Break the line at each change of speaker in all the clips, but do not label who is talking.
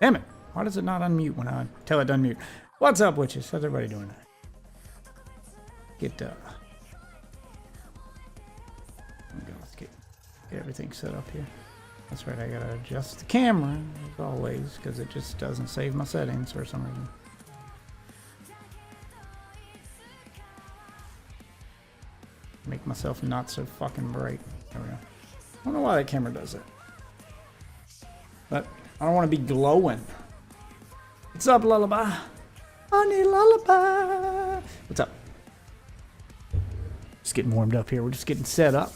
Damn it. Why does it not unmute when I tell it to unmute? What's up, witches? How's everybody doing? Let's get everything set up here. That's right, I gotta adjust the camera, as always, because it just doesn't save my settings for some reason. Make myself not so fucking bright. There we go. I don't know why that camera does that. But I don't want to be glowing. What's up, Lullaby? I need a lullaby. What's up? Just getting warmed up here. We're just getting set up.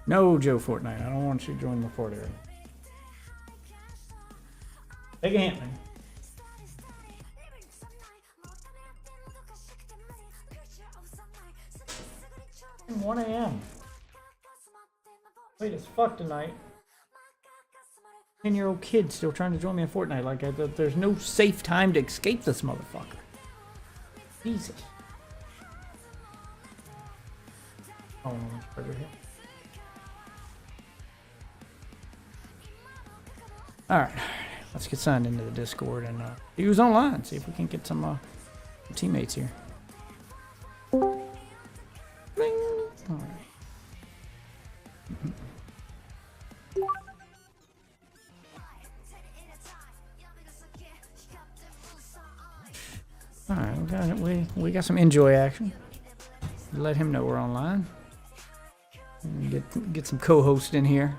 No, Joe Fortnite. I don't want you to join the fort area. Take a hint, man. 1 a.m. Late as fuck tonight. 10-year-old kid still trying to join me in Fortnite. Like, there's no safe time to escape this motherfucker. Jesus. Oh, it's further here. Alright, let's get signed into the Discord and see who's online. See if we can get some teammates here. Ring. Alright. Alright, we got some enjoy action. Let him know we're online. And get some co-hosts in here.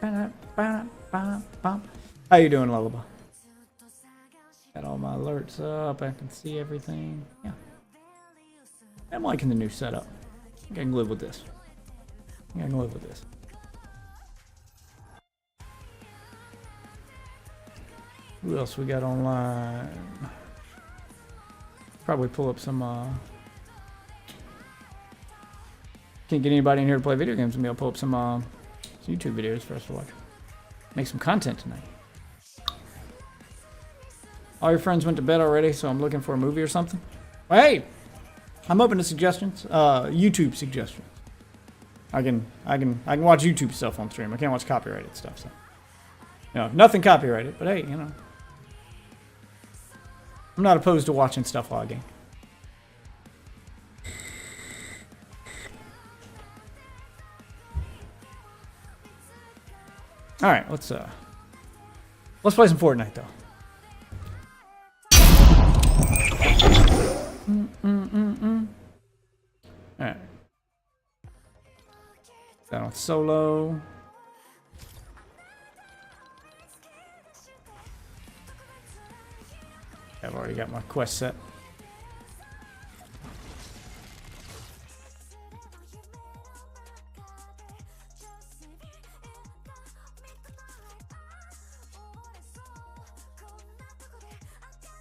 How you doing, Lullaby? Got all my alerts up. I can see everything. Yeah. I'm liking the new setup. I think I can live with this. I can live with this. Who else we got online? Probably pull up some can't get anybody in here to play video games with me. I'll pull up some YouTube videos for us to watch. Make some content tonight. All your friends went to bed already, so I'm looking for a movie or something. Well, hey, I'm open to suggestions. YouTube suggestions. I can watch YouTube stuff on stream. I can't watch copyrighted stuff. So, nothing copyrighted. But hey, I'm not opposed to watching stuff while I game. All right, let's play some Fortnite though. All right. That on solo. I've already got my quest set.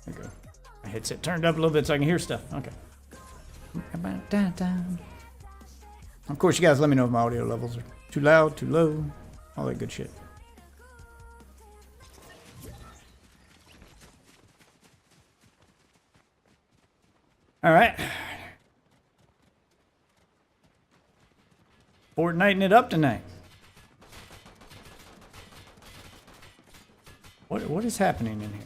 There we go. My headset turned up a little bit so I can hear stuff. Okay. Of course, you guys let me know if my audio levels are too loud, too low, all that good shit. All right. Fortniting it up tonight. What is happening in here?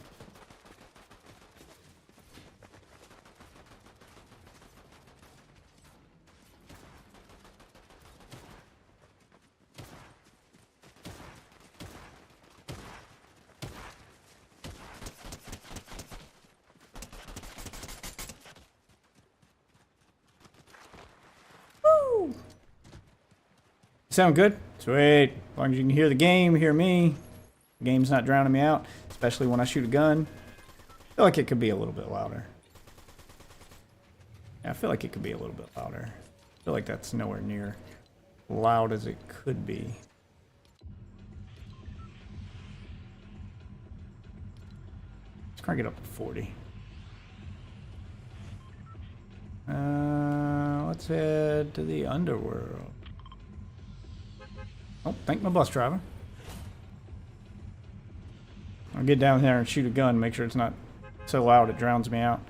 Sound good? Sweet. As long as you can hear the game, hear me. The game's not drowning me out, especially when I shoot a gun. I feel like it could be a little bit louder. Yeah, I feel like it could be a little bit louder. I feel like that's nowhere near loud as it could be. Let's crank it up to 40. Let's head to the underworld. Oh, thank my bus driver. I'll get down there and shoot a gun, make sure it's not so loud it drowns me out.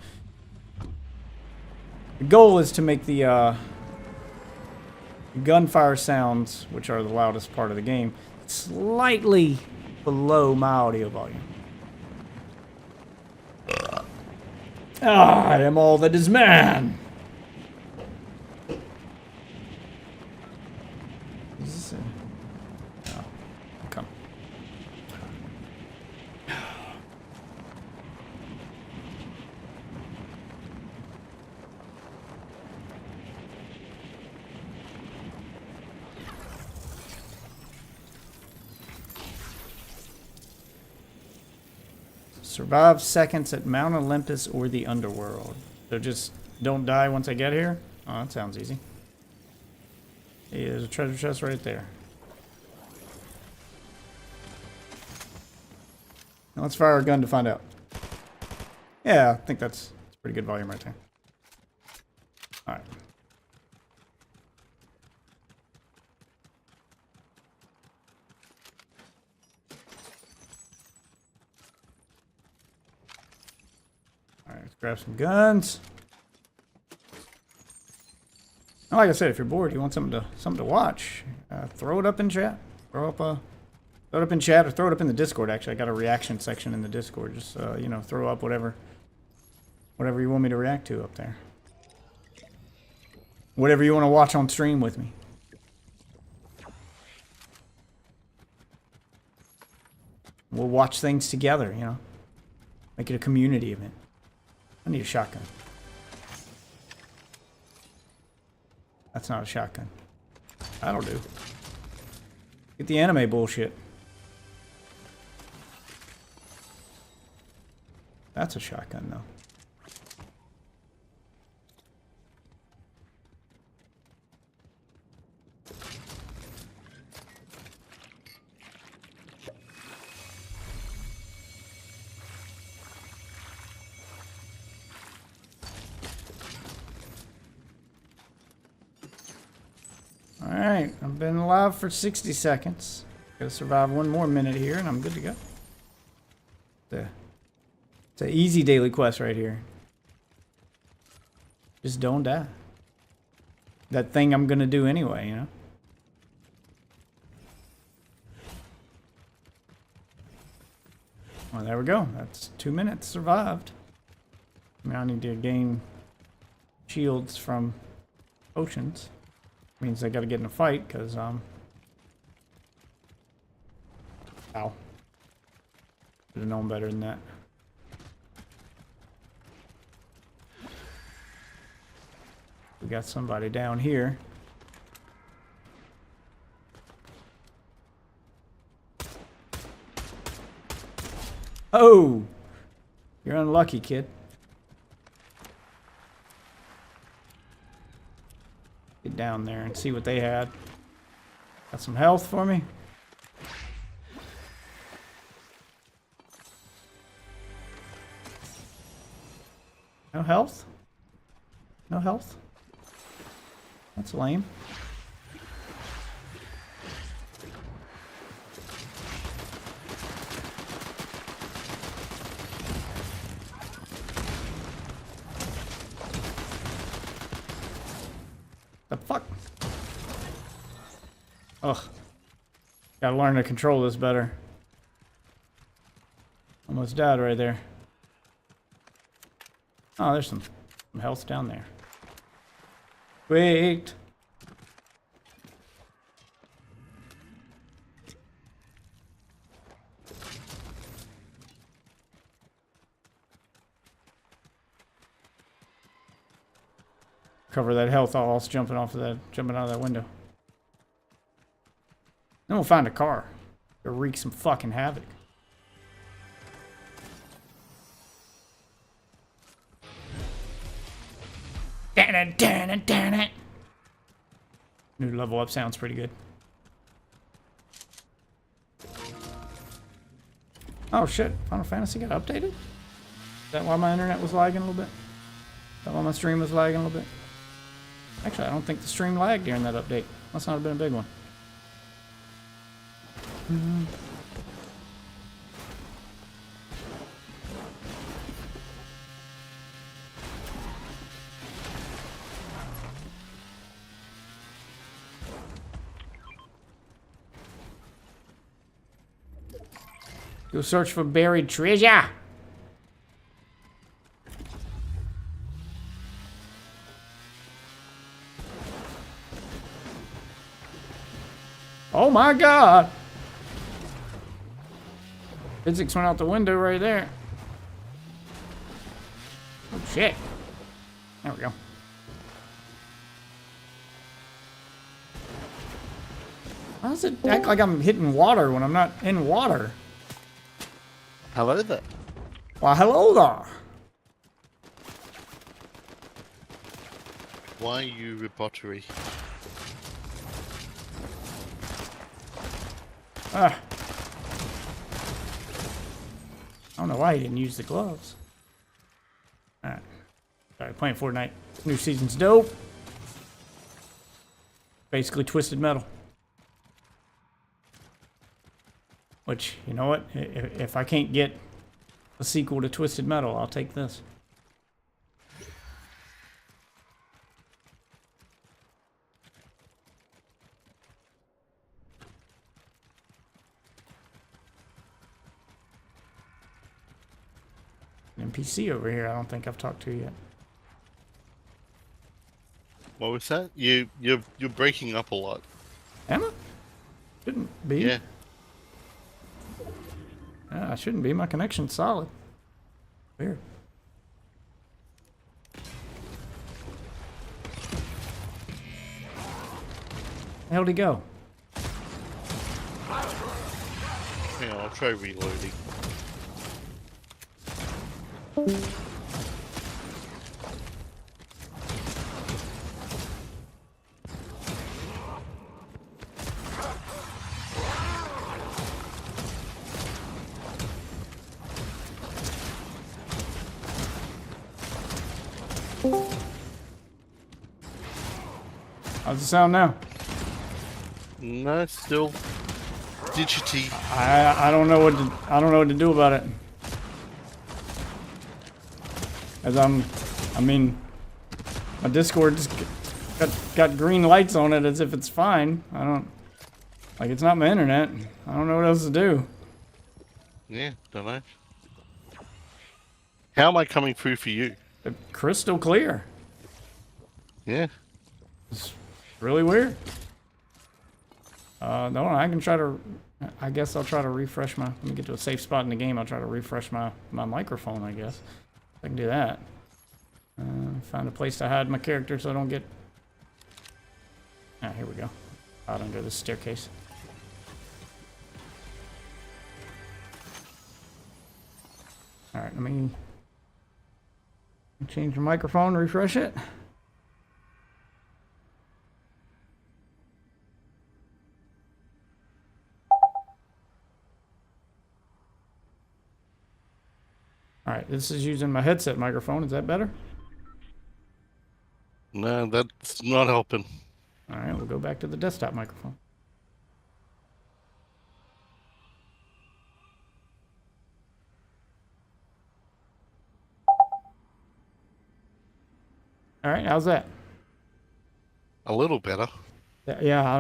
The goal is to make the gunfire sounds, which are the loudest part of the game, slightly below my audio volume. I am all that is man. Is this a... Oh, come. Survive seconds at Mount Olympus or the underworld. So just don't die once I get here? Oh, that sounds easy. Hey, there's a treasure chest right there. Now let's fire our gun to find out. Yeah, I think that's pretty good volume right there. Alright. Alright, let's grab some guns. Like I said, if you're bored, you want something to watch, throw it up in chat. Throw it up in chat, or throw it up in the Discord. Actually, I got a reaction section in the Discord. Just you know, throw up whatever you want me to react to up there. Whatever you want to watch on stream with me. We'll watch things together. You know, make it a community event. I need a shotgun. That's not a shotgun. That'll do. Get the anime bullshit. That's a shotgun, though. Alright, I've been alive for 60 seconds. Gotta survive one more minute here and I'm good to go. It's an easy daily quest right here. Just don't die. That thing I'm gonna do anyway, you know? Well, there we go. That's 2 minutes survived. Now I need to gain shields from potions. Means I gotta get in a fight, because, Ow. Should have known better than that. We got somebody down here. Oh! You're unlucky, kid. Get down there and see what they had. Got some health for me? No health? No health? That's lame. The fuck? Ugh. Gotta learn to control this better. Almost died right there. Oh, there's some health down there. Wait. Cover that health all jumping out of that window. Then we'll find a car. It'll wreak some fucking havoc. New level up sounds pretty good. Oh shit, Final Fantasy got updated? Is that why my internet was lagging a little bit? Is that why my stream was lagging a little bit? Actually, I don't think the stream lagged during that update. Must not have been a big one. Go search for buried treasure. Oh my god! Physics went out the window right there. Oh shit. There we go. Why does it act like I'm hitting water when I'm not in water?
Hello there.
Well, hello there.
Why are you robotery?
Ah. I don't know why he didn't use the gloves. Alright. Sorry, playing Fortnite. New season's dope. Basically Twisted Metal. Which, you know what? If I can't get a sequel to Twisted Metal, I'll take this. NPC over here I don't think I've talked to yet.
What was that? You're breaking up a lot.
Am I? Shouldn't be.
Yeah.
Yeah, I shouldn't be. My connection's solid. Weird. Where'd he go?
Yeah, I'll try reloading.
How's it sound now?
No, still digity.
I don't know what to do about it. As I mean, my Discord just got green lights on it as if it's fine. I don't, like, it's not my internet. I don't know what else to do.
Yeah, don't know. How am I coming through for you?
Crystal clear.
Yeah.
It's really weird. No, I can try to, I guess I'll try to refresh my, let me get to a safe spot in the game. I'll try to refresh my microphone, I guess. I can do that. Find a place to hide my character so I don't get... Ah, here we go. Out under this staircase. Alright, let me change the microphone, refresh it. Alright, this is using my headset microphone. Is that better?
No, that's not helping.
Alright, we'll go back to the desktop microphone. Alright, how's that?
A little better.
Yeah, I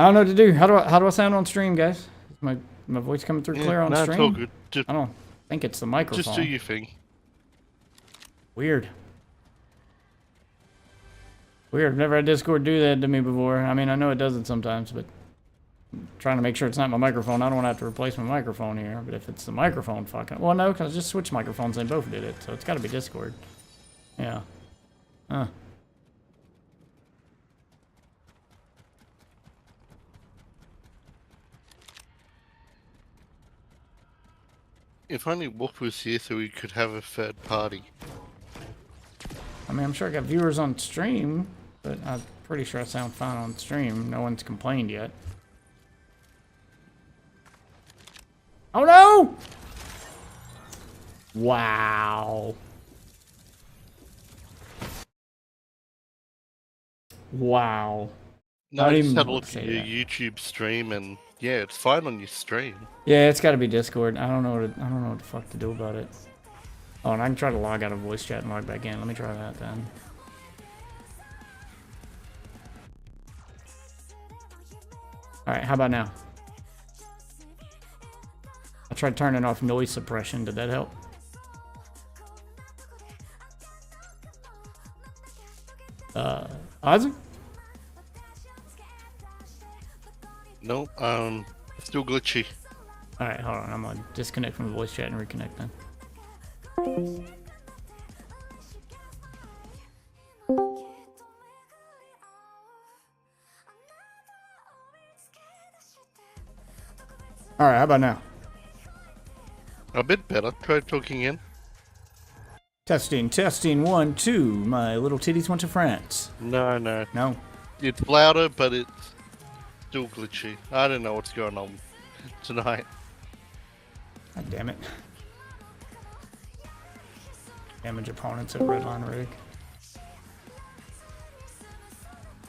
don't know what to do. How do I sound on stream, guys? Is my voice coming through clear on stream?
It's all good. Just,
I don't think it's the microphone.
just do your thing.
Weird. Weird. I've never had Discord do that to me before. I mean, I know it does it sometimes, but I'm trying to make sure it's not my microphone. I don't want to have to replace my microphone here. But if it's the microphone, fucking... Well, no, because I just switched microphones and they both did it. So it's got to be Discord. Yeah. Huh.
If only Wolf was here so we could have a third party.
I mean, I'm sure I got viewers on stream, but I'm pretty sure I sound fine on stream. No one's complained yet. Oh no! Wow. Wow.
No,
Not
I
even
just had a
want
look
to
at
say
your
that.
YouTube stream and yeah, it's fine on your stream.
Yeah, it's got to be Discord. I don't know what the fuck to do about it. Oh, and I can try to log out of voice chat and log back in. Let me try that then. All right, how about now? tried turning off noise suppression. Did that help? Ozzy?
No, still glitchy.
Alright, hold on. I'm gonna disconnect from the voice chat and reconnect then. Alright, how about now?
A bit better. Try talking in.
Testing, testing, 1, 2. My little titties went to France.
No.
No.
It's louder, but it's still glitchy. I don't know what's going on tonight.
God damn it. Damage opponents at Redline Rig.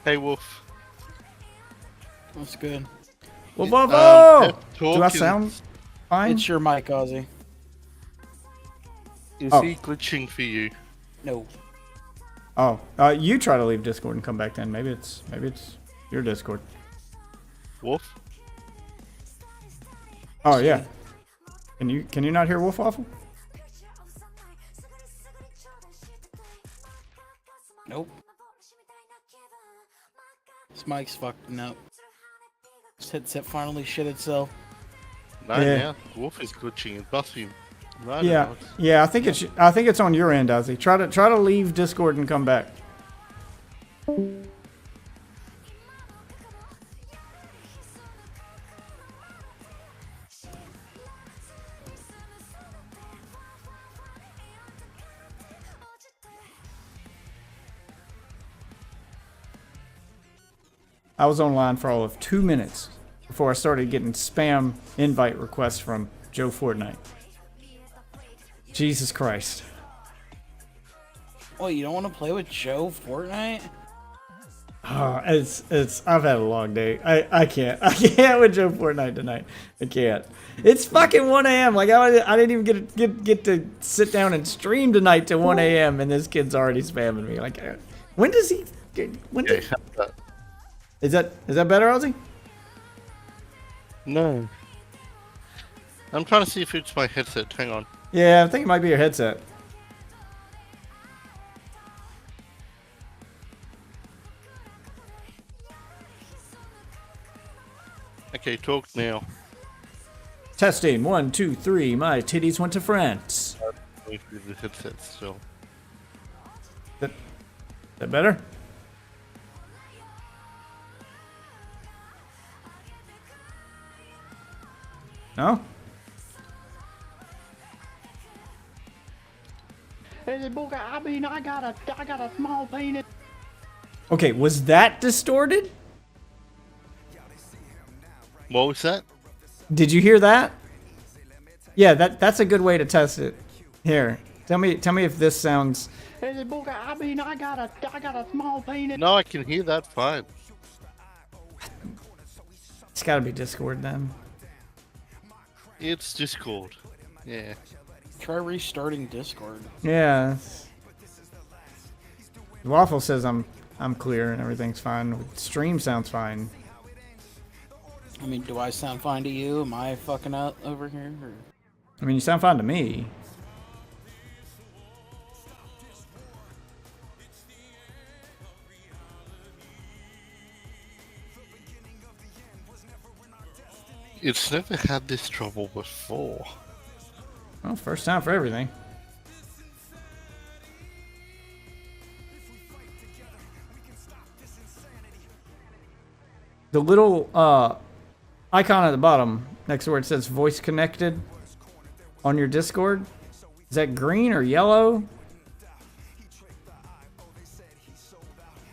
Hey, Wolf.
That's good.
Whoa, whoa, whoa!
Pep
Do I
Talk
sound fine?
It's your mic, Ozzy.
Is
Oh.
he glitching for you?
No.
Oh, you try to leave Discord and come back then. Maybe it's your Discord.
Wolf?
Oh yeah. Can you not hear Wolf Waffle?
Nope. This mic's fucking up. This headset finally shit itself.
No,
Yeah.
now Wolf is glitching. It must be. I don't
Yeah,
know.
yeah. I think it's on your end, Ozzy. Try to leave Discord and come back. I was online for all of 2 minutes before I started getting spam invite requests from Joe Fortnite. Jesus Christ.
Wait, you don't want to play with Joe Fortnite?
I've had a long day. I can't with Joe Fortnite tonight. I can't. It's fucking 1 a.m. Like I didn't even get to sit down and stream tonight till 1 a.m. and this kid's already spamming me. Like, when does he? When
Okay,
is that better, Ozzy?
no. I'm trying to see if it's my headset. Hang on.
Yeah, I think it might be your headset.
Okay, talk now.
Testing, 1, 2, 3. My titties went to France.
Going through the headset still.
That better? No?
I mean, I got a small penis.
Okay, was that distorted?
What was that?
Did you hear that? Yeah, that's a good way to test it. Here, tell me if this sounds.
I mean, I got a small penis.
No, I can hear that fine.
It's got to be Discord then.
It's Discord. Yeah.
Try restarting Discord.
Yeah. Waffle says I'm clear and everything's fine. Stream sounds fine.
I mean, do I sound fine to you? Am I fucking out over here? Or?
I mean, you sound fine to me.
It's never had this trouble before.
Well, first time for everything. The little icon at the bottom next to where it says voice connected on your Discord, is that green or yellow?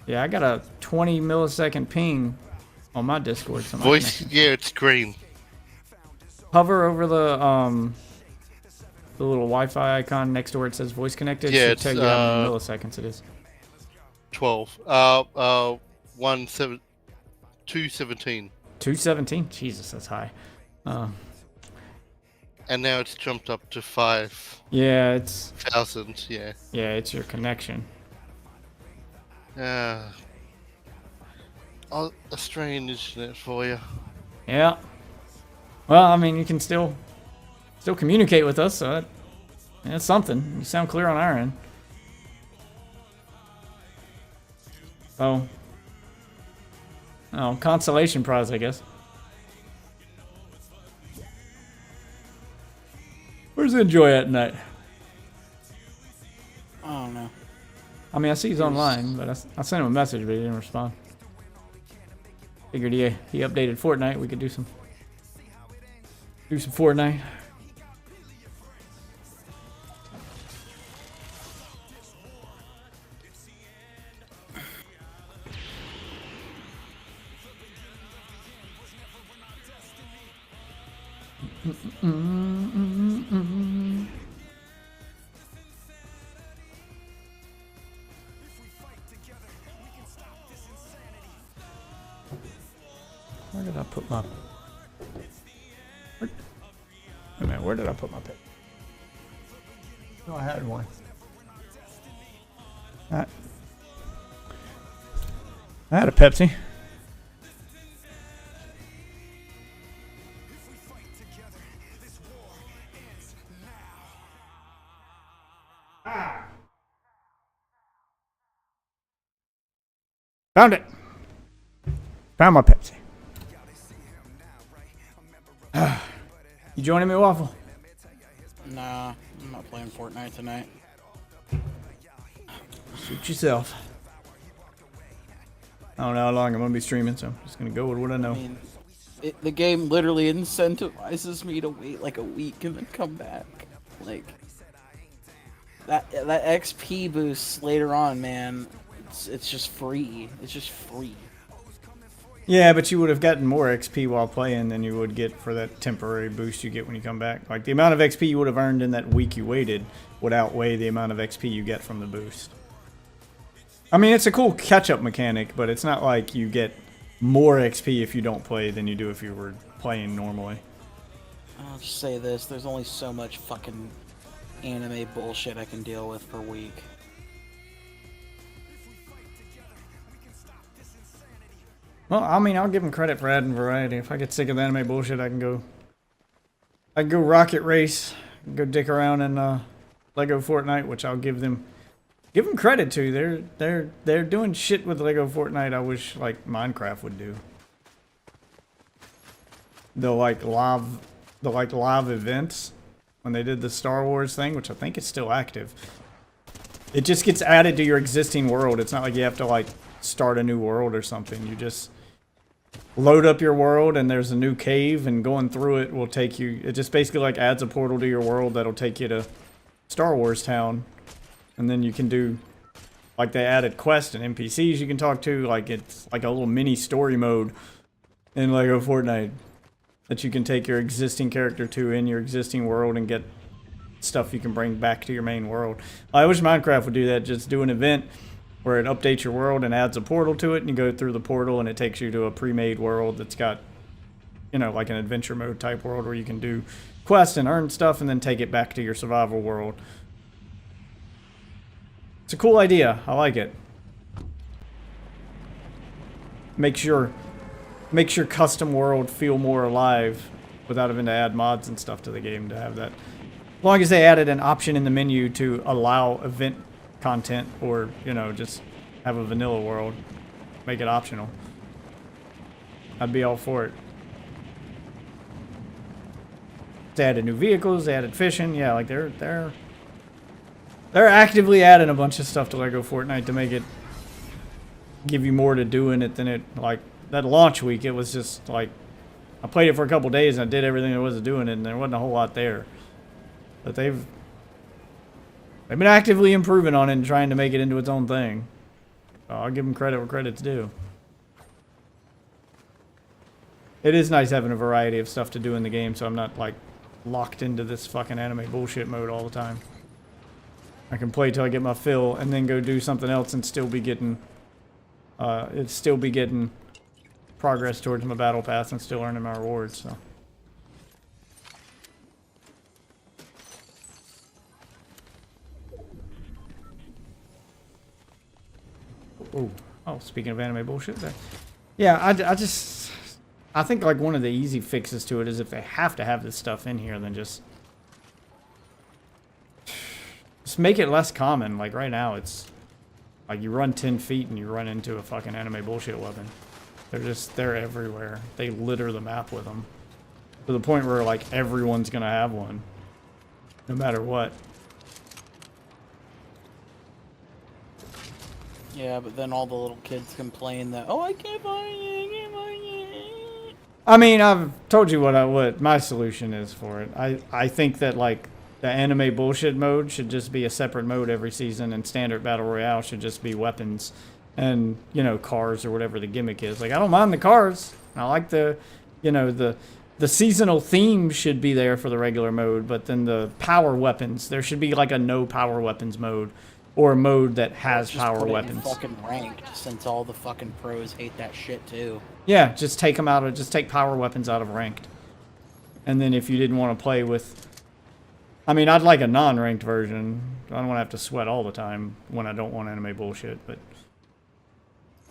Yeah, I got a 20 millisecond ping on my Discord. So
Voice, yeah, it's green.
hover over the little Wi-Fi icon next to where it says voice connected.
Yeah,
Should
it's,
tell you how many milliseconds it is.
12. 217.
217. Jesus, that's high.
And now it's jumped up to 5,000.
Yeah, it's
Yeah.
it's your connection.
Australian internet for you.
Yeah. Well, I mean, you can still still communicate with us, so that's something. You sound clear on our end. Oh. Oh, consolation prize, I guess. Where's Enjoy at tonight?
I don't know.
I mean, I see he's online, but I sent him a message, but he didn't respond. Figured he updated Fortnite. We could do some Fortnite. Where did I put my... Wait a minute, where did I put my pick? Oh, I had one. I had a Pepsi. Found it. Found my Pepsi. You joining me, Waffle?
Nah, I'm not playing Fortnite tonight.
Suit yourself. I don't know how long I'm gonna be streaming, so I'm just gonna go with what I know.
I mean, the game literally incentivizes me to wait like a week and then come back. Like that XP boost later on, man. It's just free. It's just free.
Yeah, but you would have gotten more XP while playing than you would get for that temporary boost you get when you come back. Like, the amount of XP you would have earned in that week you waited would outweigh the amount of XP you get from the boost. I mean, it's a cool catch-up mechanic, but it's not like you get more XP if you don't play than you do if you were playing normally.
I'll just say this, there's only so much fucking anime bullshit I can deal with per week.
Well, I mean, I'll give them credit for adding variety. If I get sick of the anime bullshit, I can go Rocket Race, go dick around in Lego Fortnite, which I'll give them credit to. They're doing shit with Lego Fortnite I wish like Minecraft would do. The live events when they did the Star Wars thing, which I think is still active. It just gets added to your existing world. It's not like you have to like start a new world or something. You just load up your world and there's a new cave, and going through it will take you, it just basically like adds a portal to your world that'll take you to Star Wars town, and then you can do, like, they added quests and NPCs you can talk to. Like, it's like a little mini story mode in Lego Fortnite that you can take your existing character to in your existing world and get stuff you can bring back to your main world. I wish Minecraft would do that. Just do an event where it updates your world and adds a portal to it, and you go through the portal and it takes you to a pre-made world that's got, you know, like an adventure mode type world where you can do quests and earn stuff and then take it back to your survival world. It's a cool idea. I like it. Makes your custom world feel more alive without having to add mods and stuff to the game to have that. As long as they added an option in the menu to allow event content, or, you know, just have a vanilla world, make it optional, I'd be all for it. They added new vehicles, they added fishing, yeah, like they're actively adding a bunch of stuff to Lego Fortnite to make it give you more to do in it than it, like, that launch week, it was just like, I played it for a couple days and I did everything there was to do in it, and there wasn't a whole lot there. But they've been actively improving on it and trying to make it into its own thing. So I'll give them credit where credit's due. It is nice having a variety of stuff to do in the game, so I'm not, like, locked into this fucking anime bullshit mode all the time. I can play till I get my fill and then go do something else and still be getting progress towards my battle pass and still earning my rewards, so. Ooh. Oh, speaking of anime bullshit, yeah, I think like one of the easy fixes to it is if they have to have this stuff in here, then just Just make it less common. Like right now, it's like you run 10 feet and you run into a fucking anime bullshit weapon. They're everywhere. They litter the map with them. To the point where like everyone's gonna have one. No matter what.
Yeah, but then all the little kids complain that, oh, I can't find it, I can't find it.
I mean, I've told you what my solution is for it. I think that like the anime bullshit mode should just be a separate mode every season, and standard battle royale should just be weapons and, you know, cars or whatever the gimmick is. Like, I don't mind the cars. I like the, you know, the seasonal theme should be there for the regular mode, but then the power weapons, there should be like a no power weapons mode. Or a mode that has
Just
power
put it in
weapons.
fucking ranked, since all the fucking pros hate that shit too.
Yeah, just take them out of, just take power weapons out of ranked. And then if you didn't want to play with, I mean, I'd like a non-ranked version. I don't want to have to sweat all the time when I don't want anime bullshit, but.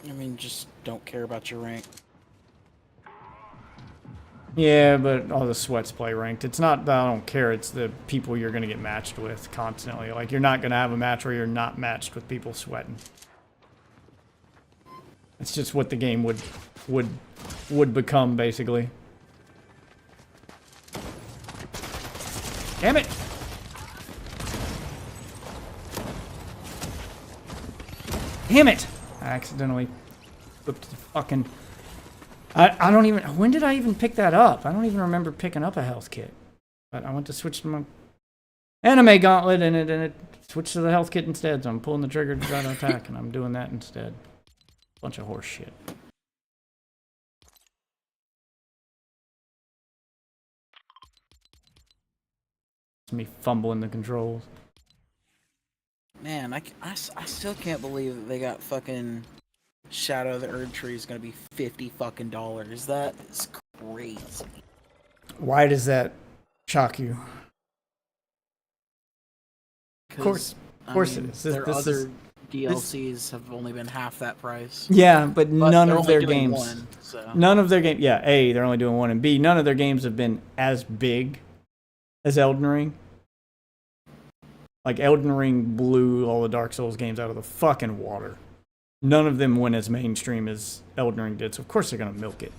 I mean, just don't care about your rank.
Yeah, but all the sweats play ranked. It's not that I don't care, it's the people you're going to get matched with constantly. Like, you're not going to have a match where you're not matched with people sweating. It's just what the game would become, basically. Damn it! Damn it! I accidentally flipped the fucking... I don't even... When did I even pick that up? I don't even remember picking up a health kit. But I went to switch to my anime gauntlet, and it switched to the health kit instead. So I'm pulling the trigger to try to attack, and I'm doing that instead. Bunch of horse shit. It's me fumbling the controls.
Man, I still can't believe that they got fucking Shadow of the Erd Tree is gonna be $50 fucking dollars. That is crazy.
Why does that shock you? Of course it is.
Their other DLCs have only been half that price.
Yeah, but none
they're
of their
only doing
games.
one, so.
None of their games. Yeah, A, they're only doing one, and B, none of their games have been as big as Elden Ring. Like, Elden Ring blew all the Dark Souls games out of the fucking water. None of them went as mainstream as Elden Ring did, so of course they're gonna milk it.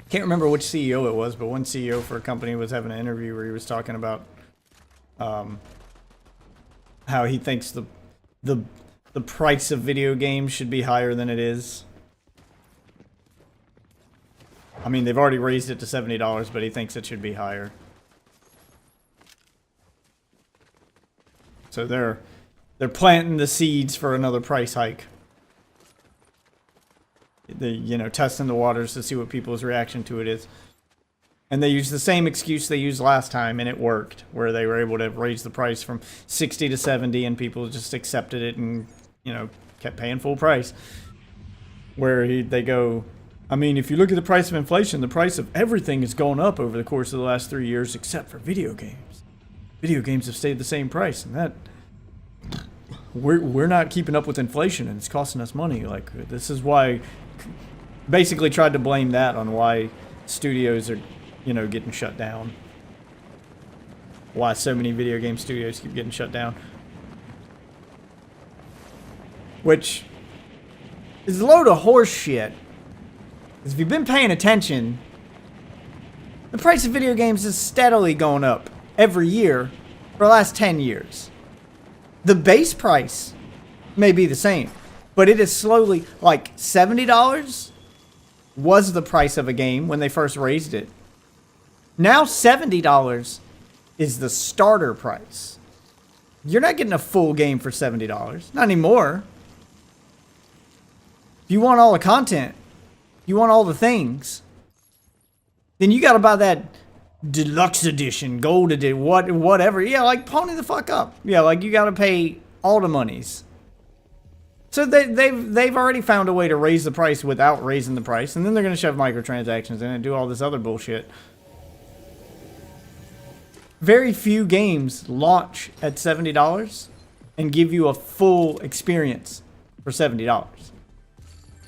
Can't remember which CEO it was, but one CEO for a company was having an interview where he was talking about how he thinks the price of video games should be higher than it is. I mean, they've already raised it to $70, but he thinks it should be higher. So they're planting the seeds for another price hike. You know, testing the waters to see what people's reaction to it is. And they used the same excuse they used last time, and it worked, where they were able to raise the price from 60 to 70, and people just accepted it and, you know, kept paying full price. Where they go, I mean, if you look at the price of inflation, the price of everything has gone up over the course of the last 3 years, except for video games. Video games have stayed the same price, and that we're not keeping up with inflation, and it's costing us money. Like, this is why, basically tried to blame that on why studios are, you know, getting shut down. Why so many video game studios keep getting shut down. Which is a load of horse shit. Because if you've been paying attention, the price of video games is steadily going up every year for the last 10 years. The base price may be the same, but it is slowly, like, $70 was the price of a game when they first raised it. Now $70 is the starter price. You're not getting a full game for $70. Not anymore. If you want all the content, you want all the things, then you gotta buy that deluxe edition, gold edition, whatever. Yeah, like, pony the fuck up. Yeah, like, you gotta pay all the monies. So they've already found a way to raise the price without raising the price, and then they're gonna shove microtransactions in and do all this other bullshit. Very few games launch at $70 and give you a full experience for $70.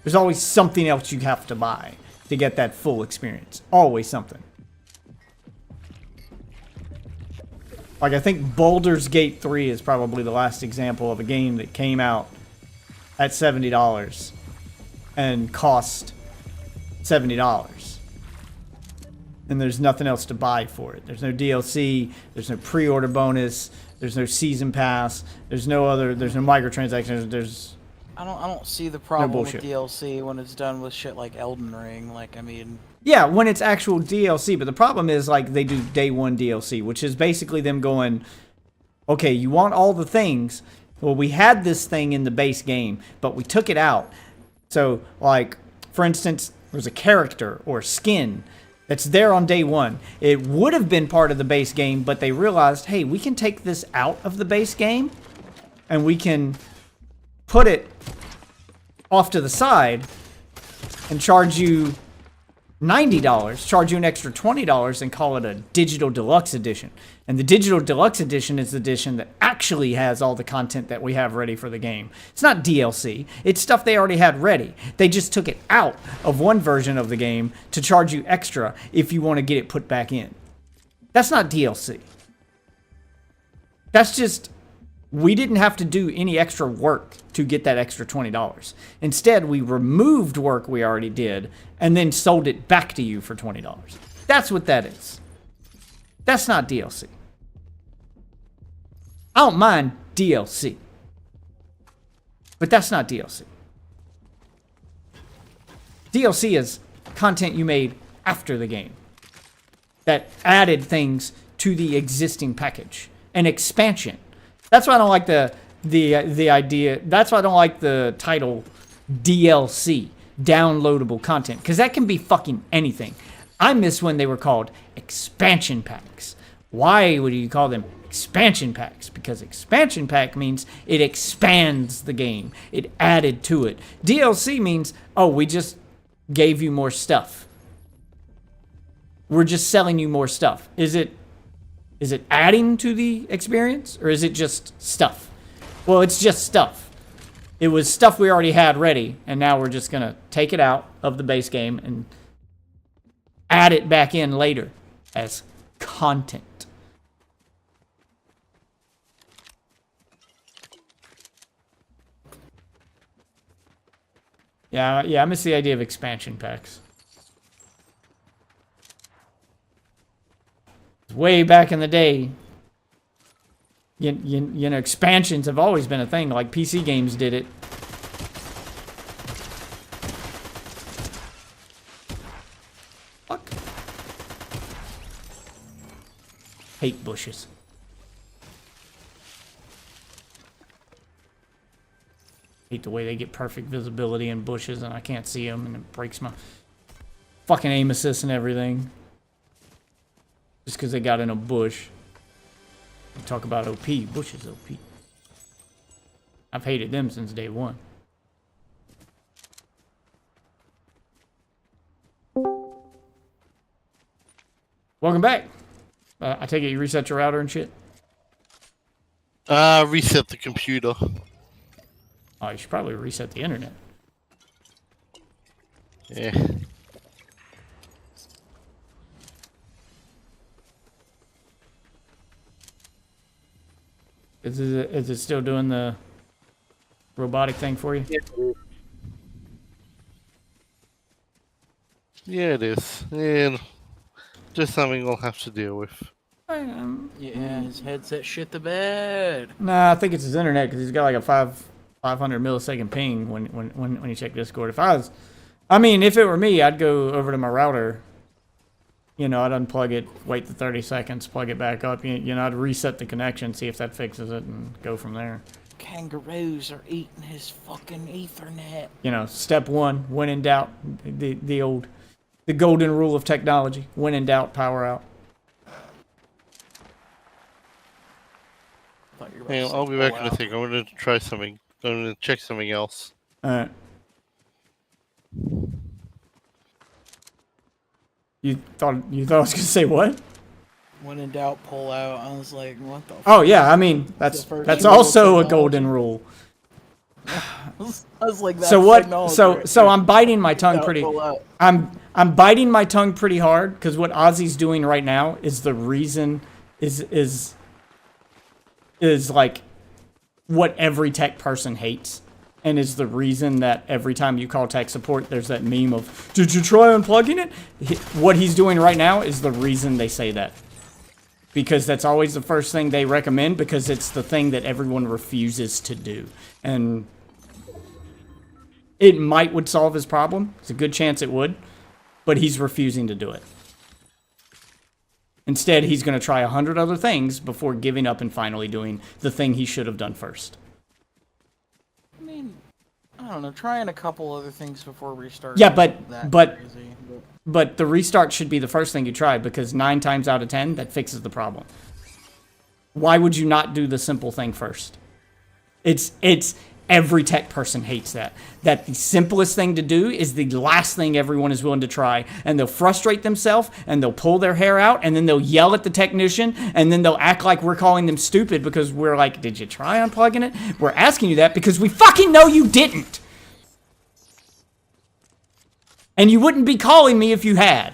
There's always something else you have to buy to get that full experience. Always something. Like, I think Baldur's Gate 3 is probably the last example of a game that came out at $70 and cost $70. And there's nothing else to buy for it. There's no DLC, there's no pre-order bonus, there's no season pass, there's no microtransactions, there's
I don't see the problem with
bullshit.
DLC when it's done with shit like Elden Ring. Like, I mean,
yeah, when it's actual DLC, but the problem is, like, they do day one DLC, which is basically them going, okay, you want all the things. Well, we had this thing in the base game, but we took it out. So, like, for instance, there's a character or skin that's there on day one. It would have been part of the base game, but they realized, hey, we can take this out of the base game, and we can put it off to the side and charge you $90, charge you an extra $20 and call it a digital deluxe edition. And the digital deluxe edition is the edition that actually has all the content that we have ready for the game. It's not DLC. It's stuff they already had ready. They just took it out of one version of the game to charge you extra if you want to get it put back in. That's not DLC. That's just, we didn't have to do any extra work to get that extra $20. Instead, we removed work we already did and then sold it back to you for $20. That's what that is. That's not DLC. I don't mind DLC. But that's not DLC. DLC is content you made after the game that added things to the existing package. An expansion. That's why I don't like the idea. That's why I don't like the title DLC, downloadable content, because that can be fucking anything. I miss when they were called expansion packs. Why would you call them expansion packs? Because expansion pack means it expands the game. It added to it. DLC means, oh, we just gave you more stuff. We're just selling you more stuff. Is it adding to the experience, or is it just stuff? Well, it's just stuff. It was stuff we already had ready, and now we're just going to take it out of the base game and add it back in later as content. Yeah, I miss the idea of expansion packs. Way back in the day, you know, expansions have always been a thing. Like PC games did it. Fuck. Hate bushes. Hate the way they get perfect visibility in bushes and I can't see them, and it breaks my fucking aim assist and everything. Just because they got in a bush. You talk about OP. Bush is OP. I've hated them since day one. Welcome back. I take it you reset your router and shit?
Reset the computer.
Oh, you should probably reset the internet.
Yeah.
Is it still doing the robotic thing for you?
Yeah, it is. And just something we'll have to deal with.
yeah, his headset shit the bed.
Nah, I think it's his internet because he's got like a 500 millisecond ping when you check Discord. If it were me, I'd go over to my router. You know, I'd unplug it, wait the 30 seconds, plug it back up. You know, I'd reset the connection, see if that fixes it, and go from there.
Kangaroos are eating his fucking Ethernet.
You know, step one, when in doubt, the golden rule of technology. When in doubt, power out.
Hang on, I'll be back in a second. I'm going to try something. I'm going to check something else.
Alright. You thought I was going to say what?
When in doubt, pull out. I was like, what the fuck?
Oh, yeah, I mean, that's also a golden rule.
I was like, that's
So what?
technology
So
right
so
there.
I'm biting my tongue
Yeah,
pretty.
pull out.
I'm biting my tongue pretty hard because what Ozzy's doing right now is the reason is like what every tech person hates, and is the reason that every time you call tech support, there's that meme of "Did you try unplugging it?" What he's doing right now is the reason they say that. Because that's always the first thing they recommend, because it's the thing that everyone refuses to do. And it would solve his problem. It's a good chance it would. But he's refusing to do it. Instead, he's going to try 100 other things before giving up and finally doing the thing he should have done first.
I mean, I don't know. Trying a couple other things before restarting.
Yeah,
isn't that
but
crazy,
But the restart should be the first thing you try, because 9 times out of 10, that fixes the problem. Why would you not do the simple thing first? It's every tech person hates that. That the simplest thing to do is the last thing everyone is willing to try. And they'll frustrate themselves, and they'll pull their hair out, and then they'll yell at the technician, and then they'll act like we're calling them stupid because we're like, did you try unplugging it? We're asking you that because we fucking know you didn't. And you wouldn't be calling me if you had.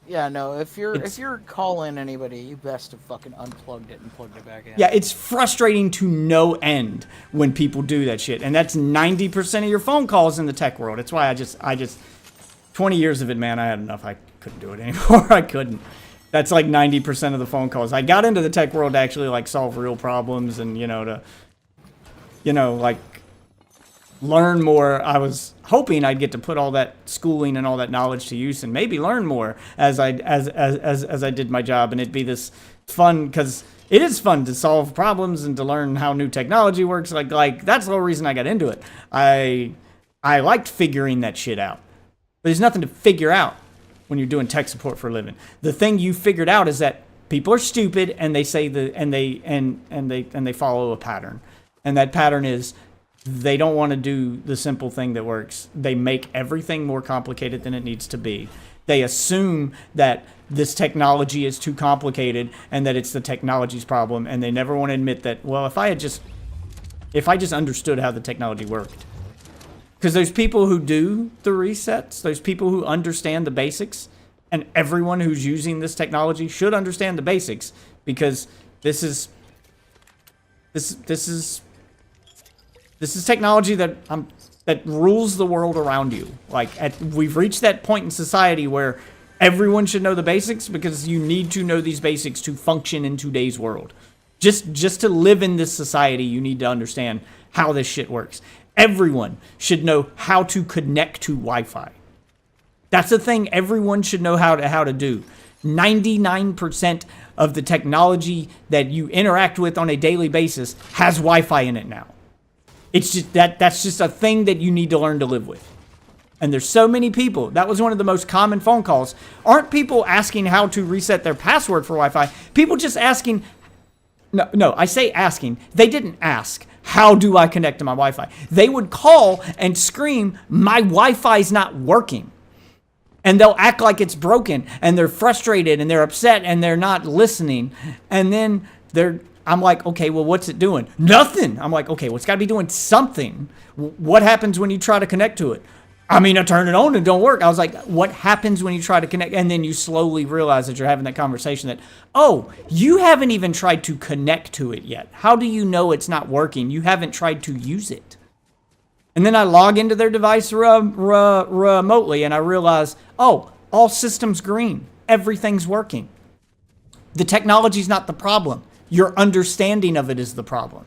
Yeah, no. If you're calling anybody, you best have fucking unplugged it and plugged it back in.
Yeah, it's frustrating to no end when people do that shit. And that's 90% of your phone calls in the tech world. It's why I just 20 years of it, man, I had enough. I couldn't do it anymore. I couldn't. That's like 90% of the phone calls. I got into the tech world to actually like solve real problems and, like learn more. I was hoping I'd get to put all that schooling and all that knowledge to use and maybe learn more as I did my job, and it'd be this fun, because it is fun to solve problems and to learn how new technology works. Like that's the whole reason I got into it. I liked figuring that shit out. But there's nothing to figure out when you're doing tech support for a living. The thing you figured out is that people are stupid, and they say they follow a pattern. And that pattern is they don't want to do the simple thing that works. They make everything more complicated than it needs to be. They assume that this technology is too complicated and that it's the technology's problem, and they never want to admit that, well, if I just understood how the technology worked. Because there's people who do the resets, there's people who understand the basics, and everyone who's using this technology should understand the basics, because this is technology that rules the world around you. We've reached that point in society where everyone should know the basics, because you need to know these basics to function in today's world. Just to live in this society, you need to understand how this shit works. Everyone should know how to connect to Wi-Fi. That's the thing everyone should know how to do. 99% of the technology that you interact with on a daily basis has Wi-Fi in it now. It's just that's just a thing that you need to learn to live with. And there's so many people. That was one of the most common phone calls. Aren't people asking how to reset their password for Wi-Fi? People just asking. No, I say asking. They didn't ask, how do I connect to my Wi-Fi? They would call and scream, my Wi-Fi's not working. And they'll act like it's broken, and they're frustrated, and they're upset, and they're not listening. And then I'm like, okay, well, what's it doing? Nothing. I'm like, okay, well, it's got to be doing something. What happens when you try to connect to it? I turn it on and it don't work. I was like, what happens when you try to connect? And then you slowly realize that you're having that conversation that, oh, you haven't even tried to connect to it yet. How do you know it's not working? You haven't tried to use it. And then I log into their device remotely, and I realize, oh, all systems green. Everything's working. The technology's not the problem. Your understanding of it is the problem.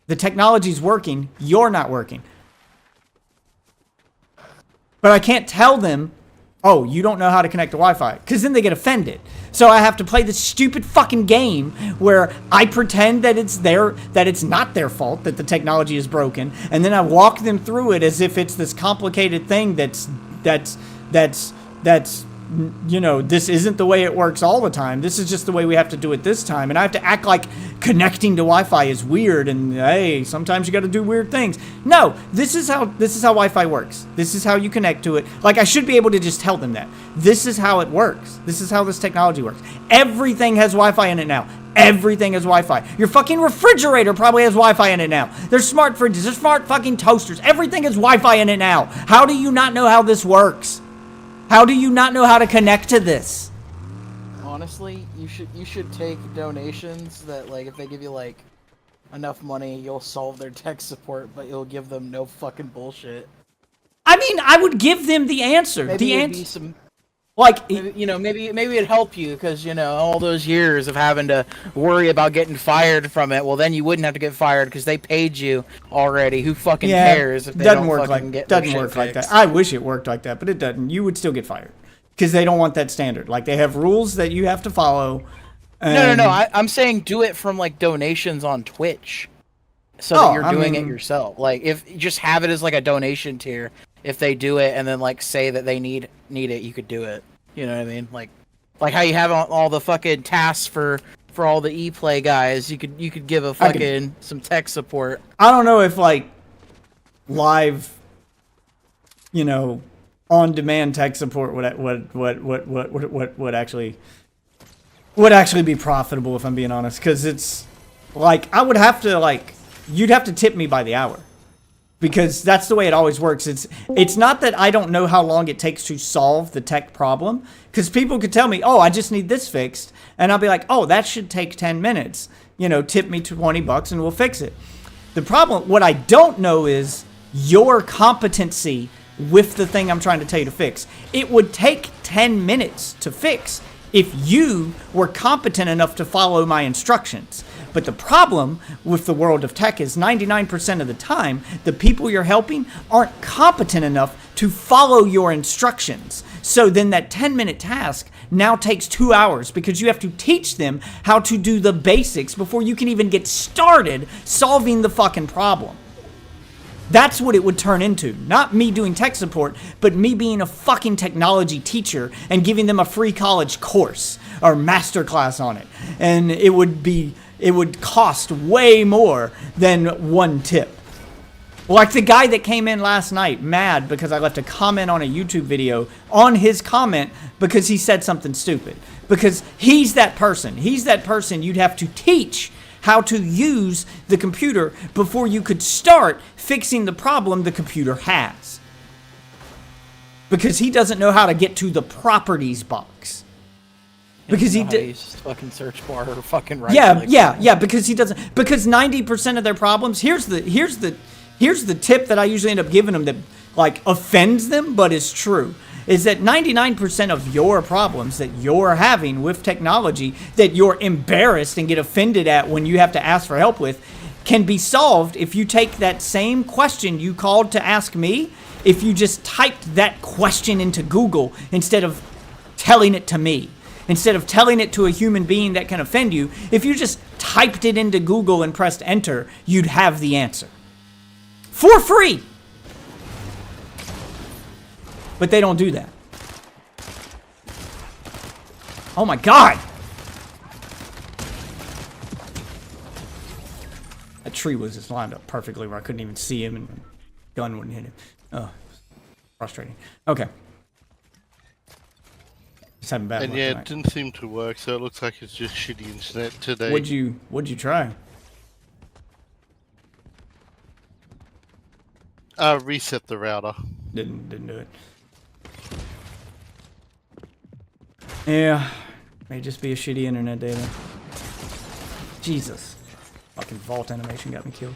The technology's working, you're not working. But I can't tell them, oh, you don't know how to connect to Wi-Fi, because then they get offended. So I have to play this stupid fucking game where I pretend that it's not their fault, that the technology is broken, and then I walk them through it as if it's this complicated thing that's this isn't the way it works all the time. This is just the way we have to do it this time. And I have to act like connecting to Wi-Fi is weird, and hey, sometimes you got to do weird things. No, this is how Wi-Fi works. This is how you connect to it. Like, I should be able to just tell them that. This is how it works. This is how this technology works. Everything has Wi-Fi in it now. Everything is Wi-Fi. Your fucking refrigerator probably has Wi-Fi in it now. There's smart fridges. There's smart fucking toasters. Everything is Wi-Fi in it now. How do you not know how this works? How do you not know how to connect to this?
Honestly, you should take donations that, like, if they give you like enough money, you'll solve their tech support, but you'll give them no fucking bullshit.
I mean, I would give them the answer.
Maybe
the
it'd be
answer.
some.
Like,
Maybe it'd help you because all those years of having to worry about getting fired from it. Well, then you wouldn't have to get fired because they paid you already. Who fucking cares if they
doesn't
don't
work
fucking
like
get
doesn't
their
work
shit
like
fixed?
that. I wish it worked like that, but it doesn't. You would still get fired because they don't want that standard. Like they have rules that you have to follow.
No. I'm saying do it from like donations on Twitch, so that you're doing it yourself. Like if just have it as like a donation tier. If they do it and then like say that they need it, you could do it. You know what I mean? Like how you have all the fucking tasks for all the e-play guys. You could give a fucking some tech support.
I don't know if like live, on-demand tech support would actually be profitable if I'm being honest. Because it's like I would have to you'd have to tip me by the hour. Because that's the way it always works. It's not that I don't know how long it takes to solve the tech problem. Because people could tell me, oh, I just need this fixed. And I'll be like, oh, that should take 10 minutes. Tip me $20 and we'll fix it. The problem, what I don't know is your competency with the thing I'm trying to tell you to fix. It would take 10 minutes to fix if you were competent enough to follow my instructions. But the problem with the world of tech is 99% of the time, the people you're helping aren't competent enough to follow your instructions. So then that 10-minute task now takes 2 hours because you have to teach them how to do the basics before you can even get started solving the fucking problem. That's what it would turn into. Not me doing tech support, but me being a fucking technology teacher and giving them a free college course or masterclass on it. And it would cost way more than one tip. Like the guy that came in last night mad because I left a comment on a YouTube video on his comment because he said something stupid. Because he's that person. He's that person you'd have to teach how to use the computer before you could start fixing the problem the computer has. Because he doesn't know how to get to the properties box. Because he did
fucking search bar or fucking right.
Yeah. Because he doesn't. Because 90% of their problems. Here's the tip that I usually end up giving them that like offends them, but is true. Is that 99% of your problems that you're having with technology that you're embarrassed and get offended at when you have to ask for help with can be solved if you take that same question you called to ask me, if you just typed that question into Google instead of telling it to me. Instead of telling it to a human being that can offend you, if you just typed it into Google and pressed enter, you'd have the answer. For free! But they don't do that. Oh my god! That tree was just lined up perfectly where I couldn't even see him and the gun wouldn't hit him. Oh, frustrating. Okay. Just having bad luck
it
tonight.
didn't seem to work, so it looks like it's just shitty internet today.
What'd you try?
Reset the router.
Didn't do it. Yeah, may just be a shitty internet data. Jesus. Fucking vault animation got me killed.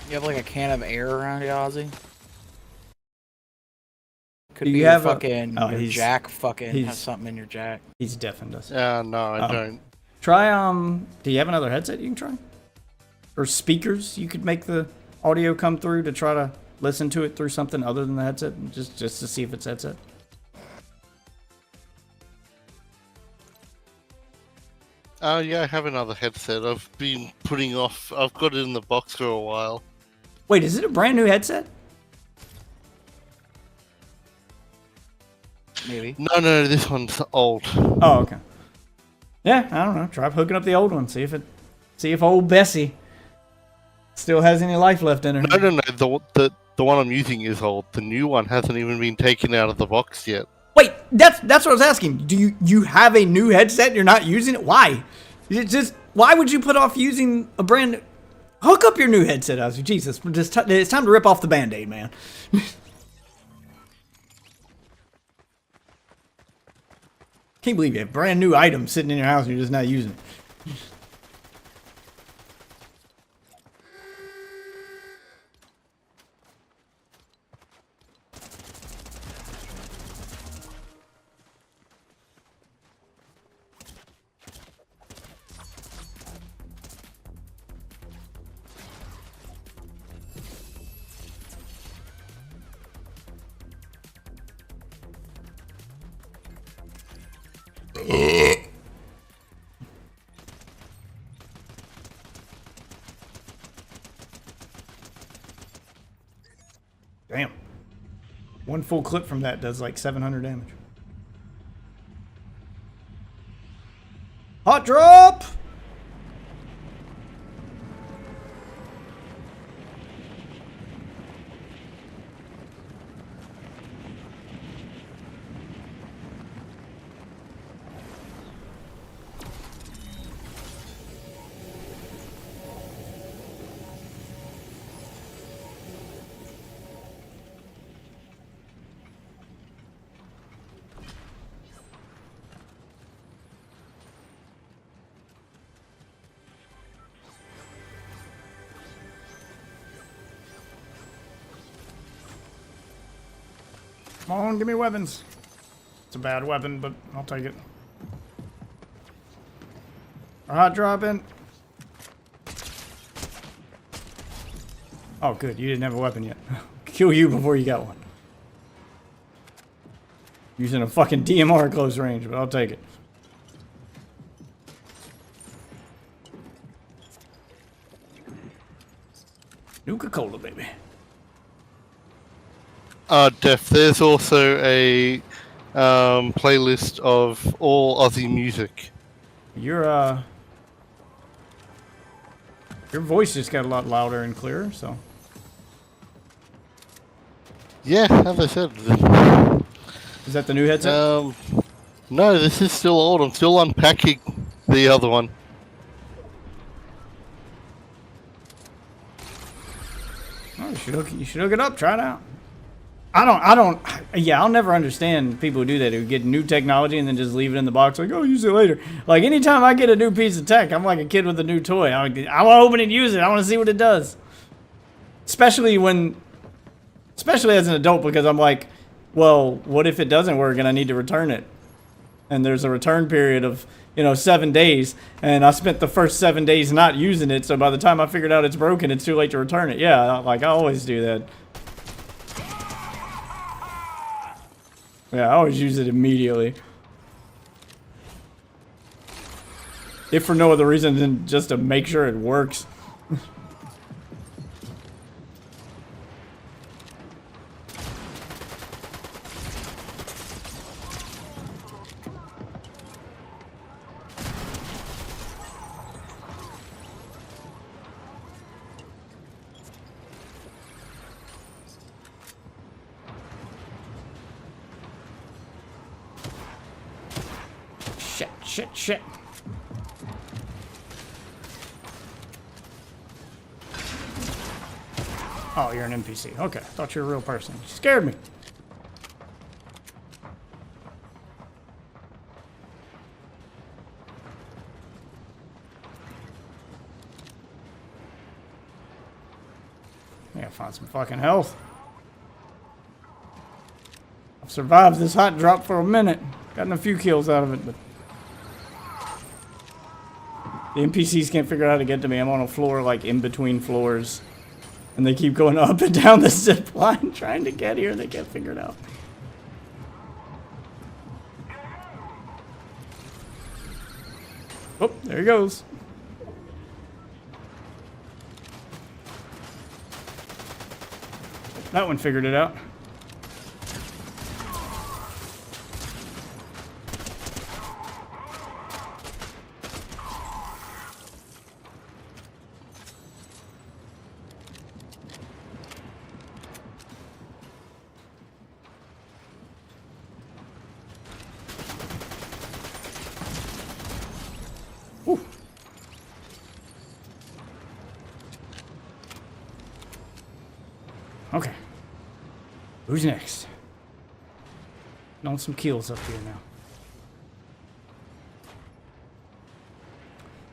You have like a can of air around you, Ozzy? Could
Do
be
you
your
have
fucking
your
your jack fucking
he's-
has something in your jack.
He's deafened us.
No, I don't.
Try, do you have another headset you can try? Or speakers you could make the audio come through to try to listen to it through something other than the headset? Just to see if it's headset.
Yeah, I have another headset. I've been putting off. I've got it in the box for a while.
Wait, is it a brand new headset?
Maybe.
No, this one's old.
Oh, okay. Yeah, I don't know. Try hooking up the old one. See if old Bessie still has any life left in her.
No. The one I'm using is old. The new one hasn't even been taken out of the box yet.
Wait, that's what I was asking. Do you have a new headset and you're not using it? Why? Why would you put off using a brand new... Hook up your new headset, Ozzy. Jesus, it's time to rip off the Band-Aid, man. Can't believe you have brand new items sitting in your house and you're just not using it. Damn. One full clip from that does like 700 damage. Hot drop! Come on, give me weapons. It's a bad weapon, but I'll take it. A hot drop in. Oh, good. You didn't have a weapon yet. Kill you before you got one. Using a fucking DMR at close range, but I'll take it. Nuka-Cola, baby.
Def, there's also a playlist of all Aussie music.
Your voice just got a lot louder and clearer, so.
Yeah, as I said.
Is that the new headset?
No, this is still old. I'm still unpacking the other one.
Oh, you should hook it up. Try it out. Yeah, I'll never understand people who do that, who get new technology and then just leave it in the box like, oh, use it later. Like, anytime I get a new piece of tech, I'm like a kid with a new toy. I want to open it and use it. I want to see what it does. Especially as an adult, because I'm like, well, what if it doesn't work and I need to return it? And there's a return period of, 7 days, and I spent the first 7 days not using it, so by the time I figured out it's broken, it's too late to return it. Yeah, like, I always do that. Yeah, I always use it immediately. If for no other reason than just to make sure it works. Shit. Oh, you're an NPC. Okay, thought you were a real person. You scared me. Yeah, find some fucking health. I've survived this hot drop for a minute. Gotten a few kills out of it, but the NPCs can't figure out how to get to me. I'm on a floor, like, in between floors. And they keep going up and down the zip line trying to get here. They can't figure it out. Oh, there he goes. That one figured it out. Who's next? On some kills up here now.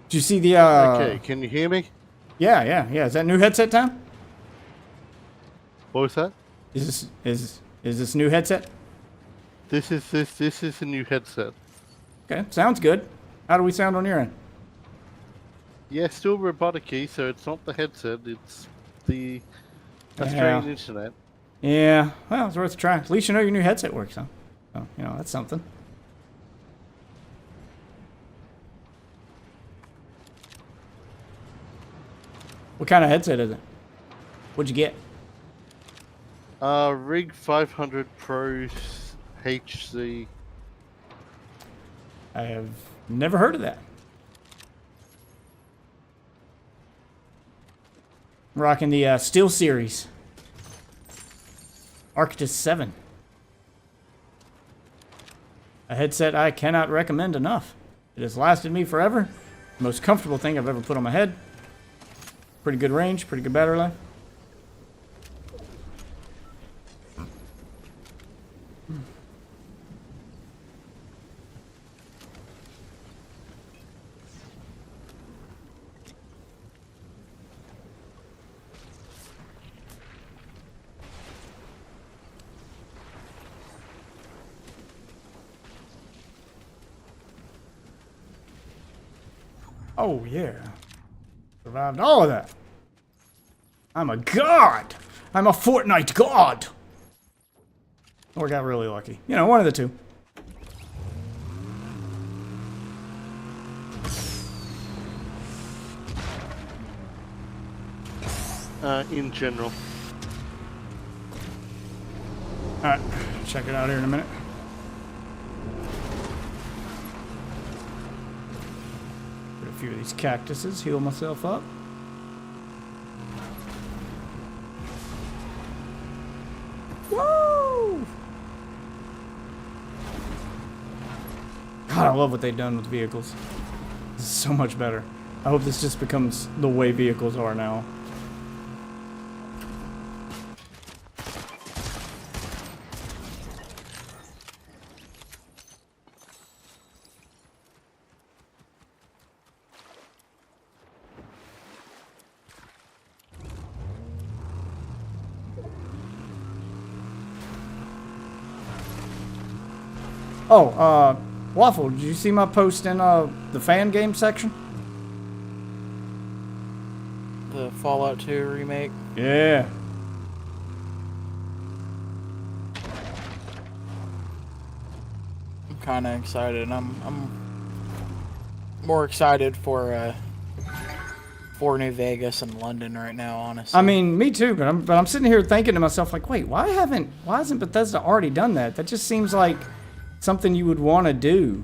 Did you see the
Okay, can you hear me?
Yeah. Is that new headset time?
What was that?
Is this new headset?
This is a new headset.
Okay, sounds good. How do we sound on your end?
Yeah, still robotic-y, so it's not the headset, it's the Australian internet.
Yeah, well, it's worth a try. At least you know your new headset works, huh? So, you know, that's something. What kind of headset is it? What'd you get?
Rig 500 Pro HC.
I have never heard of that. Rocking the Steel Series. Arctis 7. A headset I cannot recommend enough. It has lasted me forever. The most comfortable thing I've ever put on my head. Pretty good range, pretty good battery life. Oh, yeah. Survived all of that. I'm a god! I'm a Fortnite god! Or got really lucky. You know, one of the two.
In general.
Alright, check it out here in a minute. Put a few of these cactuses, heal myself up. Woo! God, I love what they've done with vehicles. This is so much better. I hope this just becomes the way vehicles are now. Oh, Waffle, did you see my post in the fan game section?
The Fallout 2 remake.
Yeah.
I'm kind of excited. I'm more excited for New Vegas and London right now, honestly.
I mean, me too, but I'm sitting here thinking to myself like, wait, why hasn't Bethesda already done that? That just seems like something you would want to do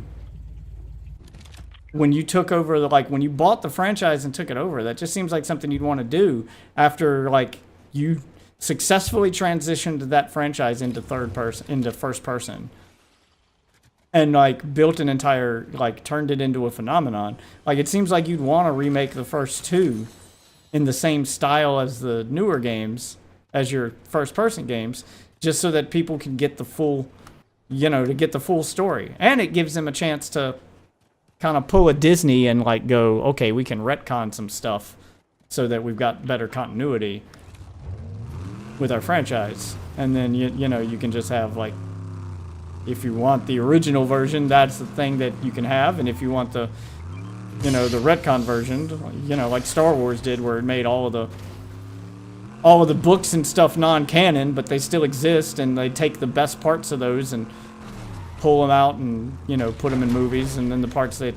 when you took over when you bought the franchise and took it over. That just seems like something you'd want to do after you successfully transitioned that franchise into first person and built an entire turned it into a phenomenon. It seems like you'd want to remake the first two in the same style as the newer games, as your first person games, just so that people can get the full story. And it gives them a chance to kind of pull a Disney and go, okay, we can retcon some stuff so that we've got better continuity with our franchise. And then you can just have if you want the original version, that's the thing that you can have. And if you want the the retcon version, like Star Wars did, where it made all of the books and stuff non-canon, but they still exist, and they take the best parts of those and pull them out and put them in movies, and then the parts that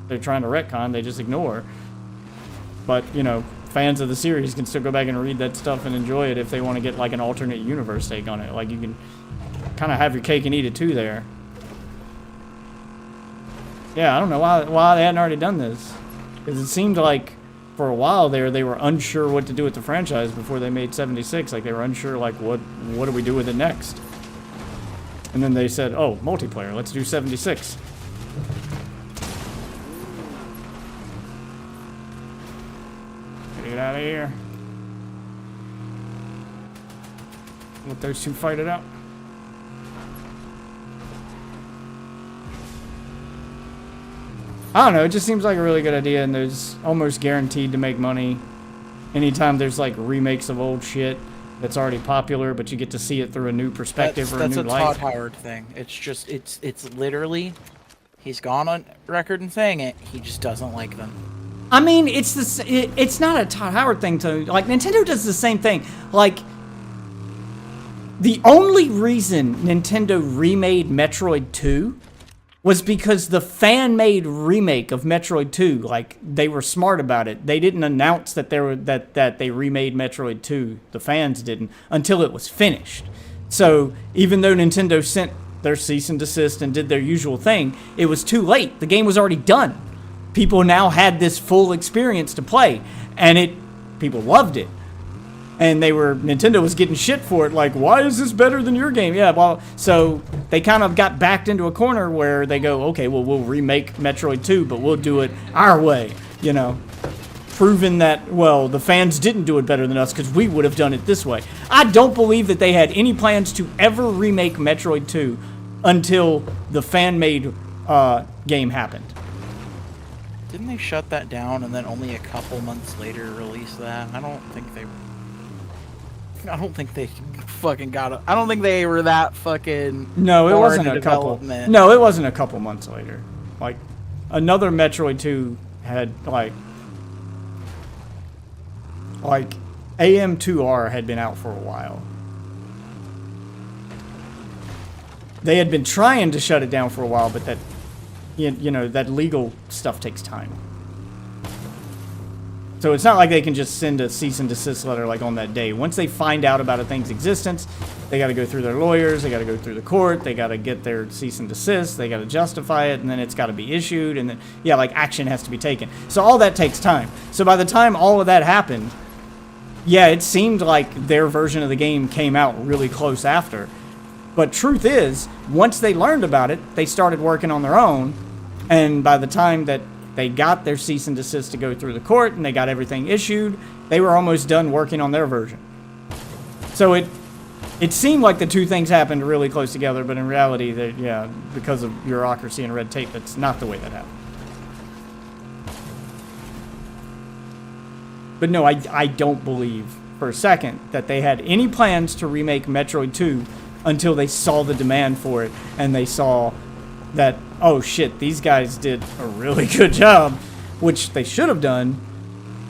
they're trying to retcon they just ignore. But fans of the series can still go back and read that stuff and enjoy it if they want to get an alternate universe take on it. You can kind of have your cake and eat it too there. Yeah, I don't know why they hadn't already done this, because it seemed like for a while there they were unsure what to do with the franchise before they made 76. They were unsure what do we do with it next. And then they said, oh, multiplayer, let's do 76. Get out of here. let those two fight it out. I don't know, it just seems like a really good idea, and there's almost guaranteed to make money anytime there's like remakes of old shit that's already popular, but you get to see it through a new perspective or a new light.
That's a Todd Howard thing. It's just, it's literally, he's gone on record and saying it, he just doesn't like them.
I mean, it's not a Todd Howard thing to, like, Nintendo does the same thing. Like, the only reason Nintendo remade Metroid 2 was because the fan-made remake of Metroid 2, like, they were smart about it. They didn't announce that they remade Metroid 2, the fans didn't, until it was finished. So, even though Nintendo sent their cease and desist and did their usual thing, it was too late. The game was already done. People now had this full experience to play, and people loved it. And Nintendo was getting shit for it, like, why is this better than your game? Yeah, well, so they kind of got backed into a corner where they go, okay, well, we'll remake Metroid 2, but we'll do it our way, you know, proving that, well, the fans didn't do it better than us because we would have done it this way. I don't believe that they had any plans to ever remake Metroid 2 until the fan-made game happened.
Didn't they shut that down and then only a couple months later release that? I don't think they fucking got it. I don't think they were that fucking.
No, it
far
wasn't
into
a couple.
development.
No, it wasn't a couple months later. Like, another Metroid 2 had like AM2R had been out for a while. They had been trying to shut it down for a while, but that, you know, that legal stuff takes time. So it's not like they can just send a cease and desist letter like on that day. Once they find out about a thing's existence, they got to go through their lawyers, they got to go through the court, they got to get their cease and desist, they got to justify it, and then it's got to be issued, and then, yeah, like, action has to be taken. So all that takes time. So by the time all of that happened, yeah, it seemed like their version of the game came out really close after. But truth is, once they learned about it, they started working on their own, and by the time that they got their cease and desist to go through the court and they got everything issued, they were almost done working on their version. So it seemed like the two things happened really close together, but in reality, yeah, because of bureaucracy and red tape, that's not the way that happened. But no, I don't believe for a second that they had any plans to remake Metroid 2 until they saw the demand for it and they saw that, oh shit, these guys did a really good job, which they should have done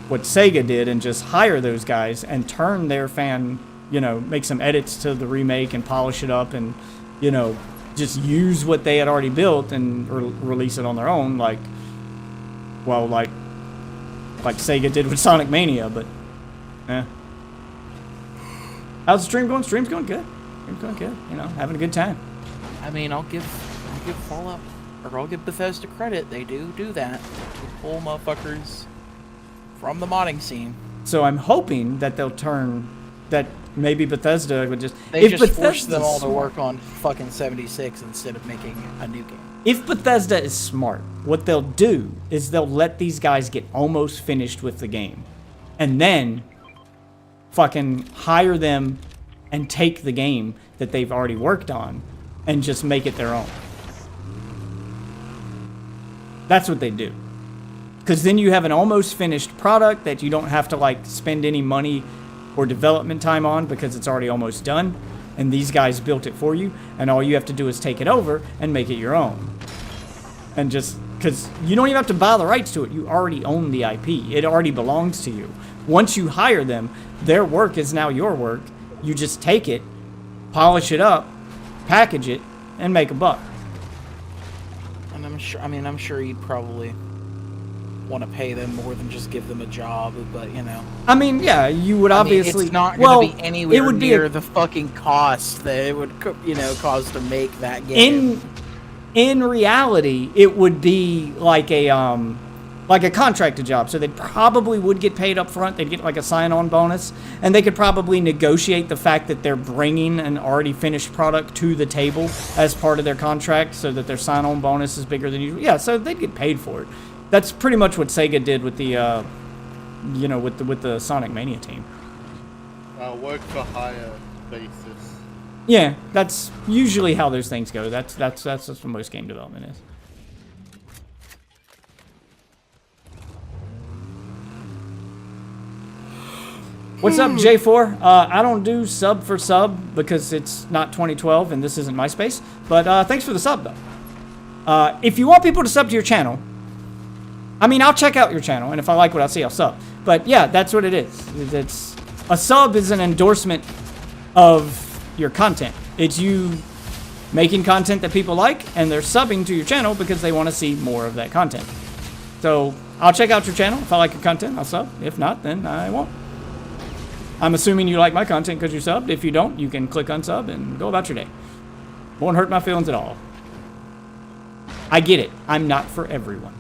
what Sega did and just hire those guys and turn their fan, you know, make some edits to the remake and polish it up and, you know, just use what they had already built and release it on their own, like Sega did with Sonic Mania. But how's the stream going? Stream's going good. Stream's going good, you know, having a good time.
I mean, I'll give Fallout, or I'll give Bethesda credit. They do that to pull motherfuckers from the modding scene.
So I'm hoping that they'll turn that. Maybe Bethesda would just
force them all to work on fucking 76 instead of making a new game.
If Bethesda is smart, what they'll do is they'll let these guys get almost finished with the game, and then fucking hire them and take the game that they've already worked on and just make it their own. That's what they do. Because then you have an almost finished product that you don't have to like spend any money or development time on because it's already almost done. And these guys built it for you. And all you have to do is take it over and make it your own. And just, because you don't even have to buy the rights to it. You already own the IP. It already belongs to you. Once you hire them, their work is now your work. You just take it, polish it up, package it, and make a buck.
And I'm sure you'd probably want to pay them more than just give them a job, but you know. I
mean, yeah, you would obviously.
It's not going to be anywhere near the fucking cost that it would, you know, cost to make that game.
In reality, it would be like a contracted job. So they probably would get paid up front. They'd get like a sign-on bonus, and they could probably negotiate the fact that they're bringing an already finished product to the table as part of their contract, so that their sign-on bonus is bigger than usual. Yeah, so they'd get paid for it. That's pretty much what Sega did with the, with the Sonic Mania team.
Work for hire basis.
Yeah, that's usually how those things go. That's what most game development is. What's up, J4? I don't do sub for sub because it's not 2012 and this isn't MySpace. But thanks for the sub, though. If you want people to sub to your channel, I mean, I'll check out your channel, and if I like what I see, I'll sub. But yeah, that's what it is. It's a sub is an endorsement of your content. It's you making content that people like, and they're subbing to your channel because they want to see more of that content. So I'll check out your channel. If I like your content, I'll sub. If not, then I won't. I'm assuming you like my content because you subbed. If you don't, you can click unsub and go about your day. Won't hurt my feelings at all. I get it. I'm not for everyone.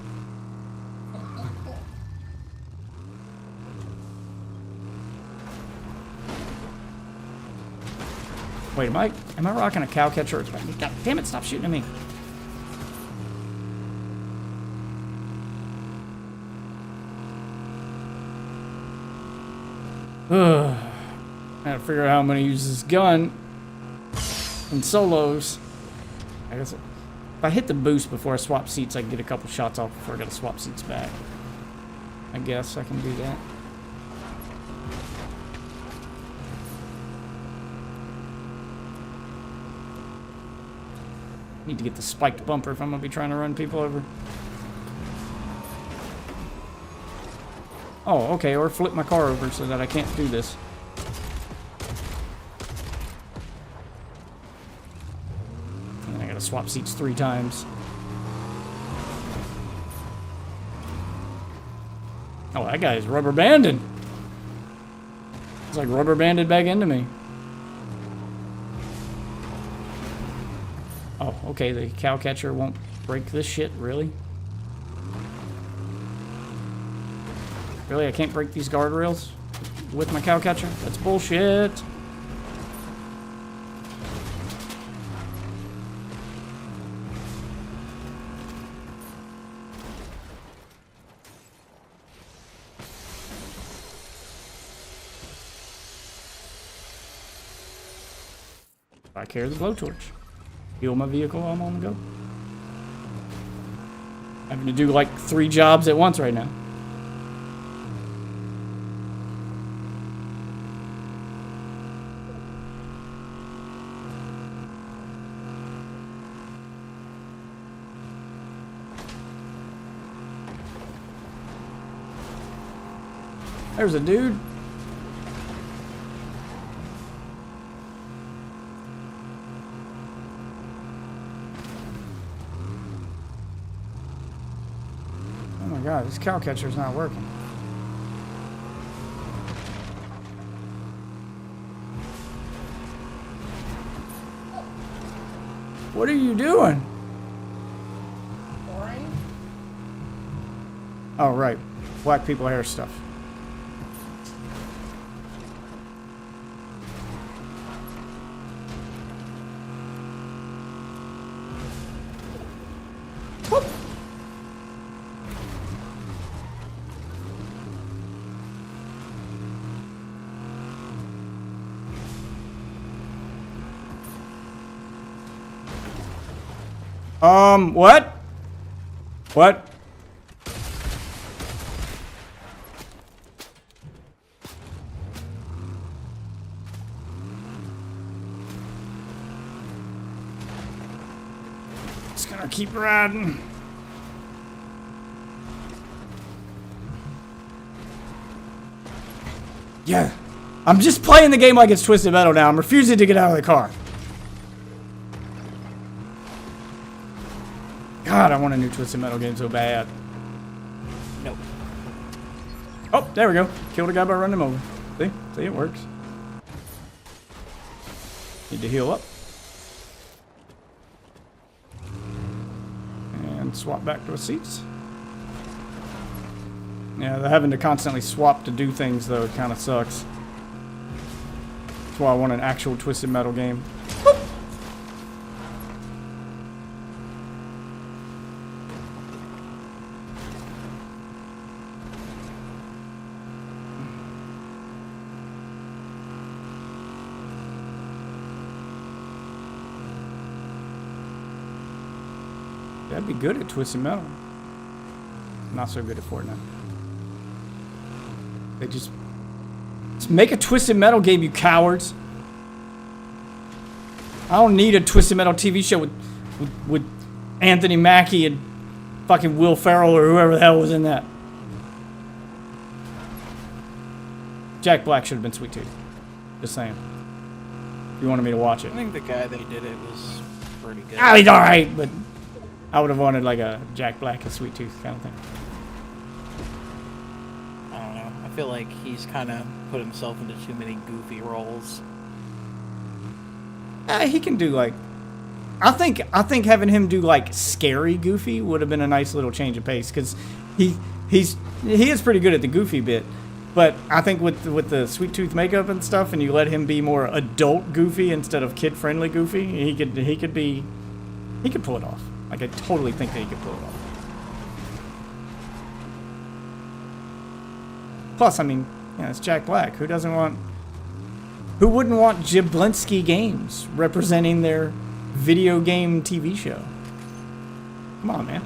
Wait, am I rocking a cow catcher? God damn it, stop shooting at me. Ugh. I gotta figure out how I'm gonna use this gun in solos. I guess if I hit the boost before I swap seats, I can get a couple shots off before I gotta swap seats back. I guess I can do that. Need to get the spiked bumper if I'm gonna be trying to run people over. Oh, okay, or flip my car over so that I can't do this. And then I gotta swap seats 3 times. Oh, that guy is rubber banding. It's like rubber banded back into me. Oh, okay, the cow catcher won't break this shit, really? Really, I can't break these guardrails with my cow catcher? That's bullshit. I carry the blowtorch. Fuel my vehicle while I'm on the go. Having to do like 3 jobs at once right now. There's a dude. Oh my god, this cow catcher's not working. What are you doing?
Boring.
Oh, right. Black people hair stuff. What? What? Just gonna keep riding. Yeah. I'm just playing the game like it's Twisted Metal now. I'm refusing to get out of the car. God, I want a new Twisted Metal game so bad. Nope. Oh, there we go. Killed a guy by running him over. See? See, it works. Need to heal up. And swap back to the seats. Yeah, they're having to constantly swap to do things, though. It kind of sucks. That's why I want an actual Twisted Metal game. be good at Twisted Metal. Not so good at Fortnite. They just make a Twisted Metal game, you cowards. I don't need a Twisted Metal TV show with Anthony Mackie and fucking Will Ferrell or whoever the hell was in that. Jack Black should have been Sweet Tooth. Just saying. You wanted me to watch it.
I think the guy that did it was pretty good.
Ah, he's alright, but I would have wanted like a Jack Black and Sweet Tooth kind of thing.
I don't know. I feel like he's kind of put himself into too many goofy roles.
He can do like, I think having him do like scary Goofy would have been a nice little change of pace because he is pretty good at the Goofy bit, but I think with the Sweet Tooth makeup and stuff, and you let him be more adult Goofy instead of kid friendly Goofy, he could pull it off. Like I totally think that he could pull it off. Plus, I mean, yeah, it's Jack Black. Who wouldn't want Jablinski Games representing their video game TV show? Come on, man.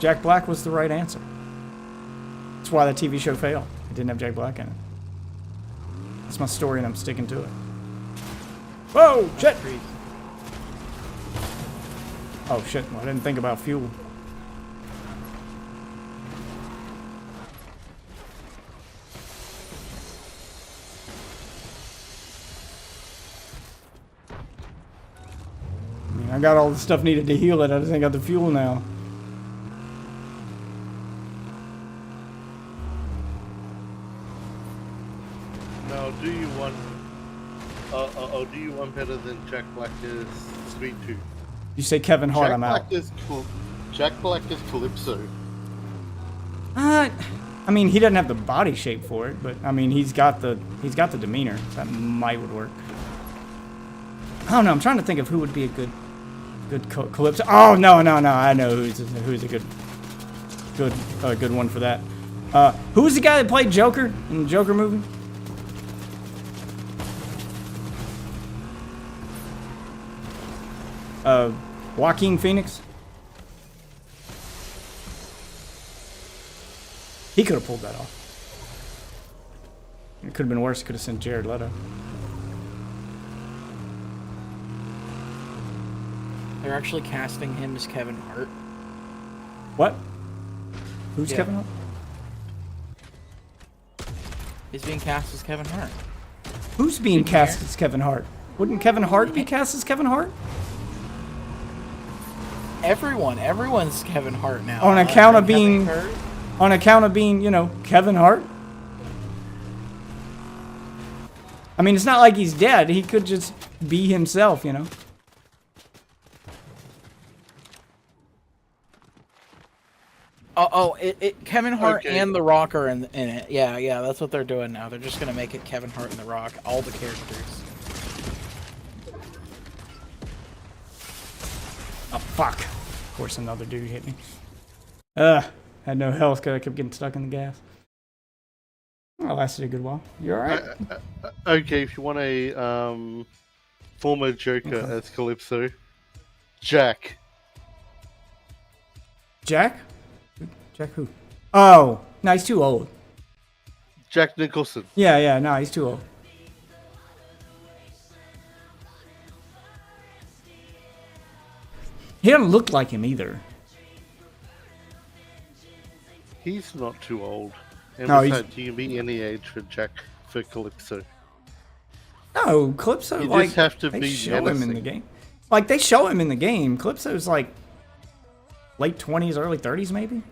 Jack Black was the right answer. That's why the TV show failed. It didn't have Jack Black in it. That's my story and I'm sticking to it. Whoa, shit! Oh shit, well, I didn't think about fuel. I mean, I got all the stuff needed to heal it, I just ain't got the fuel now.
Now, do you want better than Jack Black is Sweet Tooth?
You say Kevin Hart,
Jack
I'm
Black
out.
Jack Black is Calypso.
I mean, he doesn't have the body shape for it, but I mean, he's got the demeanor. So that might would work. I don't know. I'm trying to think of who would be a good Calypso. Oh no! I know who's a good one for that. Who was the guy that played Joker in the Joker movie? Joaquin Phoenix. He could have pulled that off. It could have been worse. He could have sent Jared Leto.
They're actually casting him as Kevin Hart.
What? Who's
Yeah.
Kevin Hart?
He's being cast as Kevin Hart.
Who's being cast as Kevin Hart? Wouldn't Kevin Hart be cast as Kevin Hart?
Everyone's Kevin Hart now.
On account of
Kevin
being,
Hart.
you know, Kevin Hart? I mean, it's not like he's dead. He could just be himself, you know?
Kevin Hart
Okay.
and The Rock are in it. Yeah, that's what they're doing now. They're just gonna make it Kevin Hart and The Rock, all the characters.
Oh, fuck. Of course, another dude hit me. Had no health because I kept getting stuck in the gas. That lasted a good while. You alright?
Okay, if you want a former Joker as Calypso, Jack.
Jack? Jack who? Oh, no, he's too old.
Jack Nicholson.
Yeah, no, he's too old. He doesn't look like him either.
He's not too old. And
No,
besides, you can be any age for Calypso.
No, Calypso,
You
like,
just have to
they
be
show him in the
menacing.
game. Like, they show him in the game. Calypso's, like, late 20s, early 30s, maybe?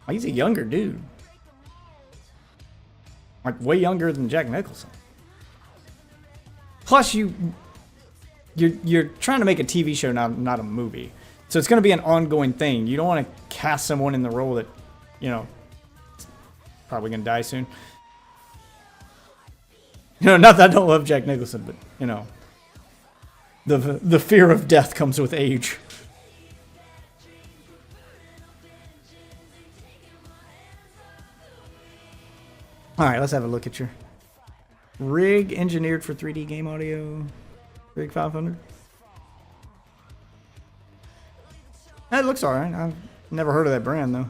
Like, he's a younger dude. Like, way younger than Jack Nicholson. Plus, you're trying to make a TV show, not a movie. So it's going to be an ongoing thing. You don't want to cast someone in the role that, you know, probably going to die soon. You know, not that I don't love Jack Nicholson, but, you know, the fear of death comes with age. All right, let's have a look at your rig engineered for 3D game audio. Rig 500. That looks all right. I've never heard of that brand though.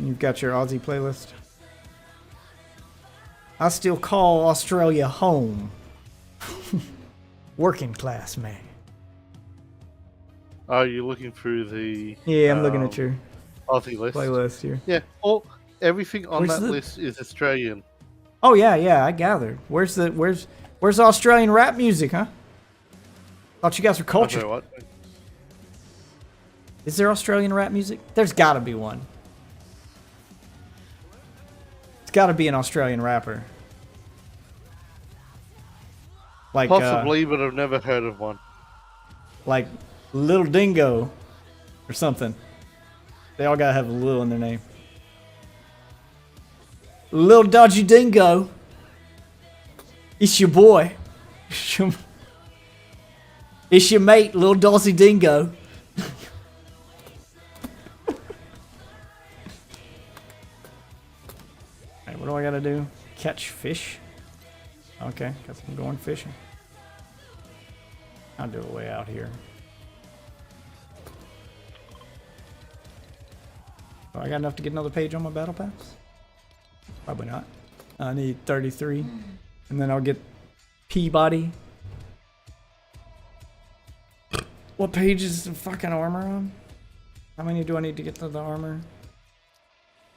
You've got your Aussie playlist. I still call Australia home. Working class man.
Are you looking through the?
Yeah, I'm looking at your
Aussie list.
playlist here.
Yeah, everything on
Where's
that
the-
list is Australian.
Oh yeah, I gathered. Where's the Australian rap music, huh? Thought you guys were
I'll tell
cultured.
you what.
Is there Australian rap music? There's got to be one. It's got to be an Australian rapper. Like
Possibly, but I've never heard of one.
like Little Dingo or something. They all gotta have a little in their name. Little Dodgy Dingo. It's your boy. It's your mate, Little Dodgy Dingo. Alright, what do I gotta do? Catch fish? Okay, guess I'm going fishing. I'll do it way out here. Oh, I got enough to get another page on my battle pass? Probably not. I need 33. And then I'll get Peabody. What page is the fucking armor on? How many do I need to get to the armor?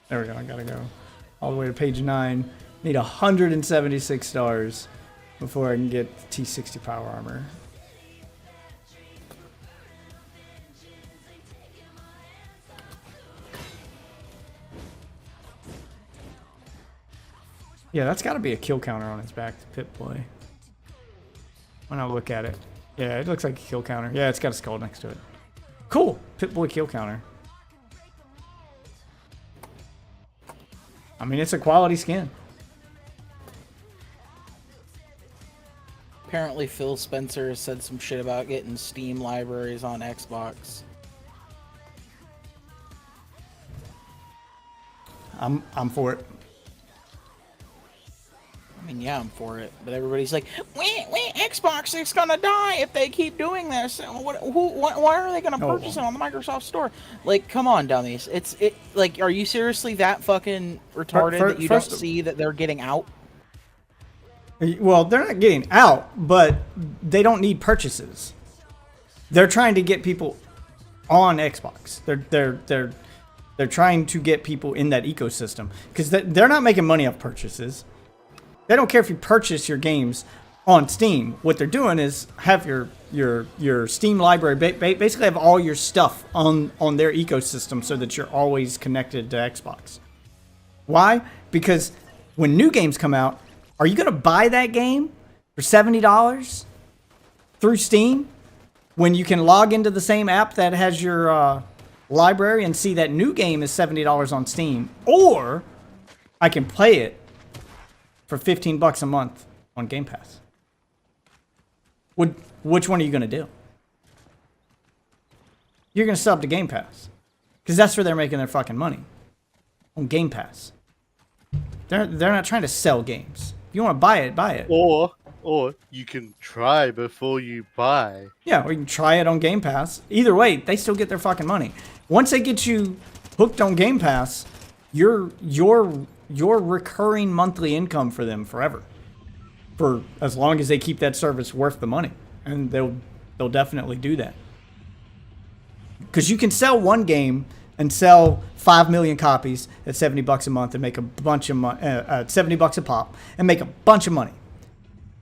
There we go, I gotta go all the way to page 9. Need 176 stars before I can get the T60 power armor. Yeah, that's got to be a kill counter on his back, the Pit Boy. When I look at it. Yeah, it looks like a kill counter. Yeah, it's got a skull next to it. Cool! Pit Boy kill counter. I mean, it's a quality skin.
Apparently, Phil Spencer said some shit about getting Steam libraries on Xbox.
I'm for it.
I mean, yeah, I'm for it, but everybody's like, "Wait, Xbox is gonna die if they keep doing this. Why are they gonna purchase it on the Microsoft Store?" Like, come on, dummies. Like, are you seriously that fucking retarded that you don't see that they're getting out?
Well, they're not getting out, but they don't need purchases. They're trying to get people on Xbox. They're trying to get people in that ecosystem because they're not making money off purchases. They don't care if you purchase your games on Steam. What they're doing is have your Steam library basically have all your stuff on their ecosystem so that you're always connected to Xbox. Why? Because when new games come out, are you going to buy that game for $70 through Steam when you can log into the same app that has your library and see that new game is $70 on Steam? Or I can play it for $15 a month on Game Pass. Which one are you going to do? You're going to sub to Game Pass. Because that's where they're making their fucking money. On Game Pass. They're not trying to sell games. If you want to buy it, buy it.
Or you can try before you buy.
Yeah, or you can try it on Game Pass. Either way, they still get their fucking money. Once they get you hooked on Game Pass, you're recurring monthly income for them forever. For as long as they keep that service worth the money. And they'll definitely do that. Because you can sell one game and sell 5 million copies at $70 a month and make a bunch of money, $70 a pop, and make a bunch of money.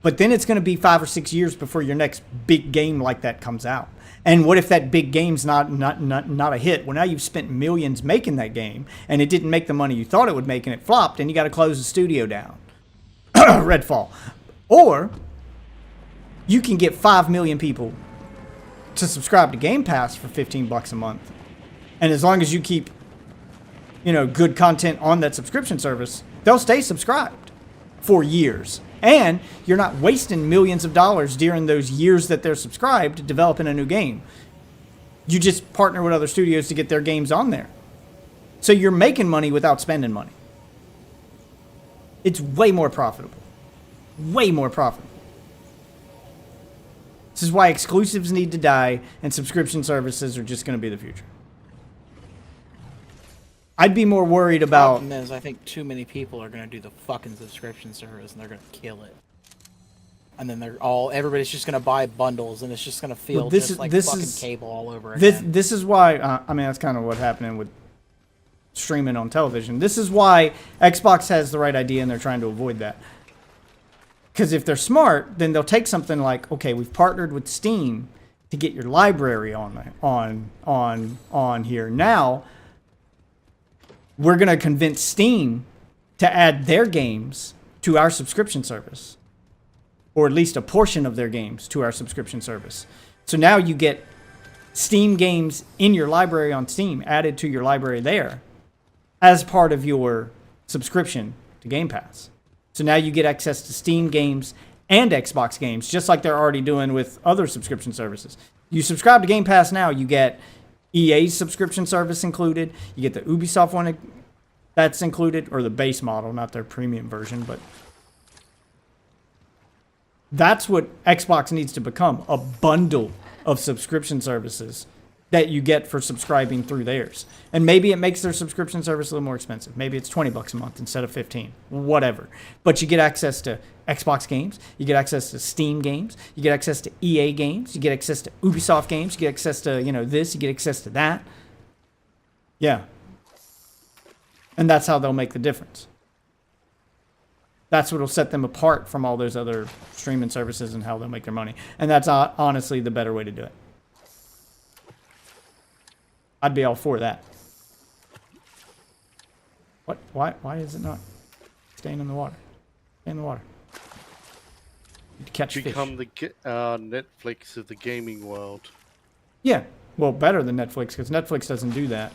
But then it's going to be 5 or 6 years before your next big game like that comes out. And what if that big game's not a hit? Well, now you've spent millions making that game, and it didn't make the money you thought it would make, and it flopped, and you got to close the studio down. Redfall. Or you can get 5 million people to subscribe to Game Pass for $15 a month. And as long as you keep, good content on that subscription service, they'll stay subscribed for years. And you're not wasting millions of dollars during those years that they're subscribed developing a new game. You just partner with other studios to get their games on there. So you're making money without spending money. It's way more profitable. Way more profitable. This is why exclusives need to die and subscription services are just going to be the future. I'd be more worried about...
The problem is, I think too many people are going to do the fucking subscription service and they're going to kill it. And then everybody's just going to buy bundles and it's just going to feel like fucking cable all over again.
This is why, I mean, that's kind of what's happening with streaming on television. This is why Xbox has the right idea and they're trying to avoid that. Because if they're smart, then they'll take something like, okay, we've partnered with Steam to get your library on here. Now, we're going to convince Steam to add their games to our subscription service. Or at least a portion of their games to our subscription service. So now you get Steam games in your library on Steam added to your library there as part of your subscription to Game Pass. So now you get access to Steam games and Xbox games, just like they're already doing with other subscription services. You subscribe to Game Pass now, you get EA's subscription service included. You get the Ubisoft one that's included, or the base model, not their premium version, but that's what Xbox needs to become, a bundle of subscription services that you get for subscribing through theirs. And maybe it makes their subscription service a little more expensive. Maybe it's $20 a month instead of $15, whatever. But you get access to Xbox games, you get access to Steam games, you get access to EA games, you get access to Ubisoft games, you get access to, this, you get access to that. Yeah. And that's how they'll make the difference. That's what will set them apart from all those other streaming services and how they'll make their money. And that's honestly the better way to do it. I'd be all for that. What? Why is it not staying in the water? Stay in the water. To catch fish.
Become the Netflix of the gaming world.
Yeah. Well, better than Netflix, because Netflix doesn't do that.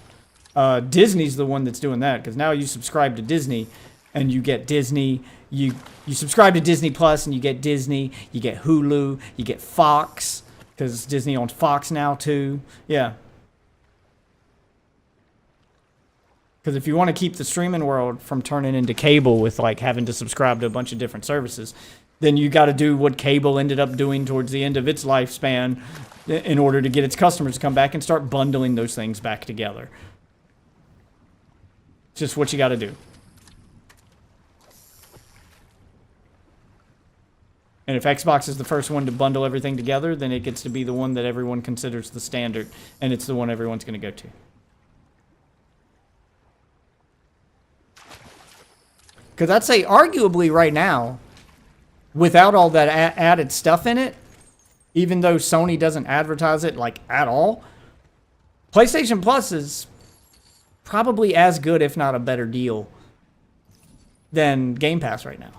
Disney's the one that's doing that, because now you subscribe to Disney and you get Disney. You subscribe to Disney Plus and you get Disney. You get Hulu. You get Fox, because Disney owns Fox now too. Yeah. Because if you want to keep the streaming world from turning into cable with like having to subscribe to a bunch of different services, then you got to do what cable ended up doing towards the end of its lifespan in order to get its customers to come back and start bundling those things back together. It's just what you got to do. And if Xbox is the first one to bundle everything together, then it gets to be the one that everyone considers the standard, and it's the one everyone's going to go to. Because I'd say arguably right now, without all that added stuff in it, even though Sony doesn't advertise it like at all, PlayStation Plus is probably as good, if not a better deal than Game Pass right now.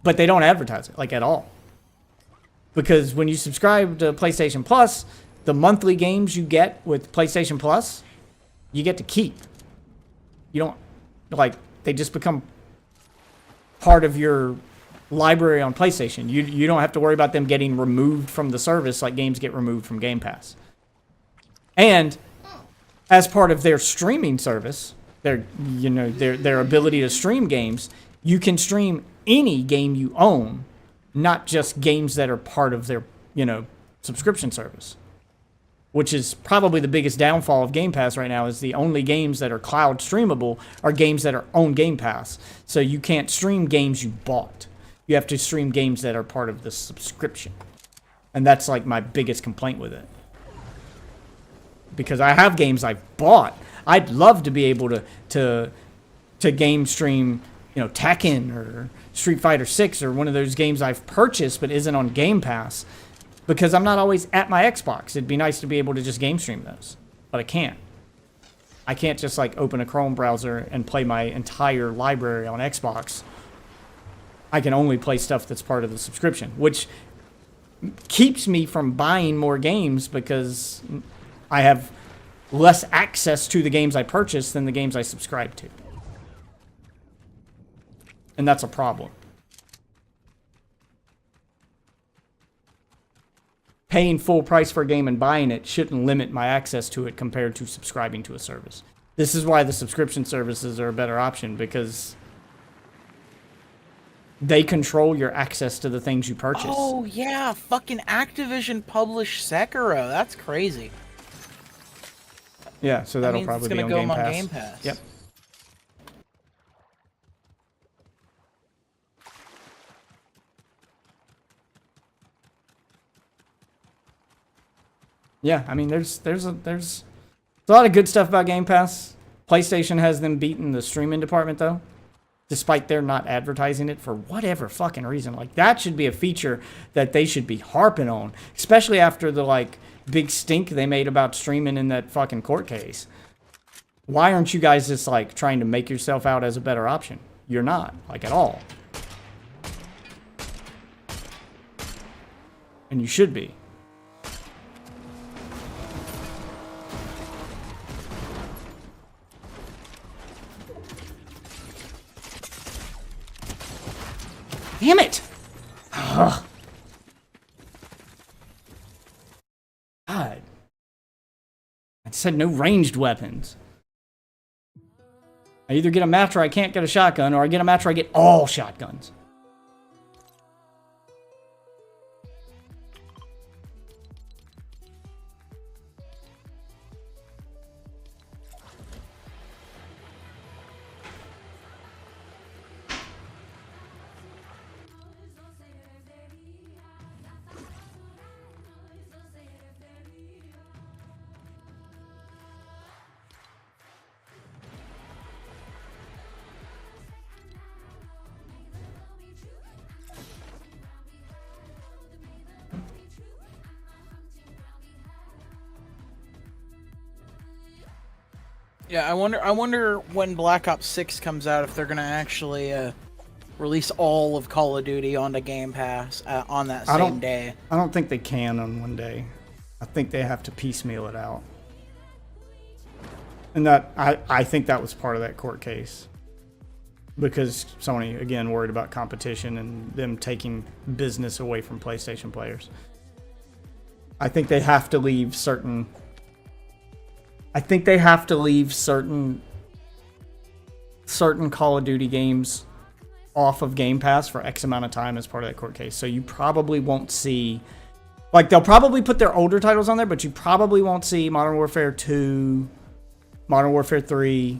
But they don't advertise it like at all. Because when you subscribe to PlayStation Plus, the monthly games you get with PlayStation Plus, you get to keep. You don't, like, they just become part of your library on PlayStation. You don't have to worry about them getting removed from the service like games get removed from Game Pass. And as part of their streaming service, their ability to stream games, you can stream any game you own, not just games that are part of their, subscription service. Which is probably the biggest downfall of Game Pass right now, is the only games that are cloud streamable are games that are on Game Pass. So you can't stream games you bought. You have to stream games that are part of the subscription. And that's like my biggest complaint with it. Because I have games I've bought. I'd love to be able to game stream, Tekken or Street Fighter 6 or one of those games I've purchased but isn't on Game Pass. Because I'm not always at my Xbox. It'd be nice to be able to just game stream those. But I can't. I can't just like open a Chrome browser and play my entire library on Xbox. I can only play stuff that's part of the subscription. Which keeps me from buying more games because I have less access to the games I purchase than the games I subscribe to. And that's a problem. paying full price for a game and buying it shouldn't limit my access to it compared to subscribing to a service. This is why the subscription services are a better option, because they control your access to the things you purchase.
Oh, yeah. Fucking Activision published Sekiro. That's crazy.
Yeah, so that'll probably be on Game Pass. Yep. Yeah, I mean, there's a lot of good stuff about Game Pass. PlayStation has them beaten the streaming department, though, despite they're not advertising it for whatever fucking reason. Like, that should be a feature that they should be harping on, especially after the, like, big stink they made about streaming in that fucking court case. Why aren't you guys just, like, trying to make yourself out as a better option? You're not, like, at all. And you should be. Damn it! Ugh. God. I said no ranged weapons. I either get a match where I can't get a shotgun, or I get a match where I get all shotguns.
Yeah, I wonder when Black Ops 6 comes out if they're gonna actually release all of Call of Duty onto Game Pass on that same day.
I don't think they can on one day. I think they have to piecemeal it out. And that I think that was part of that court case. Because Sony, again, worried about competition and them taking business away from PlayStation players. I think they have to leave certain Call of Duty games off of Game Pass for X amount of time as part of that court case. So you probably won't see, like, they'll probably put their older titles on there, but you probably won't see Modern Warfare 2, Modern Warfare 3,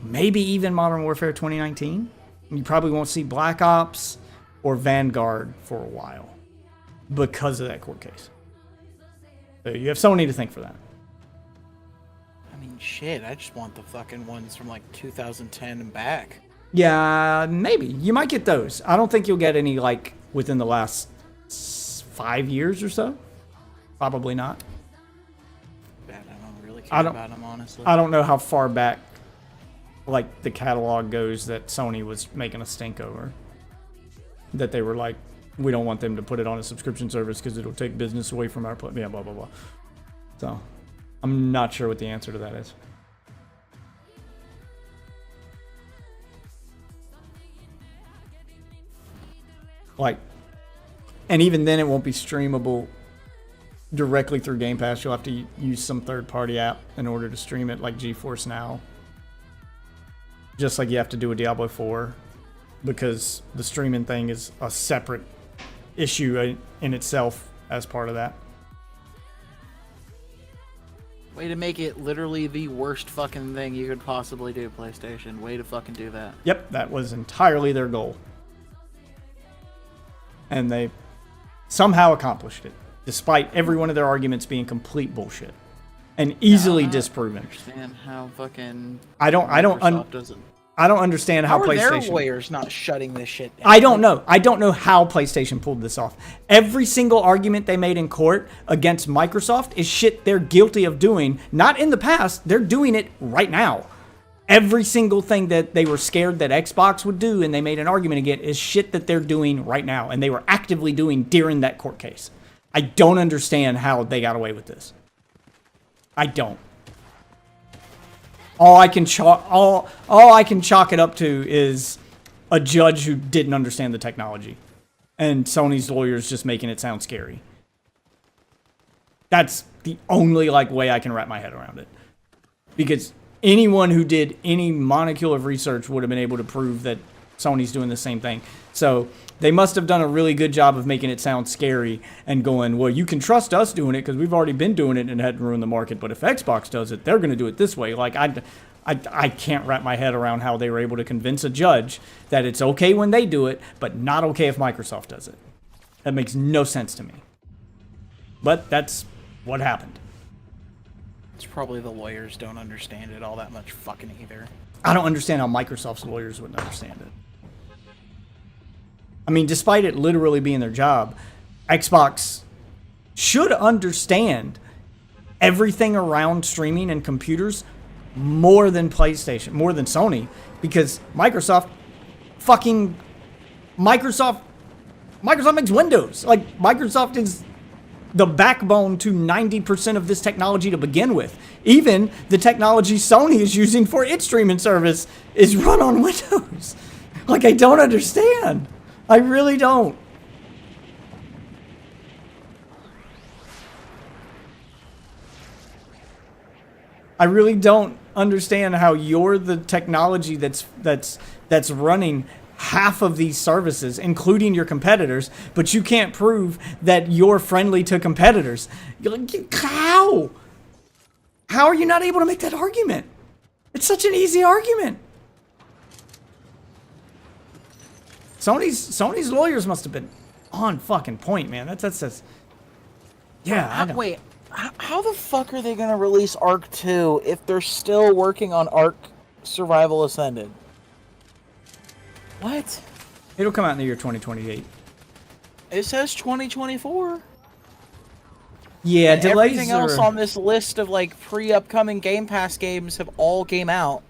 maybe even Modern Warfare 2019. You probably won't see Black Ops or Vanguard for a while because of that court case. So you have Sony to thank for that.
I mean, shit, I just want the fucking ones from like 2010 and back.
Yeah, maybe. You might get those. I don't think you'll get any, like, within the last 5 years or so. Probably not.
Bad, I don't really care about them, honestly.
I don't know how far back, like, the catalog goes that Sony was making a stink over. That they were like, we don't want them to put it on a subscription service because it'll take business away from our yeah, blah, blah, blah. So, I'm not sure what the answer to that is. Like, and even then it won't be streamable directly through Game Pass. You'll have to use some third-party app in order to stream it, like GeForce Now. Just like you have to do with Diablo 4, because the streaming thing is a separate issue in itself as part of that.
Way to make it literally the worst fucking thing you could possibly do, PlayStation. Way to fucking do that.
Yep, that was entirely their goal. And they somehow accomplished it, despite every one of their arguments being complete bullshit and easily disproven.
I understand how fucking
I don't understand how PlayStation.
How are their lawyers not shutting this shit down?
I don't know. I don't know how PlayStation pulled this off. Every single argument they made in court against Microsoft is shit they're guilty of doing. Not in the past. They're doing it right now. Every single thing that they were scared that Xbox would do and they made an argument against is shit that they're doing right now. And they were actively doing during that court case. I don't understand how they got away with this. I don't. All I can chalk it up to is a judge who didn't understand the technology, and Sony's lawyers just making it sound scary. That's the only like way I can wrap my head around it. Because anyone who did any molecule of research would have been able to prove that Sony's doing the same thing. So they must have done a really good job of making it sound scary and going, well, you can trust us doing it because we've already been doing it and it hadn't ruined the market. But if Xbox does it, they're going to do it this way. Like, I can't wrap my head around how they were able to convince a judge that it's okay when they do it, but not okay if Microsoft does it. That makes no sense to me. But that's what happened.
It's probably the lawyers don't understand it all that much fucking either.
I don't understand how Microsoft's lawyers wouldn't understand it. I mean, despite it literally being their job, Xbox should understand everything around streaming and computers more than PlayStation, more than Sony, because Microsoft makes Windows. Like, Microsoft is the backbone to 90% of this technology to begin with. Even the technology Sony is using for its streaming service is run on Windows. Like, I don't understand. I really don't. I really don't understand how you're the technology that's running half of these services, including your competitors, but you can't prove that you're friendly to competitors. You're like, how? How are you not able to make that argument? It's such an easy argument. Sony's lawyers must have been on fucking point, man. That's yeah. I know.
Wait, how the fuck are they gonna release Ark 2 if they're still working on Ark Survival Ascended? What?
It'll come out in the year 2028.
It says 2024.
Yeah,
And
delays
everything else on this list of like pre-upcoming Game Pass games have all came out.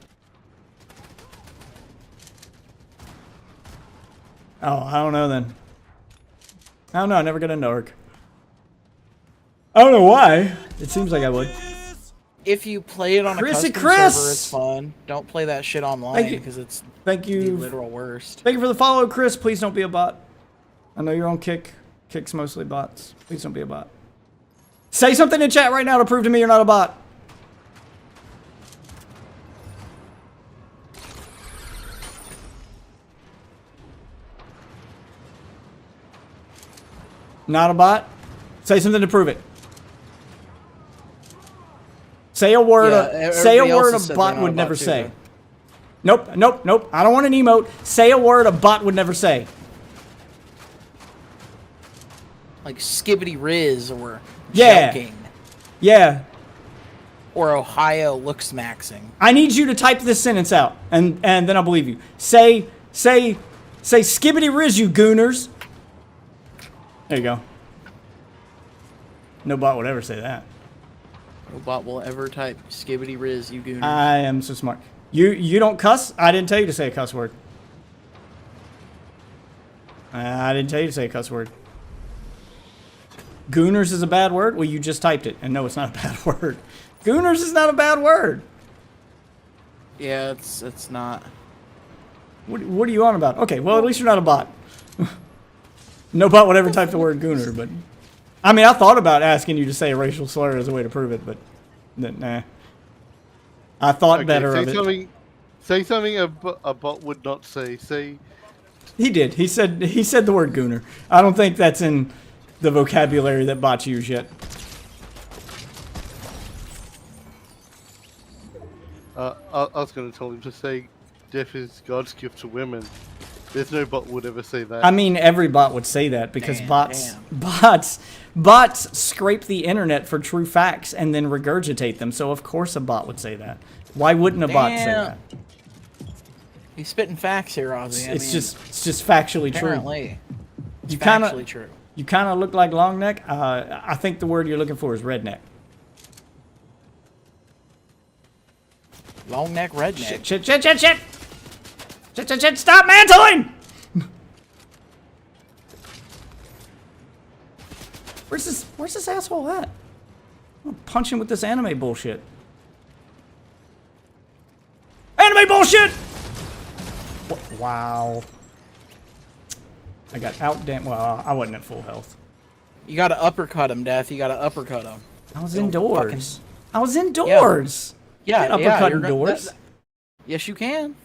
Oh, I don't know then. I don't know. I never got into Ark. I don't know why. It seems like I would.
If you play it on a custom server, it's fun. Don't play that shit online because it's
Thank
the
you.
literal worst.
Thank you for the follow, Chris. Please don't be a bot. I know you're on Kick. Kick's mostly bots. Please don't be a bot. Say something in chat right now to prove to me you're not a bot. Not a bot? Say something to prove it. Say a word. Say a word a bot would never say. Nope, nope, nope. I don't want an emote. Say a word a bot would never say.
Like Skibbity Riz or
Yeah.
Joking.
Yeah.
Or Ohio looks maxing.
I need you to type this sentence out, and then I'll believe you. Say Skibbity Riz, you gooners. There you go. No bot would ever say that.
No bot will ever type Skibbity Riz, you gooners.
I am so smart. You don't cuss? I didn't tell you to say a cuss word. I didn't tell you to say a cuss word. Gooners is a bad word? Well, you just typed it, and no, it's not a bad word. Gooners is not a bad word.
Yeah, it's not.
What are you on about? Okay, well, at least you're not a bot. No bot would ever type the word gooner, but... I mean, I thought about asking you to say a racial slur as a way to prove it, but... Nah. I thought better of it.
Say something a bot would not say. Say...
He did. He said the word gooner. I don't think that's in the vocabulary that bots use yet.
I was going to tell him to say death is God's gift to women. There's no bot would ever say that.
I mean, every bot would say that because bots scrape the internet for true facts and then regurgitate them. So of course a bot would say that. Why wouldn't a bot say that?
He's spitting facts here, Ozzy.
It's just factually
apparently,
true.
It's factually true.
You kind of look like long neck. I think the word you're looking for is redneck.
Long neck, redneck.
Shit, stop mantling! Where's this asshole at? I'm gonna punch him with this anime bullshit. Anime bullshit! Wow. I got well, I wasn't at full health.
You gotta uppercut him, Death. You gotta uppercut him.
I was
Don't
indoors. I was indoors.
Yeah,
Can't
yeah.
uppercut
you're gonna-
indoors.
Yes, you can.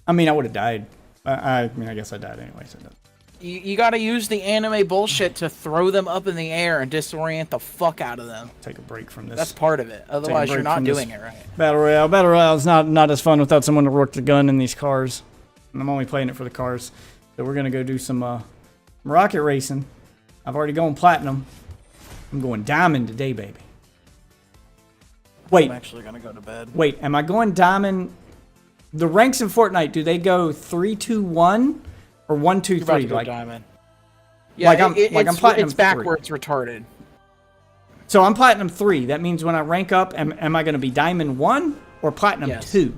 I mean, I would have died. I mean, I guess I died anyway. So
You gotta use the anime bullshit to throw them up in the air and disorient the fuck out of them.
take a break from this.
That's part of it. Otherwise, you're
break
not
from this.
doing it right.
Battle Royale. Battle Royale is not as fun without someone to work the gun in these cars. And I'm only playing it for the cars. So we're gonna go do some rocket racing. I've already gone platinum. I'm going diamond today, baby. Wait,
I'm actually gonna go to bed.
wait. Am I going diamond? The ranks in Fortnite, do they go 3, 2, 1, or 1, 2,
You're about
3?
to go
Like,
diamond. Yeah,
like I'm platinum
it's
3.
backwards retarded.
So I'm platinum 3. That means when I rank up, am I going to be diamond 1 or platinum
Yes.
2?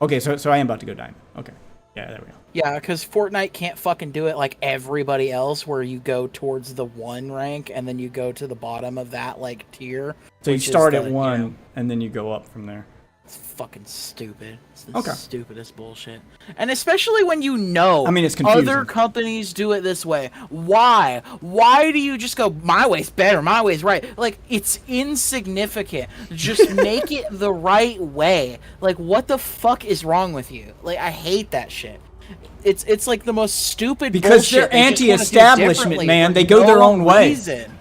Okay, so I am about to go diamond. Okay. Yeah, there we go.
Yeah, because Fortnite can't fucking do it like everybody else, where you go towards the 1 rank and then you go to the bottom of that like tier.
So you
which is
start
the,
at 1
know,
and then you go up from there.
it's fucking stupid. It's the
Okay.
stupidest bullshit. And especially when you know
I mean, it's confusing.
other companies do it this way. Why? Why do you just go, my way's better, my way's right? Like, it's insignificant. Just make it the right way. Like, what the fuck is wrong with you? Like, I hate that shit. It's like the most stupid
Because
bullshit.
they're
They just wanna do
anti-establishment,
differently
man.
for
They go their
no
own way.
reason.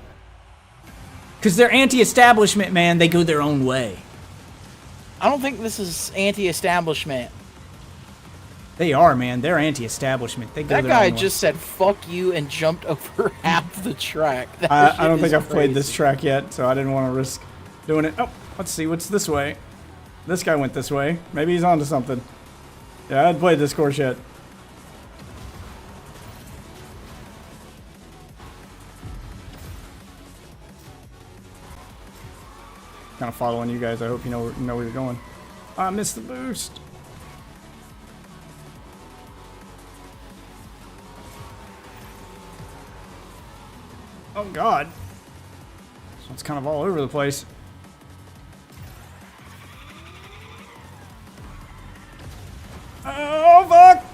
Because they're anti-establishment, man. They go their own way.
I don't think this is anti-establishment.
They are, man. They're anti-establishment. They go
That
their
guy
own way.
just said "fuck you" and jumped over half the track. That
I
shit
don't think
is
I've played this
crazy.
track yet, so I didn't want to risk doing it. Oh, let's see what's this way. This guy went this way. Maybe he's onto something. Yeah, I hadn't played this course yet. Kind of following you guys. I hope you know where you're going. I missed the boost. Oh God. So it's kind of all over the place. Oh fuck!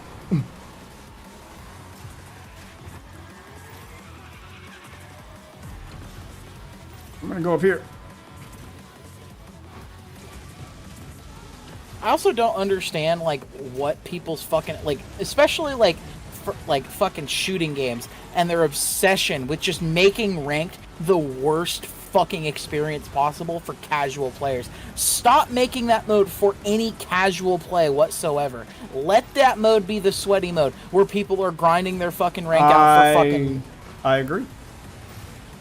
I'm gonna go up here.
I also don't understand like what people's fucking like, especially like like fucking shooting games and their obsession with just making ranked the worst fucking experience possible for casual players. Stop making that mode for any casual play whatsoever. Let that mode be the sweaty mode where people are grinding their fucking rank out for fucking.
I agree.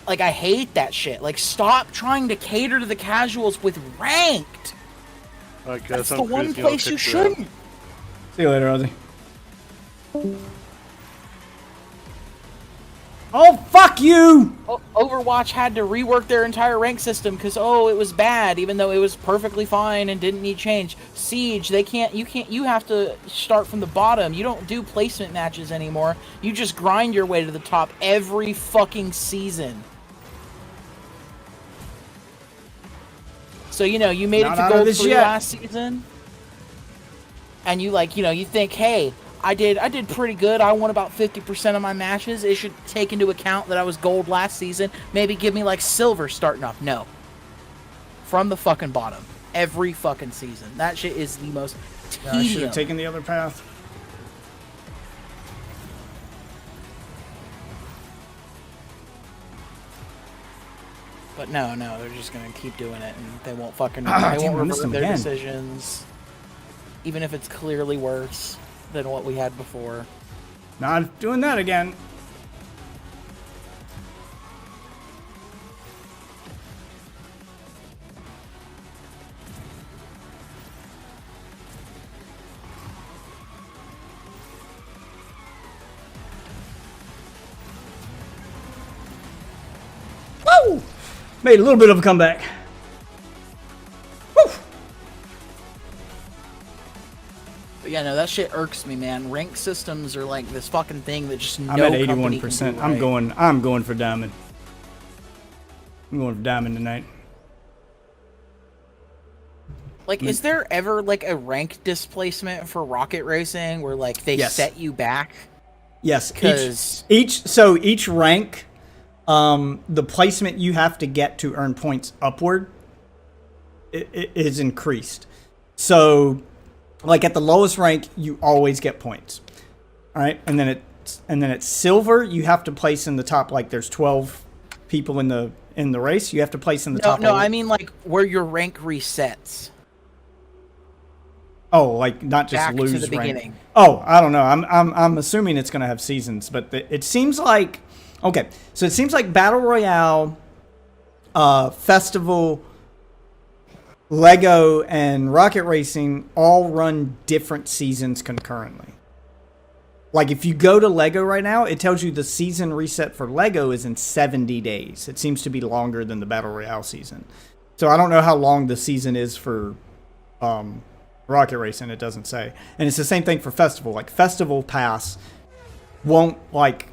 Like, I hate that shit. Like, stop trying to cater to the casuals with ranked.
I guess
That's
I'm
the one
cruising, I'll
place you
kick you out.
shouldn't.
See you later, Ozzy. Oh, fuck you!
Overwatch had to rework their entire rank system because it was bad, even though it was perfectly fine and didn't need change. Siege, you have to start from the bottom. You don't do placement matches anymore. You just grind your way to the top every fucking season. So, you made
Not
it to
out of
Gold
this
3
yet.
last season. And you you think, hey, I did pretty good. I won about 50% of my matches. It should take into account that I was gold last season. Maybe give me like silver starting off. No. From the fucking bottom. Every fucking season. That shit is the most
Yeah, I should
tedious.
have taken the other path.
But no, they're just gonna keep doing it, and they won't fucking.
Ah,
They
damn, I
won't
missed
revert
them
their
again.
decisions, even if it's clearly worse than what we had before.
Not doing that again. Woo! Made a little bit of a comeback. Woo!
But yeah, no, that shit irks me, man. Rank systems are like this fucking thing that just no
I'm at
company can
81%.
do
I'm
right.
going for diamond. I'm going for diamond tonight.
Like, is there ever like a rank displacement for rocket racing where like they
Yes.
set you back?
Yes,
'Cause-
each rank the placement you have to get to earn points upward is increased. So, like at the lowest rank, you always get points. All right, and then at silver, you have to place in the top. Like there's 12 people in the race. You have to place in the top.
No, I mean like where your rank resets.
Oh, like not just
Back
lose
to the
rank.
beginning.
Oh, I don't know. I'm assuming it's going to have seasons, but it seems like okay. So it seems like Battle Royale, Festival, Lego, and Rocket Racing all run different seasons concurrently. Like if you go to Lego right now, it tells you the season reset for Lego is in 70 days. It seems to be longer than the Battle Royale season. So I don't know how long the season is for Rocket Racing. It doesn't say. And it's the same thing for Festival. Like Festival Pass won't like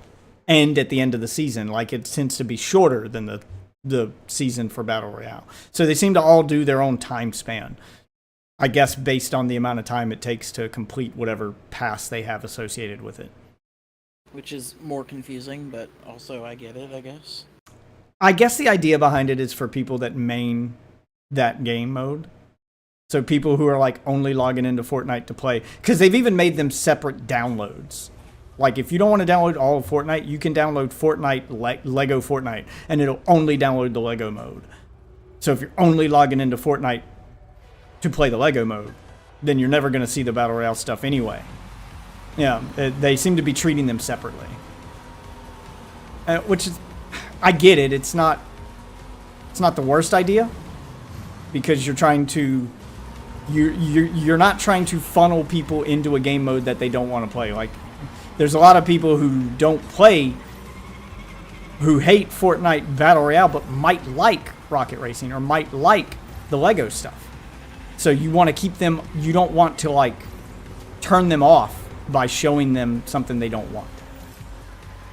end at the end of the season. Like it tends to be shorter than the season for Battle Royale. So they seem to all do their own time span. I guess based on the amount of time it takes to complete whatever pass they have associated with it.
Which is more confusing, but also I get it, I guess.
I guess the idea behind it is for people that main that game mode. So people who are like only logging into Fortnite to play. Because they've even made them separate downloads. Like if you don't want to download all of Fortnite, you can download Fortnite, Lego Fortnite, and it'll only download the Lego mode. So if you're only logging into Fortnite to play the Lego mode, then you're never going to see the Battle Royale stuff anyway. Yeah, they seem to be treating them separately. Which is, I get it. It's not the worst idea because you're trying to, you're not trying to funnel people into a game mode that they don't want to play. Like, there's a lot of people who don't play, who hate Fortnite Battle Royale, but might like Rocket Racing or might like the Lego stuff. So you want to keep them, you don't want to like turn them off by showing them something they don't want.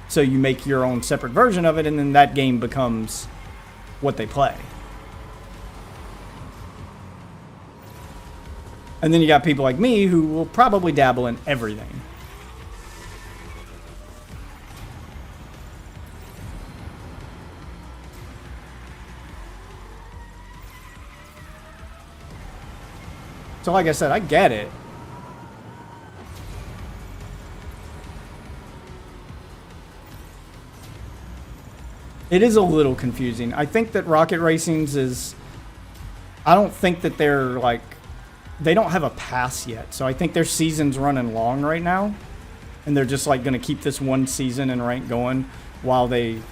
So you make your own separate version of it, and then that game becomes what they play. And then you got people like me who will probably dabble in everything. So like I said, I get it. It is a little confusing. I think that Rocket Racing's is... I don't think that they're like... They don't have a pass yet. So I think their season's running long right now. And they're just like going to keep this one season and rank going while they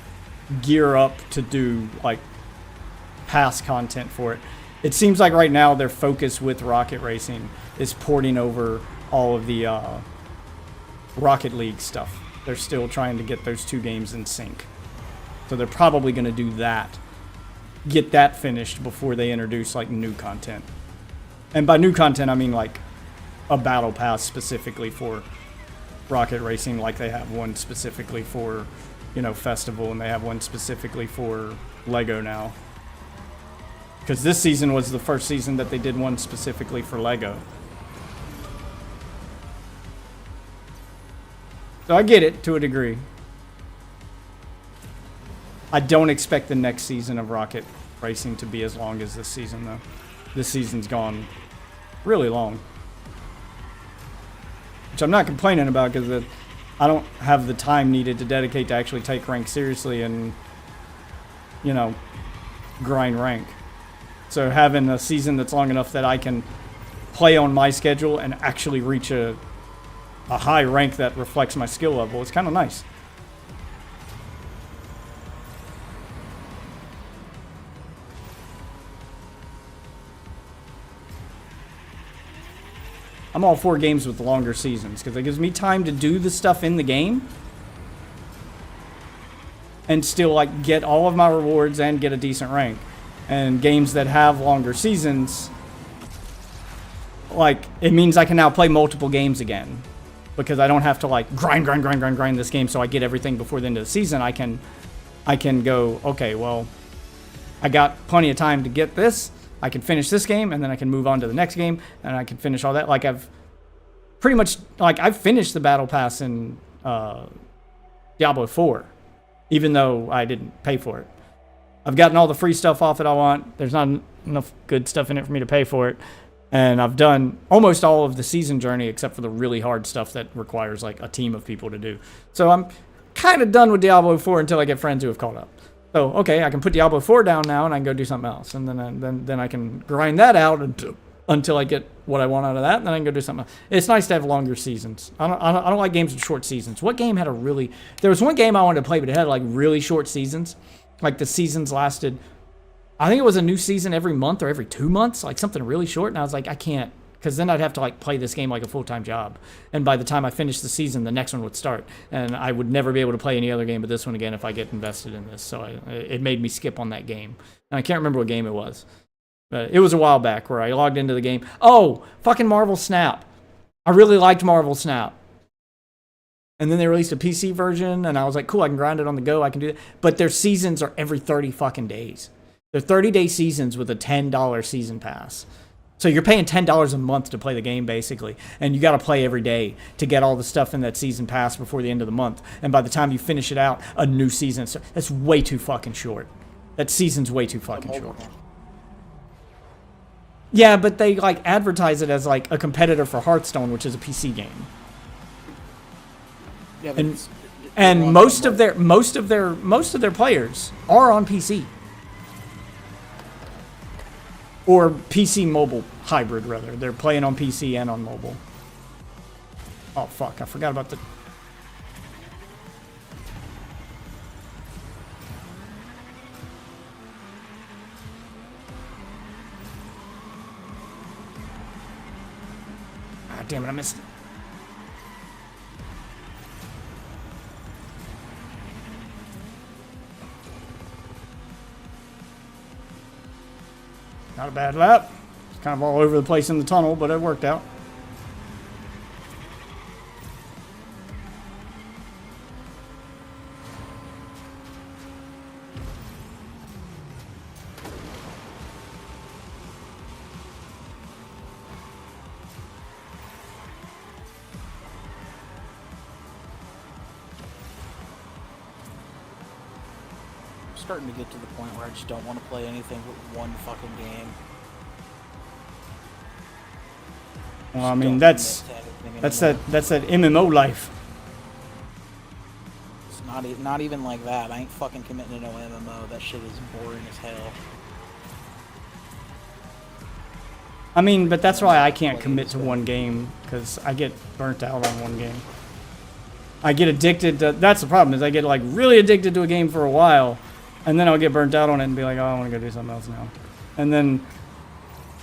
gear up to do like pass content for it. It seems like right now their focus with Rocket Racing is porting over all of the Rocket League stuff. They're still trying to get those two games in sync. So they're probably going to do that. Get that finished before they introduce like new content. And by new content, I mean like a battle pass specifically for Rocket Racing, like they have one specifically for, you know, Festival, and they have one specifically for Lego now. Because this season was the first season that they did one specifically for Lego. So I get it to a degree. I don't expect the next season of Rocket Racing to be as long as this season, though. This season's gone really long. Which I'm not complaining about because I don't have the time needed to dedicate to actually take rank seriously and, you know, grind rank. So having a season that's long enough that I can play on my schedule and actually reach a high rank that reflects my skill level is kind of nice. I'm all for games with longer seasons because it gives me time to do the stuff in the game and still like get all of my rewards and get a decent rank. And games that have longer seasons, like, it means I can now play multiple games again. Because I don't have to, like, grind this game so I get everything before the end of the season. I can go, okay, well, I got plenty of time to get this. I can finish this game, and then I can move on to the next game, and I can finish all that. Like, I've pretty much, like, I've finished the Battle Pass in Diablo 4. even though I didn't pay for it. I've gotten all the free stuff off it I want. There's not enough good stuff in it for me to pay for it. And I've done almost all of the season journey except for the really hard stuff that requires like a team of people to do. So I'm kind of done with Diablo 4 until I get friends who have caught up. So, okay, I can put Diablo 4 down now and I can go do something else. And then I can grind that out until I get what I want out of that, and then I can go do something else. It's nice to have longer seasons. I don't like games with short seasons. What game had a really... There was one game I wanted to play, but it had like really short seasons. Like the seasons lasted... I think it was a new season every month or every 2 months, like something really short. And I was like, I can't, because then I'd have to like play this game like a full-time job. And by the time I finished the season, the next one would start. And I would never be able to play any other game but this one again if I get invested in this. So it made me skip on that game. And I can't remember what game it was. But it was a while back where I logged into the game. Oh, fucking Marvel Snap. I really liked Marvel Snap. And then they released a PC version, and I was like, cool, I can grind it on the go, I can do that. But their seasons are every 30 fucking days. They're 30-day seasons with a $10 season pass. So you're paying $10 a month to play the game, basically. And you got to play every day to get all the stuff in that season pass before the end of the month. And by the time you finish it out, a new season. So that's way too fucking short. That season's way too fucking short. Yeah, but they like advertise it as like a competitor for Hearthstone, which is a PC game. Yeah, and most of their players are on PC. Or PC mobile hybrid, rather. They're playing on PC and on mobile. Oh, fuck. I forgot about the... Ah, damn it. I missed it. Not a bad lap. It's kind of all over the place in the tunnel, but it worked out.
Starting to get to the point where I just don't want to play anything but one fucking game.
Well, I mean, that's that MMO life.
It's not even like that. I ain't fucking committing to no MMO. That shit is boring as hell.
I mean, but that's why I can't commit to one game, because I get burnt out on one game. I get addicted to... That's the problem, is I get like really addicted to a game for a while, and then I'll get burnt out on it and be like, oh, I want to go do something else now. And then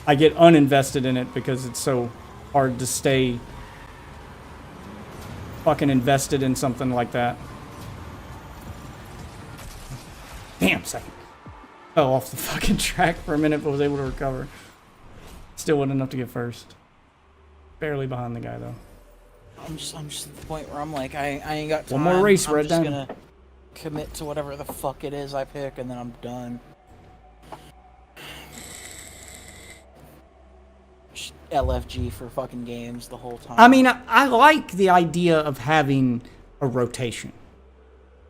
I get uninvested in it because it's so hard to stay fucking invested in something like that. Damn, second. Fell off the fucking track for a minute, but was able to recover. Still wasn't enough to get first. Barely behind the guy, though.
I'm just at the point where I'm like, I ain't got time.
One more race,
I'm
right
just
down.
gonna commit to whatever the fuck it is I pick, and then I'm done. Just LFG for fucking games the whole time.
I mean, I like the idea of having a rotation.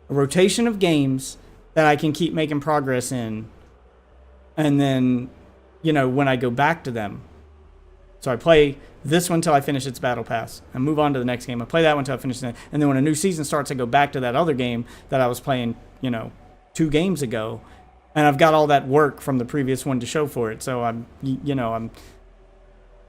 A rotation of games that I can keep making progress in. And then, you know, when I go back to them. So I play this one until I finish its battle pass. I move on to the next game. I play that one until I finish it. And then when a new season starts, I go back to that other game that I was playing, you know, 2 games ago. And I've got all that work from the previous one to show for it. So I'm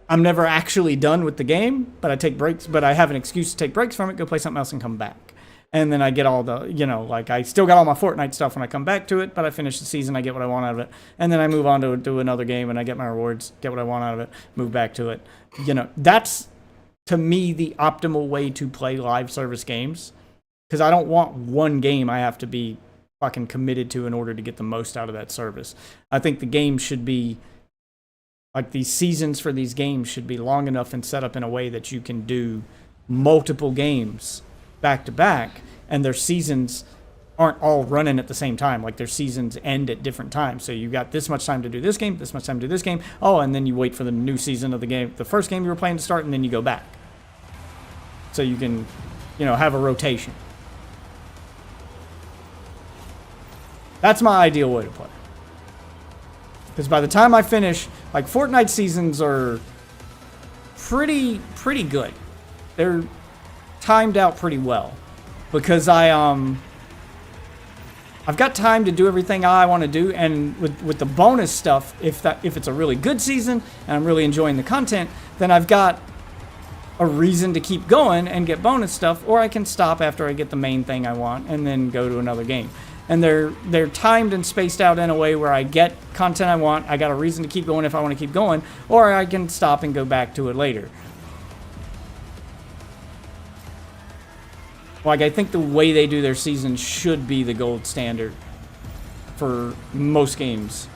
never actually done with the game, but I take breaks. But I have an excuse to take breaks from it, go play something else and come back. And then I get all the, you know, like I still got all my Fortnite stuff when I come back to it, but I finish the season, I get what I want out of it. And then I move on to another game and I get my rewards, get what I want out of it, move back to it. You know, that's, to me, the optimal way to play live service games. Because I don't want one game I have to be fucking committed to in order to get the most out of that service. I think the game should be, like these seasons for these games should be long enough and set up in a way that you can do multiple games back to back, and their seasons aren't all running at the same time. Like their seasons end at different times. So you got this much time to do this game, this much time to do this game. Oh, and then you wait for the new season of the game, the first game you were playing to start, and then you go back. So you can, you know, have a rotation. That's my ideal way to play. Because by the time I finish, like Fortnite seasons are pretty good. They're timed out pretty well. Because I've got time to do everything I want to do, and with the bonus stuff, if it's a really good season and I'm really enjoying the content, then I've got a reason to keep going and get bonus stuff, or I can stop after I get the main thing I want and then go to another game. And they're timed and spaced out in a way where I get content I want, I got a reason to keep going if I want to keep going, or I can stop and go back to it later. Like, I think the way they do their season should be the gold standard for most games.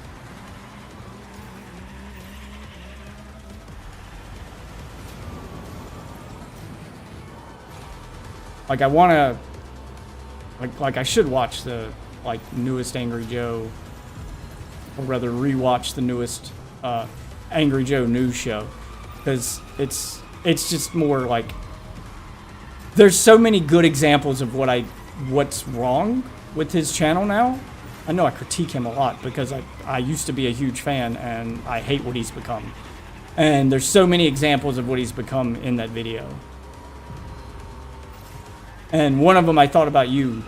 Like, I want to... Like, I should watch the, newest Angry Joe, or rather rewatch the newest Angry Joe news show. Because it's just more like... There's so many good examples of what's wrong with his channel now. I know I critique him a lot because I used to be a huge fan and I hate what he's become. And there's so many examples of what he's become in that video. And one of them I thought about you.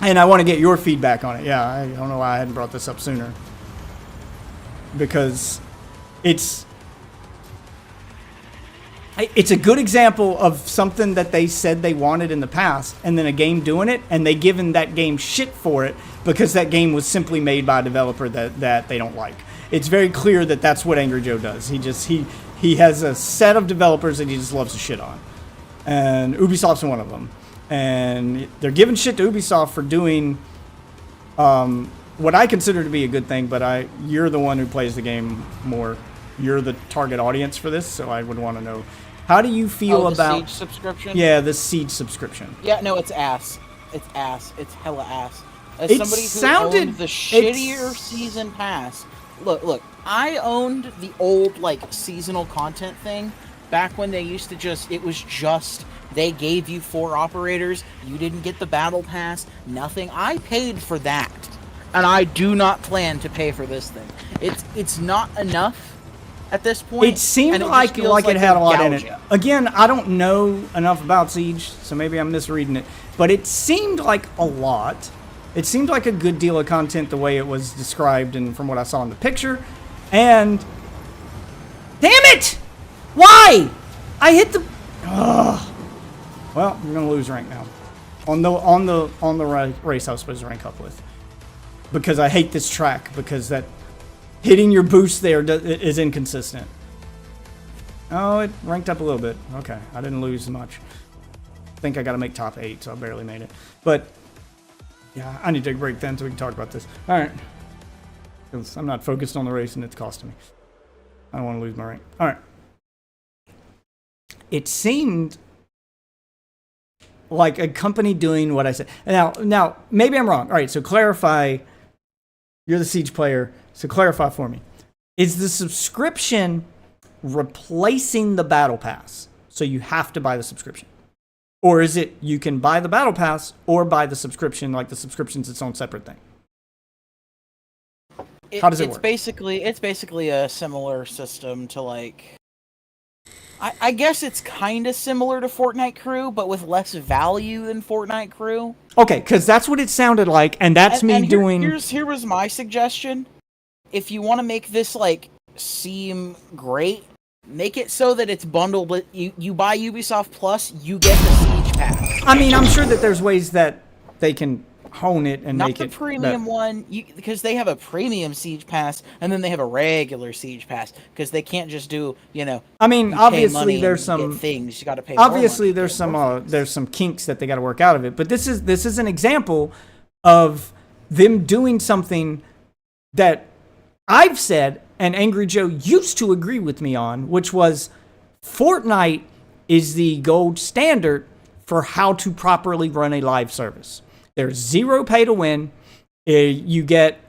And I want to get your feedback on it. Yeah, I don't know why I hadn't brought this up sooner. Because it's a good example of something that they said they wanted in the past, and then a game doing it, and they given that game shit for it because that game was simply made by a developer that they don't like. It's very clear that that's what Angry Joe does. He has a set of developers that he just loves to shit on, and Ubisoft's one of them. And they're giving shit to Ubisoft for doing what I consider to be a good thing, but you're the one who plays the game more. You're the target audience for this, so I would want to know. How do you feel about
Siege subscription?
Yeah, the Siege subscription.
Yeah, no, it's ass. It's ass. It's hella ass. As
It
somebody who
sounded-
owned the shittier season pass. Look, I owned the old seasonal content thing back when they used to they gave you 4 operators, you didn't get the battle pass, nothing. I paid for that. And I do not plan to pay for this thing. It's not enough at this point.
It seemed like it had a lot in it. Again, I don't know enough about Siege, so maybe I'm misreading it. But it seemed like a lot. It seemed like a good deal of content the way it was described and from what I saw in the picture. And damn it! Why? I hit the. Ugh. Well, you're gonna lose rank now. On the race I was supposed to rank up with, because I hate this track because that. Hitting your boost there is inconsistent. Oh, it ranked up a little bit. Okay, I didn't lose much. I think I got to make top 8, so I barely made it. But, yeah, I need to take a break then so we can talk about this. All right. Because I'm not focused on the race and it's costing me. I don't want to lose my rank. All right. It seemed like a company doing what I said. Now, maybe I'm wrong. All right, so clarify. You're the Siege player. So clarify for me. Is the subscription replacing the battle pass? So you have to buy the subscription? Or is it you can buy the battle pass or buy the subscription, like the subscription's its own separate thing? How does it work?
It's basically a similar system to I guess it's kind of similar to Fortnite Crew, but with less value than Fortnite Crew.
Okay, because that's what it sounded like, and that's me doing...
Here was my suggestion. If you want to make this, seem great, make it so that it's bundled with... You buy Ubisoft Plus, you get the Siege Pass.
I mean, I'm sure that there's ways that they can hone it and make it...
Not the premium one, because they have a premium Siege Pass, and then they have a regular Siege Pass, because they can't just do,
I mean, obviously there's some
things you got to pay.
Obviously, there's some kinks that they got to work out of it, but this is an example of them doing something that I've said and Angry Joe used to agree with me on, which was Fortnite is the gold standard for how to properly run a live service. There's zero pay to win. You get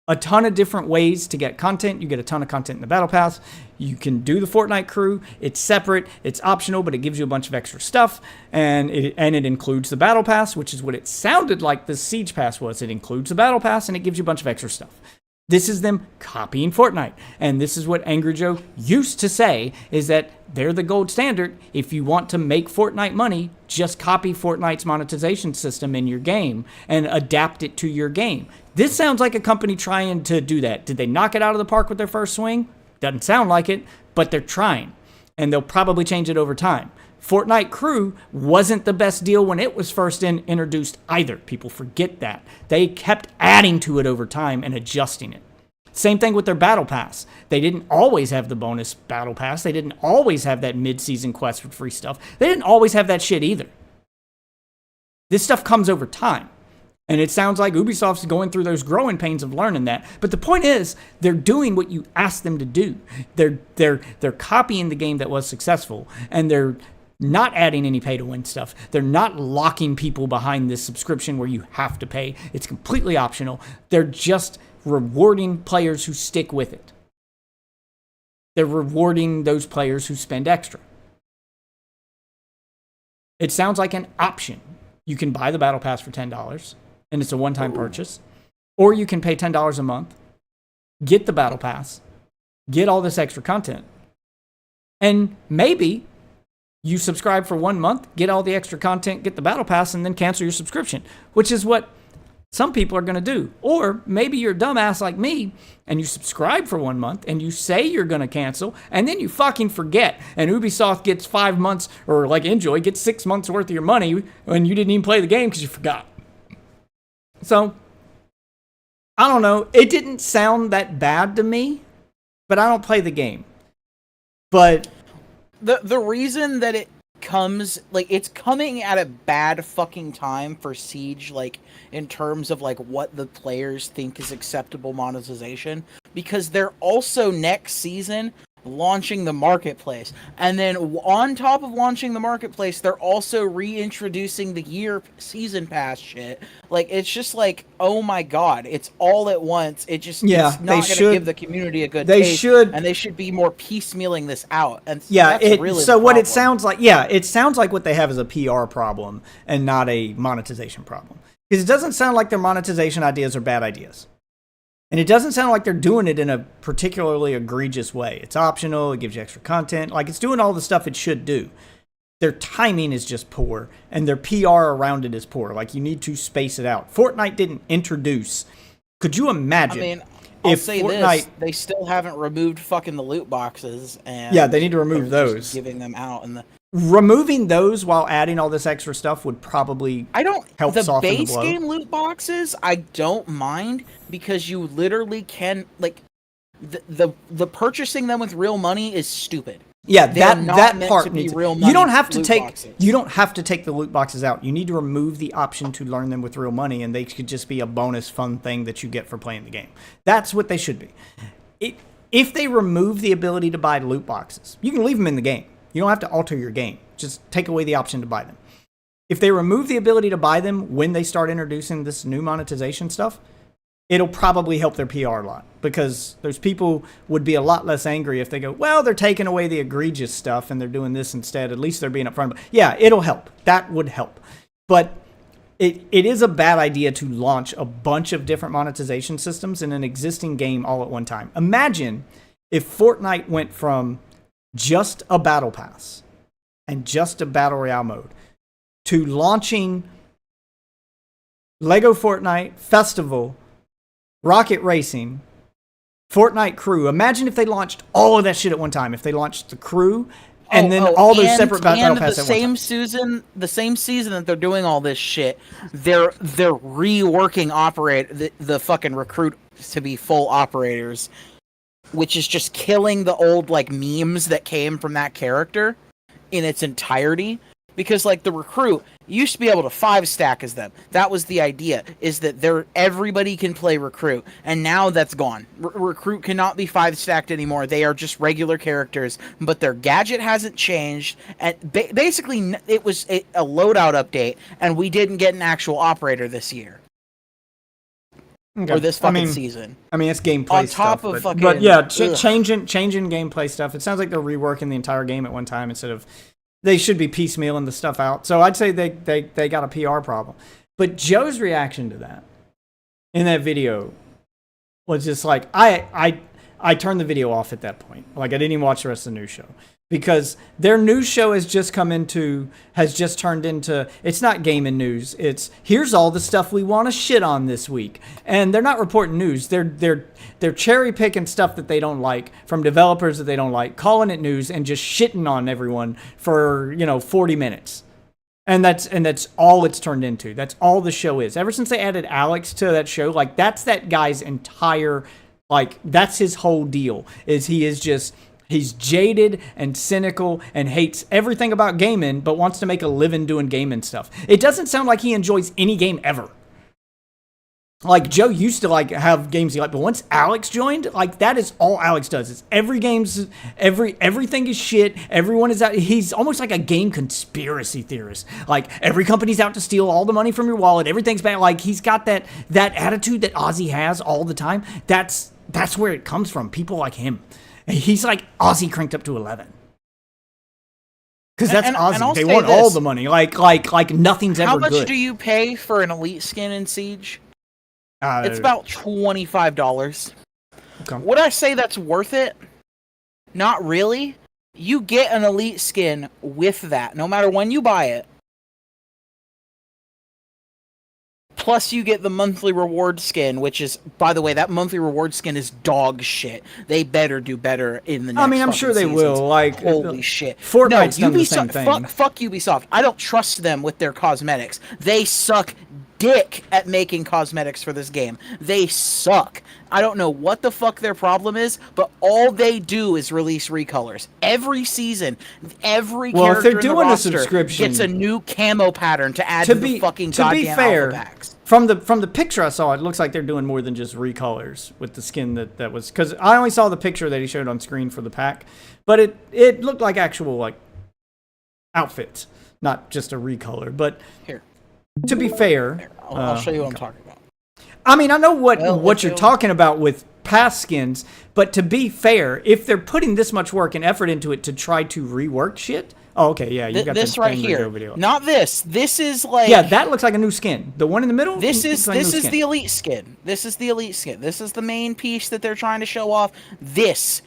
a ton of different ways to get content. You get a ton of content in the Battle Pass. You can do the Fortnite crew. It's separate. It's optional, but it gives you a bunch of extra stuff. And it includes the Battle Pass, which is what it sounded like the Siege Pass was. It includes the Battle Pass, and it gives you a bunch of extra stuff. This is them copying Fortnite. And this is what Angry Joe used to say, is that they're the gold standard. If you want to make Fortnite money, just copy Fortnite's monetization system in your game and adapt it to your game. This sounds like a company trying to do that. Did they knock it out of the park with their first swing? Doesn't sound like it, but they're trying. And they'll probably change it over time. Fortnite Crew wasn't the best deal when it was first introduced either. People forget that. They kept adding to it over time and adjusting it. Same thing with their Battle Pass. They didn't always have the bonus Battle Pass. They didn't always have that mid-season quest with free stuff. They didn't always have that shit either. This stuff comes over time. And it sounds like Ubisoft's going through those growing pains of learning that. But the point is, they're doing what you asked them to do. They're copying the game that was successful, and they're not adding any pay-to-win stuff. They're not locking people behind this subscription where you have to pay. It's completely optional. They're just rewarding players who stick with it. They're rewarding those players who spend extra. It sounds like an option. You can buy the Battle Pass for $10, and it's a one-time purchase. Or you can pay $10 a month, get the Battle Pass, get all this extra content, and maybe you subscribe for 1 month, get all the extra content, get the Battle Pass, and then cancel your subscription, which is what some people are going to do. Or maybe you're a dumbass like me, and you subscribe for 1 month, and you say you're going to cancel, and then you fucking forget. And Ubisoft gets 5 months, or like Enjoy, gets 6 months worth of your money when you didn't even play the game because you forgot. So, I don't know. It didn't sound that bad to me, but I don't play the game. But
the reason that it comes, like, it's coming at a bad fucking time for Siege, like, in terms of, like, what the players think is acceptable monetization, because they're also next season launching the marketplace, and then on top of launching the marketplace, they're also reintroducing the season pass shit. Like, it's just like, oh my god, it's all at once. It just, it's not going to give the community a good taste, and they should be more piecemealing this out. And that's really so what it sounds like.
Yeah, it sounds like what they have is a PR problem and not a monetization problem, because it doesn't sound like their monetization ideas are bad ideas. And it doesn't sound like they're doing it in a particularly egregious way. It's optional. It gives you extra content. Like, it's doing all the stuff it should do. Their timing is just poor, and their PR around it is poor. Like, you need to space it out. Fortnite didn't introduce. Could you imagine?
I mean, I'll say this: they still haven't removed fucking the loot boxes, and
yeah, they need to remove those.
Giving them out, and
removing those while adding all this extra stuff would probably help soften the blow.
The base game loot boxes, I don't mind, because you literally can, like, the purchasing them with real money is stupid.
Yeah, that part needs
real money.
You don't have to take the loot boxes out. You need to remove the option to learn them with real money, and they could just be a bonus fun thing that you get for playing the game. That's what they should be. If they remove the ability to buy loot boxes, you can leave them in the game. You don't have to alter your game. Just take away the option to buy them. If they remove the ability to buy them when they start introducing this new monetization stuff, it'll probably help their PR a lot, because those people would be a lot less angry if they go, well, they're taking away the egregious stuff and they're doing this instead. At least they're being upfront. But yeah, it'll help. That would help. But it is a bad idea to launch a bunch of different monetization systems in an existing game all at one time. Imagine if Fortnite went from just a battle pass and just a battle royale mode to launching Lego Fortnite Festival, Rocket Racing, Fortnite Crew. Imagine if they launched all of that shit at one time. If they launched the crew and then all those separate battle passes at one time.
The same season that they're doing all this shit, they're reworking the fucking recruit to be full operators, which is just killing the old, like, memes that came from that character in its entirety. Because, like, the recruit, you used to be able to 5-stack as them. That was the idea, is that everybody can play recruit. And now that's gone. Recruit cannot be 5-stacked anymore. They are just regular characters, but their gadget hasn't changed. And basically, it was a loadout update, and we didn't get an actual operator this year.
Okay.
or this fucking season.
I mean, it's gameplay
On
stuff.
top of
but
fucking-
yeah,
ugh.
changing gameplay stuff. It sounds like they're reworking the entire game at one time instead of they should be piecemealing the stuff out. So I'd say they got a PR problem. But Joe's reaction to that in that video was just like I turned the video off at that point. Like I didn't even watch the rest of the news show. Because their news show has just turned into, it's not gaming news. It's here's all the stuff we want to shit on this week. And they're not reporting news. They're cherry picking stuff that they don't like from developers that they don't like, calling it news and just shitting on everyone for, 40 minutes. And that's all it's turned into. That's all the show is. Ever since they added Alex to that show, like that's that guy's entire, like that's his whole deal. He's jaded and cynical and hates everything about gaming, but wants to make a living doing gaming stuff. It doesn't sound like he enjoys any game ever. Like Joe used to like have games he liked, but once Alex joined, like that is all Alex does. It's everything is shit. Everyone is out. He's almost like a game conspiracy theorist. Like every company's out to steal all the money from your wallet. Everything's bad. Like he's got that attitude that Ozzy has all the time. That's where it comes from. People like him. He's like Ozzy cranked up to 11. Because that's Ozzy. They want all the money. Like nothing's ever good.
How much do you pay for an elite skin in Siege? It's about $25.
Okay.
Would I say that's worth it? Not really. You get an elite skin with that, no matter when you buy it. Plus, you get the monthly reward skin, which is, by the way, that monthly reward skin is dog shit. They better do better in the next.
I mean, I'm sure they will. Like,
holy shit,
Fortnite's done the same thing.
Fuck Ubisoft. I don't trust them with their cosmetics. They suck dick at making cosmetics for this game. They suck. I don't know what the fuck their problem is, but all they do is release recolors. Every season, every character
if they're doing
in the
a
roster
subscription
gets a new camo pattern to add to the fucking goddamn alpha packs.
From the picture I saw, it looks like they're doing more than just recolors with the skin that was, because I only saw the picture that he showed on screen for the pack, but it looked like actual like outfits, not just a recolor. But
here,
to be fair,
I'll show you what I'm talking about.
I mean, I know what you're talking about with past skins, but to be fair, if they're putting this much work and effort into it to try to rework shit. Oh, okay, yeah, you got
this right here.
Video.
Not this. This is like,
yeah, that looks like a new skin. The one in the middle.
This is the elite skin. This is the elite skin. This is the main piece that they're trying to show off. This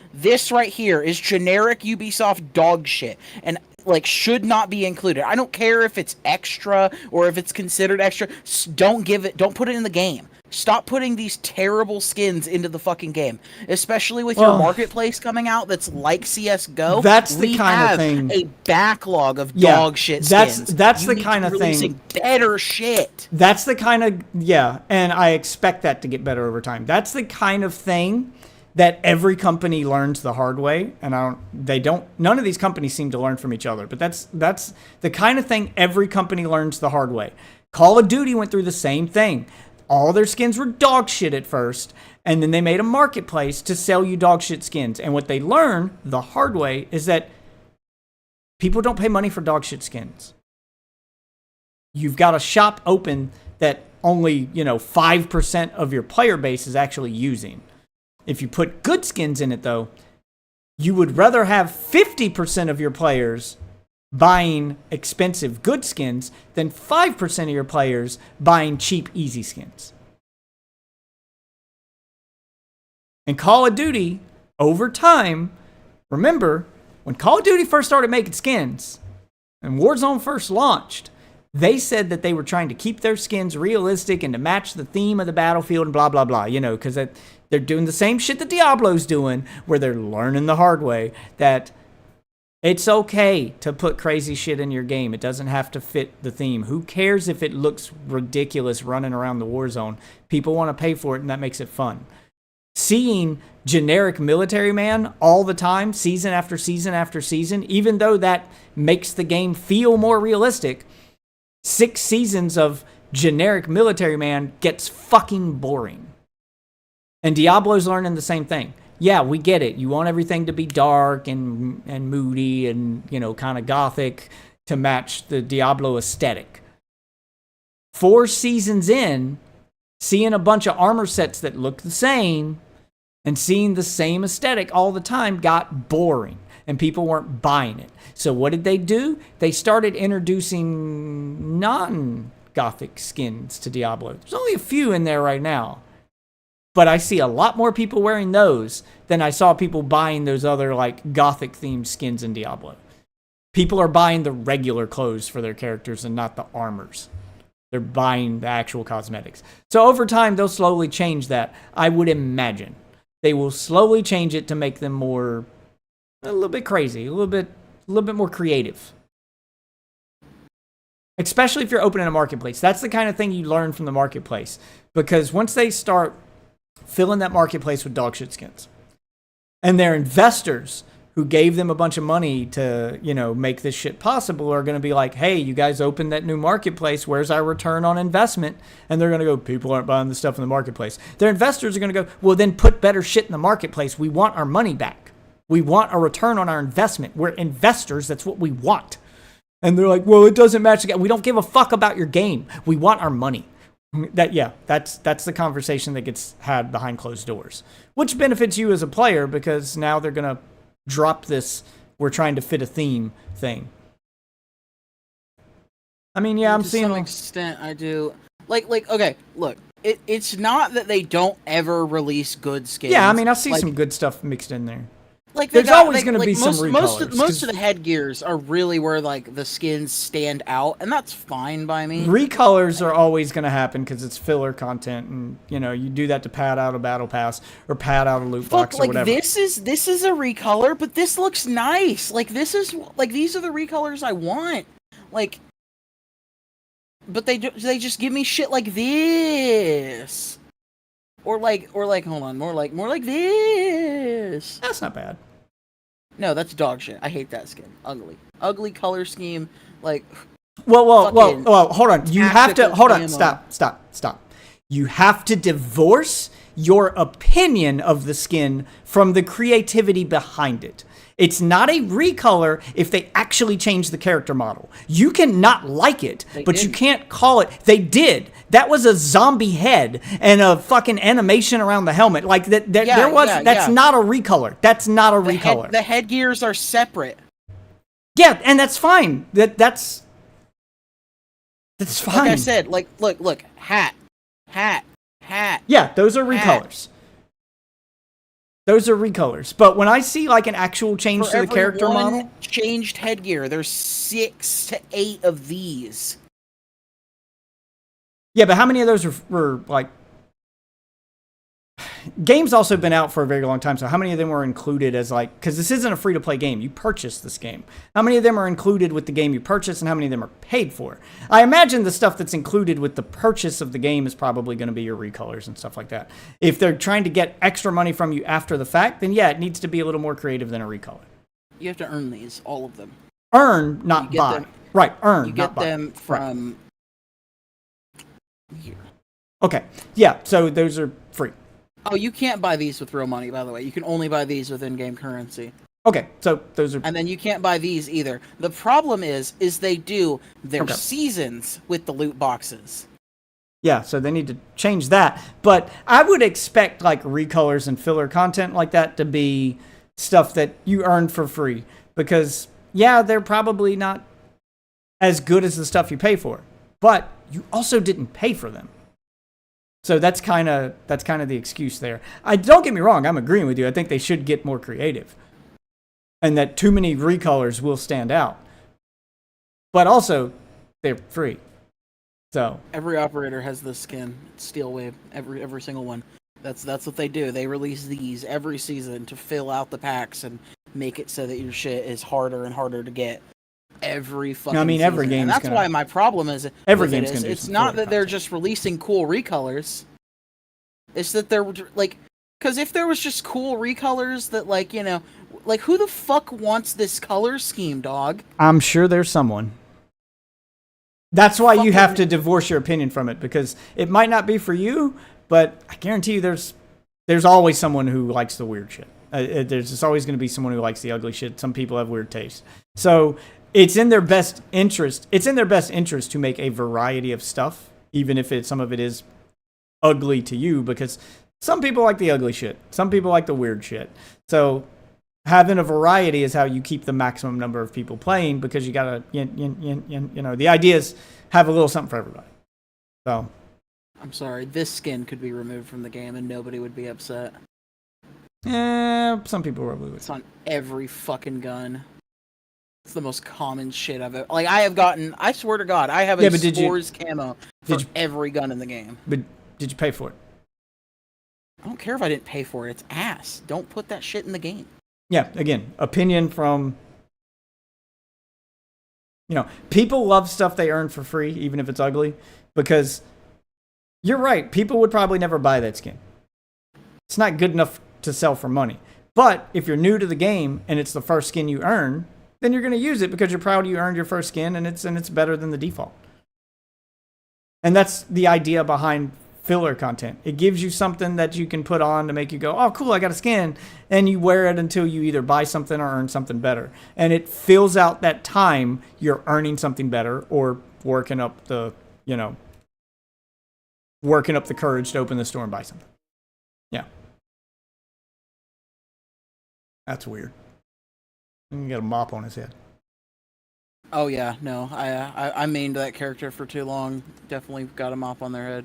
right here is generic Ubisoft dog shit, and like should not be included. I don't care if it's extra or if it's considered extra. Don't put it in the game. Stop putting these terrible skins into the fucking game, especially with your marketplace coming out that's like CS:GO.
That's the kind of thing.
A backlog of dog shit skins.
That's the kind of thing.
Better shit.
That's the kind of and I expect that to get better over time. That's the kind of thing that every company learns the hard way, and none of these companies seem to learn from each other. But that's the kind of thing every company learns the hard way. Call of Duty went through the same thing. All their skins were dog shit at first, and then they made a marketplace to sell you dog shit skins. And what they learn the hard way is that people don't pay money for dog shit skins. You've got a shop open that only, 5% of your player base is actually using. If you put good skins in it, though, you would rather have 50% of your players buying expensive good skins than 5% of your players buying cheap easy skins. And Call of Duty, over time, remember, when Call of Duty first started making skins and Warzone first launched, they said that they were trying to keep their skins realistic and to match the theme of the battlefield and blah, blah, blah, because they're doing the same shit that Diablo's doing, where they're learning the hard way that it's okay to put crazy shit in your game. It doesn't have to fit the theme. Who cares if it looks ridiculous running around the war zone? People want to pay for it, and that makes it fun. Seeing generic military man all the time, season after season after season, even though that makes the game feel more realistic, 6 seasons of generic military man gets fucking boring. And Diablo's learning the same thing. Yeah, we get it. You want everything to be dark and moody and, kind of gothic to match the Diablo aesthetic. 4 seasons in, seeing a bunch of armor sets that look the same and seeing the same aesthetic all the time got boring and people weren't buying it. So what did they do? They started introducing non-Gothic skins to Diablo. There's only a few in there right now, but I see a lot more people wearing those than I saw people buying those other like Gothic themed skins in Diablo. People are buying the regular clothes for their characters and not the armors. They're buying the actual cosmetics. So over time, they'll slowly change that. I would imagine they will slowly change it to make them a little bit crazy, a little bit more creative. Especially if you're opening a marketplace. That's the kind of thing you learn from the marketplace. Because once they start filling that marketplace with dog shit skins, and their investors who gave them a bunch of money to, make this shit possible are going to be like, hey, you guys opened that new marketplace. Where's our return on investment? And they're going to go, people aren't buying the stuff in the marketplace. Their investors are going to go, well, then put better shit in the marketplace. We want our money back. We want a return on our investment. We're investors. That's what we want. And they're like, well, it doesn't match the game. We don't give a fuck about your game. We want our money. That's the conversation that gets had behind closed doors, which benefits you as a player because now they're going to drop this we're trying to fit a theme thing. I mean, yeah, I'm seeing
to some extent I do. Like okay, look. It's not that they don't ever release good skins.
Yeah, I mean, I see some good stuff mixed in there.
Like
there's always going to be some recolors.
Most of the headgears are really where like the skins stand out, and that's fine by me.
Recolors are always going to happen because it's filler content, and you do that to pad out a battle pass or pad out a loot box or whatever.
This is a recolor, but this looks nice. Like these are the recolors I want. Like, but they just give me shit like this. Or like, hold on, more like this.
That's not bad.
No, that's dog shit. I hate that skin. Ugly color scheme. Like,
whoa, hold on. You have to hold on. Stop. You have to divorce your opinion of the skin from the creativity behind it. It's not a recolor if they actually change the character model. You can not like it, but you can't call it. They did. That was a zombie head and a fucking animation around the helmet. Like that. That's not a recolor. That's not a recolor.
The headgears are separate.
Yeah, and that's fine. That's fine.
Like I said, look, hat.
Yeah, those are recolors. Those are recolors. But when I see like an actual change to the character model,
changed headgear, there's 6 to 8 of these.
Yeah, but how many of those were like... Game's also been out for a very long time, so how many of them were included as like... Because this isn't a free-to-play game. You purchase this game. How many of them are included with the game you purchase, and how many of them are paid for? I imagine the stuff that's included with the purchase of the game is probably going to be your recolors and stuff like that. If they're trying to get extra money from you after the fact, then yeah, it needs to be a little more creative than a recolor.
You have to earn these, all of them.
Earn, not buy. Right, earn,
you get
not buy.
them from... here.
Okay, yeah, so those are free.
Oh, you can't buy these with real money, by the way. You can only buy these with in-game currency.
Okay, so those are...
And then you can't buy these either. The problem is they do their seasons with the loot boxes.
Yeah, so they need to change that. But I would expect like recolors and filler content like that to be stuff that you earn for free. Because, yeah, they're probably not as good as the stuff you pay for. But you also didn't pay for them. So that's kind of the excuse there. Don't get me wrong, I'm agreeing with you. I think they should get more creative. And that too many recolors will stand out. But also, they're free. So
every operator has this skin, Steel Wave, every single one. That's what they do. They release these every season to fill out the packs and make it so that your shit is harder and harder to get. Every fucking
every
season.
game.
And that's why my problem is
every game's gonna do
it's not that they're just releasing cool recolors. It's that they're like, because if there was just cool recolors that like who the fuck wants this color scheme, dog?
I'm sure there's someone. That's why you have to divorce your opinion from it, because it might not be for you, but I guarantee you there's always someone who likes the weird shit. There's just always going to be someone who likes the ugly shit. Some people have weird tastes. So it's in their best interest. It's in their best interest to make a variety of stuff, even if some of it is ugly to you, because some people like the ugly shit. Some people like the weird shit. So having a variety is how you keep the maximum number of people playing, because you gotta, the idea is have a little something for everybody. So.
I'm sorry, this skin could be removed from the game and nobody would be upset.
Yeah, some people probably would.
It's on every fucking gun. It's the most common shit I've ever... Like, I swear to God, I have a Spores camo for every gun in the game.
But did you pay for it?
I don't care if I didn't pay for it. It's ass. Don't put that shit in the game.
Yeah, again, opinion from... people love stuff they earn for free, even if it's ugly, because you're right. People would probably never buy that skin. It's not good enough to sell for money. But if you're new to the game and it's the first skin you earn, then you're going to use it because you're proud you earned your first skin, and it's better than the default. And that's the idea behind filler content. It gives you something that you can put on to make you go, oh, cool, I got a skin. And you wear it until you either buy something or earn something better. And it fills out that time you're earning something better or working up the courage to open the store and buy something. Yeah. That's weird. He got a mop on his head.
Oh yeah, no, I mained that character for too long. Definitely got a mop on their head.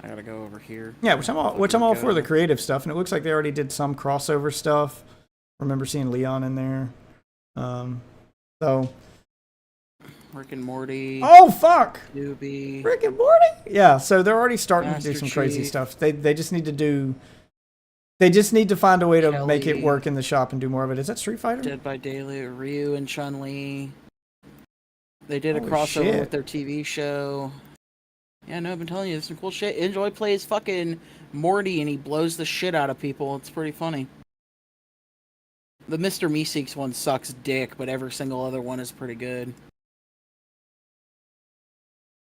I gotta go over here.
Yeah, which I'm all for the creative stuff, and it looks like they already did some crossover stuff. I remember seeing Leon in there. So.
Rick and Morty.
Oh fuck!
Doobie.
Rick and Morty. Yeah, so they're already starting
Master
to do some
Chief.
crazy stuff. They just need to do. They just need to find a way to make it work in the shop and do more of it. Is that Street Fighter?
Dead by Daylight, Ryu and Chun-Li. They did a
Holy
crossover
shit.
with their TV show. Yeah, no, I've been telling you, there's some cool shit. Enjoy plays fucking Morty and he blows the shit out of people. It's pretty funny. The Mr. Meeseeks one sucks dick, but every single other one is pretty good.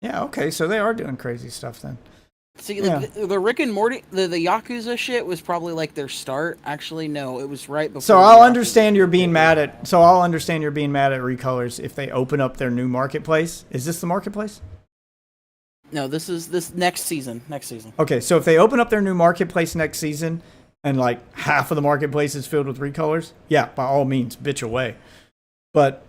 Yeah, okay, so they are doing crazy stuff then.
See, like, the Rick and Morty, the Yakuza shit was probably like their start. Actually, no, it was right before.
So I'll understand you're being mad at. So I'll understand you're being mad at Recolors if they open up their new marketplace. Is this the marketplace?
No, this is this next season. Next season.
Okay, so if they open up their new marketplace next season, and like half of the marketplace is filled with Recolors, yeah, by all means, bitch away. But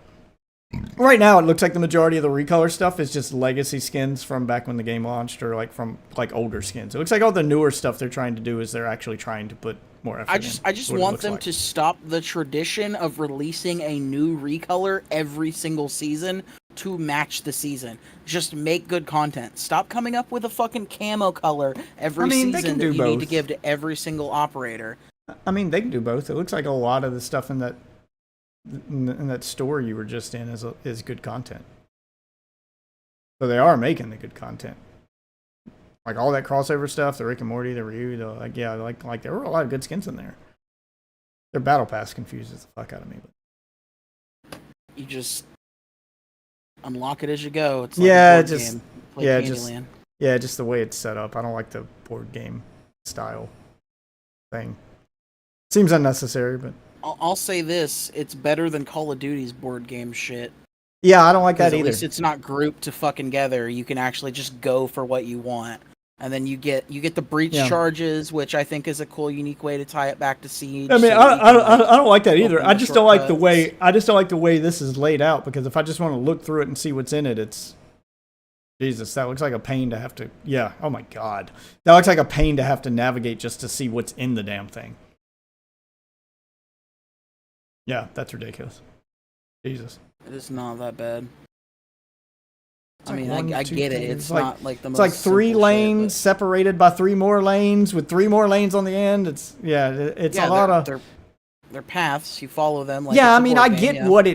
right now, it looks like the majority of the Recolor stuff is just legacy skins from back when the game launched, or like from like older skins. It looks like all the newer stuff they're trying to do is they're actually trying to put more effort.
I just want them to stop the tradition of releasing a new Recolor every single season to match the season. Just make good content. Stop coming up with a fucking camo color every season that you need to give to every single operator.
I mean, they can do both. It looks like a lot of the stuff in that store you were just in is good content. So they are making the good content. Like all that crossover stuff, the Rick and Morty, the Ryu, like there were a lot of good skins in there. Their battle pass confuses the fuck out of me.
You just unlock it as you go. It's like a board
just
game. Play Candyland.
Just the way it's set up. I don't like the board game style thing. Seems unnecessary, but
I'll say this: it's better than Call of Duty's board game shit.
Yeah, I don't like that either.
At least it's not grouped to fucking together. You can actually just go for what you want, and then you get the breach charges, which I think is a cool, unique way to tie it back to Siege.
I mean, I don't like that either. I just don't like the way this is laid out, because if I just want to look through it and see what's in it, it's Jesus. That looks like a pain to have to. Yeah. Oh my God. That looks like a pain to have to navigate just to see what's in the damn thing. Yeah, that's ridiculous. Jesus.
It is not that bad.
It's
I
like
mean, I get it. It's not like the most.
It's like 3 lanes
shit,
separated by 3 more lanes with 3 more lanes on the end. It's a lot of.
They're paths. You follow them. Like
yeah, I mean, I get what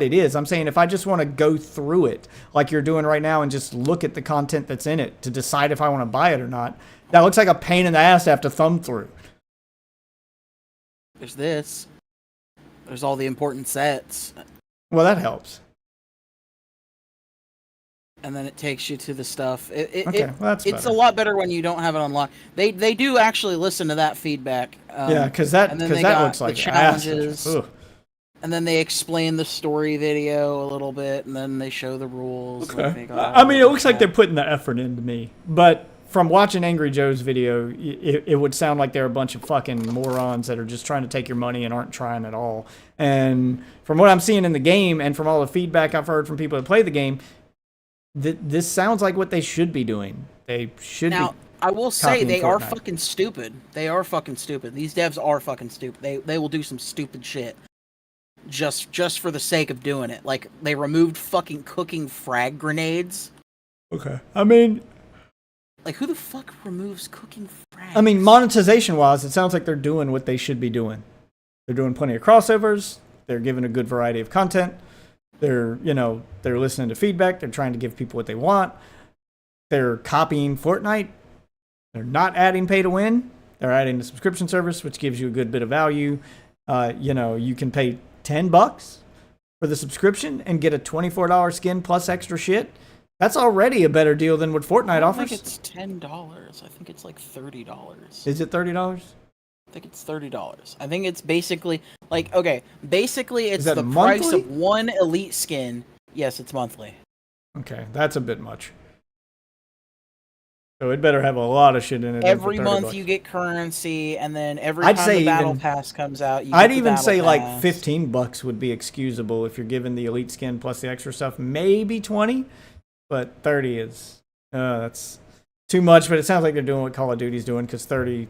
it is. I'm saying if I just want to go through it like you're doing right now and just look at the content that's in it to decide if I want to buy it or not, that looks like a pain in the ass to have to thumb through.
There's this. There's all the important sets.
Well, that helps.
And then it takes you to the stuff.
That's
it's a lot better when you don't have it unlocked. They do actually listen to that feedback.
Yeah, because that looks like
challenges. And then they explain the story video a little bit, and then they show the rules.
Okay.
Like, they got
I mean, it looks like they're putting the effort into me, but from watching Angry Joe's video, it would sound like they're a bunch of fucking morons that are just trying to take your money and aren't trying at all. And from what I'm seeing in the game, and from all the feedback I've heard from people that play the game, this sounds like what they should be doing. They should
now,
be.
I will say
copying
they are
Fortnite.
fucking stupid. They are fucking stupid. These devs are fucking stupid. They will do some stupid shit just for the sake of doing it. Like, they removed fucking cooking frag grenades.
Okay. I mean,
Like, who the fuck removes cooking frags?
I mean, monetization-wise, it sounds like they're doing what they should be doing. They're doing plenty of crossovers. They're giving a good variety of content. They're listening to feedback. They're trying to give people what they want. They're copying Fortnite. They're not adding pay to win. They're adding the subscription service, which gives you a good bit of value. You can pay $10 for the subscription and get a $24 skin plus extra shit. That's already a better deal than what Fortnite offers.
I think it's $10. I think it's like $30.
Is it $30?
I think it's $30. I think it's basically basically it's
that
the price
monthly?
of one elite skin. Yes, it's monthly.
Okay, that's a bit much. So it better have a lot of shit in it.
Every
for
month
$30.
you get currency, and then every
I'd
time
say
the battle
even-
pass comes out, you
I'd
get the
even
battle
say like
pass.
$15 would be excusable if you're given the elite skin plus the extra stuff. Maybe 20, but 30 is that's too much. But it sounds like they're doing what Call of Duty's doing, because $30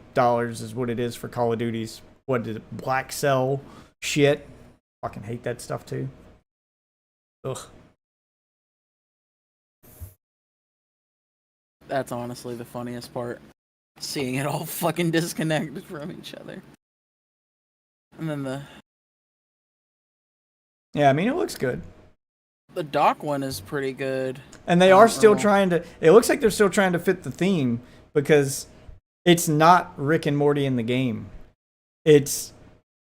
is what it is for Call of Duty's Black Cell shit. Fucking hate that stuff too. Ugh.
That's honestly the funniest part. Seeing it all fucking disconnected from each other. And then
Yeah, I mean, it looks good.
the dock one is pretty good.
And they are still trying to. It looks like they're still trying to fit the theme, because it's not Rick and Morty in the game. It's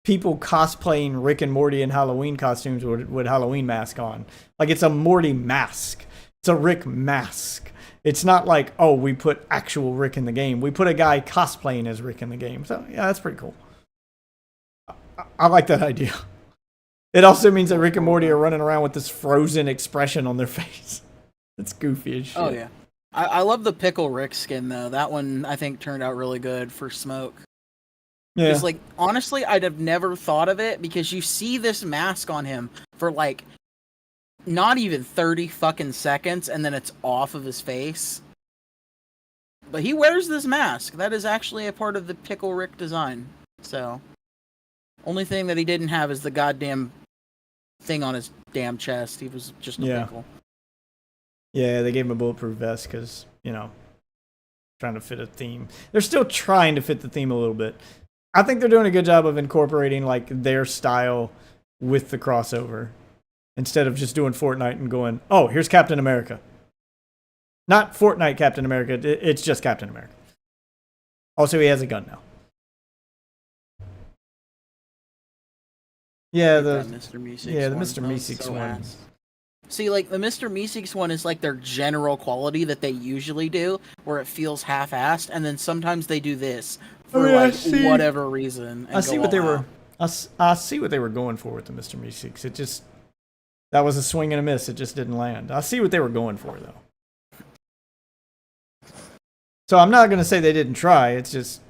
people cosplaying Rick and Morty in Halloween costumes with Halloween mask on. Like, it's a Morty mask. It's a Rick mask. It's not like, oh, we put actual Rick in the game. We put a guy cosplaying as Rick in the game. So, yeah, that's pretty cool. I like that idea. It also means that Rick and Morty are running around with this frozen expression on their face. It's goofy as shit.
Oh yeah. I love the Pickle Rick skin though. That one I think turned out really good for Smoke.
Yeah.
Because like honestly, I'd have never thought of it, because you see this mask on him for like not even 30 fucking seconds, and then it's off of his face. But he wears this mask. That is actually a part of the Pickle Rick design. So only thing that he didn't have is the goddamn thing on his damn chest. He was just a pickle.
Yeah, they gave him a bulletproof vest because, trying to fit a theme. They're still trying to fit the theme a little bit. I think they're doing a good job of incorporating like their style with the crossover, instead of just doing Fortnite and going, oh, here's Captain America. Not Fortnite Captain America. It's just Captain America. Also, he has a gun now. Yeah, the
Mr. Meeseeks
the
one.
Mr.
That was
Meeseeks
so
one.
ass. See, like, the Mr. Meeseeks one is like their general quality that they usually do, where it feels half-assed, and then sometimes they do this for, whatever reason.
I see what they were... I see what they were going for with the Mr. Meeseeks. It just... That was a swing and a miss. It just didn't land. I see what they were going for, though. So I'm not going to say they didn't try. It's just...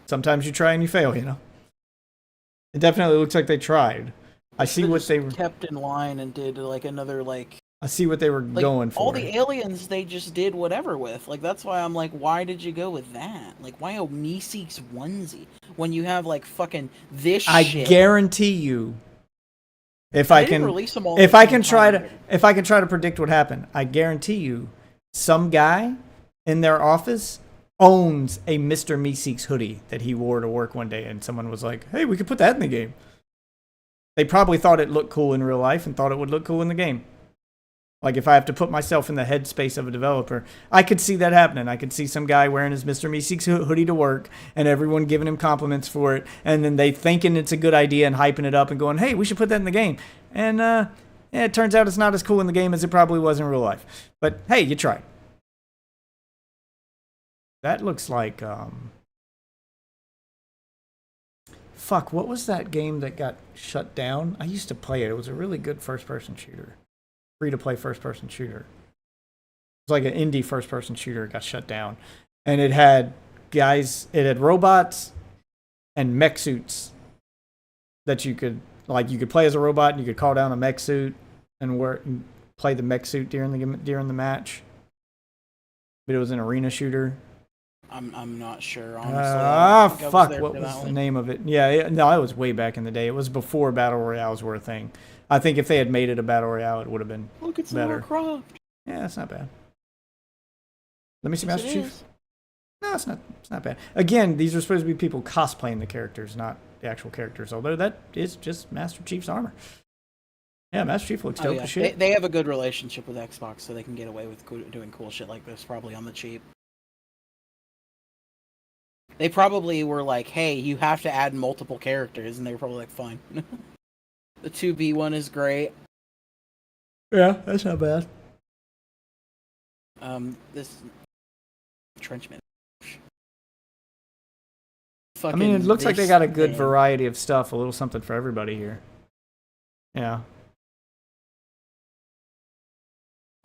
Sometimes you try and you fail, It definitely looks like they tried. I see what they were...
kept in line and did, like, another, like...
I see what they were going for.
All the aliens, they just did whatever with. Like, that's why I'm like, why did you go with that? Like, why a Meeseeks onesie? When you have, like, fucking this
I
shit.
guarantee you... If
They
I
didn't
can...
release them all
If
at
I
the
can
same
try
time.
to... If I can try to predict what happened, I guarantee you some guy in their office owns a Mr. Meeseeks hoodie that he wore to work one day, and someone was like, hey, we could put that in the game. They probably thought it looked cool in real life and thought it would look cool in the game. Like, if I have to put myself in the headspace of a developer, I could see that happening. I could see some guy wearing his Mr. Meeseeks hoodie to work and everyone giving him compliments for it, and then they thinking it's a good idea and hyping it up and going, hey, we should put that in the game. And it turns out it's not as cool in the game as it probably was in real life. But hey, you tried. That looks like fuck, what was that game that got shut down? I used to play it. It was a really good first-person shooter. Free-to-play first-person shooter. It was like an indie first-person shooter. It got shut down. And it had robots and mech suits that you could play as a robot and you could call down a mech suit and play the mech suit during the match. But it was an arena shooter.
I'm not sure, honestly.
Fuck, what was the name of it? Yeah, it was way back in the day. It was before Battle Royales were a thing. I think if they had made it a Battle Royale, it would have been
Look, it's
better.
Lara Croft.
Yeah, it's not bad. Let me see Master Chief. No, it's not bad. Again, these are supposed to be people cosplaying the characters, not the actual characters, although that is just Master Chief's armor. Yeah, Master Chief looks dope as shit.
They have a good relationship with Xbox, so they can get away with doing cool shit like this, probably on the cheap. They probably were like, hey, you have to add multiple characters, and they were probably like, fine. The 2B one is great.
Yeah, that's not bad.
This Trenchman.
I mean, it looks like they got a good variety of stuff, a little something for everybody here. Yeah.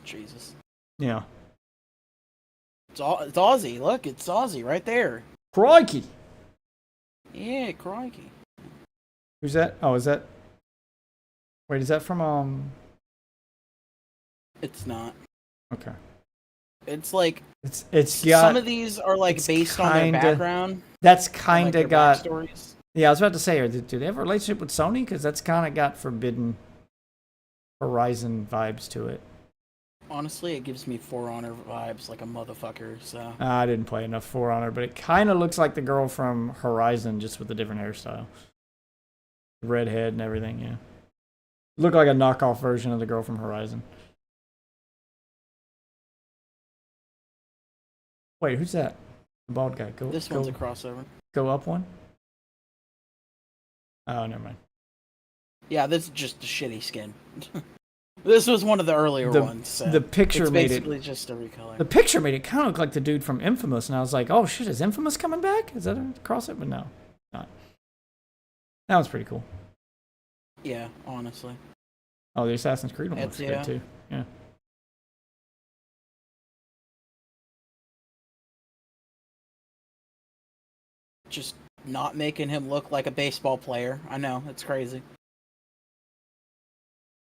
Jesus.
Yeah.
It's Aussie. Look, it's Aussie right there.
Crikey.
Yeah, crikey.
Who's that? Oh, is that... Wait, is that from,
It's not.
Okay.
It's like...
It's got...
Some of these are like based on their background.
That's kind of got...
Backstories.
Yeah, I was about to say, do they have a relationship with Sony? Because that's kind of got Forbidden Horizon vibes to it.
Honestly, it gives me For Honor vibes like a motherfucker, so...
I didn't play enough For Honor, but it kind of looks like the girl from Horizon, just with a different hairstyle. Red head and everything, yeah. Looked like a knockoff version of the girl from Horizon. Wait, who's that? The bald guy.
This one's a crossover.
Go up one? Oh, never mind.
Yeah, this is just a shitty skin. This was one of the earlier ones. So
the picture made it...
basically just a recolor.
The picture made it kind of look like the dude from Infamous, and I was like, oh shit, is Infamous coming back? Is that a crossover? But no, not. That was pretty cool.
Yeah, honestly.
Oh, the Assassin's Creed one looks good too. Yeah.
Just not making him look like a baseball player. I know, it's crazy.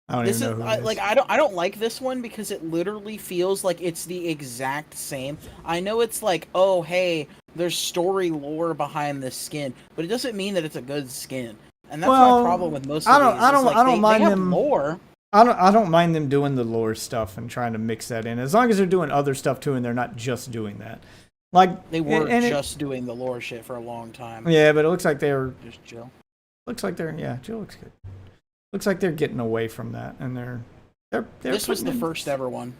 I don't even know who it is.
Like I don't like this one because it literally feels like it's the exact same. I know it's like, oh hey, there's story lore behind this skin, but it doesn't mean that it's a good skin. And that's my problem with most of these.
I don't mind them
lore.
I don't mind them doing the lore stuff and trying to mix that in, as long as they're doing other stuff too, and they're not just doing that. Like
they were just doing the lore shit for a long time.
Yeah, but it looks like they were
just Jill.
Looks like Jill looks good. Looks like they're getting away from that, and they're
This was the first ever one.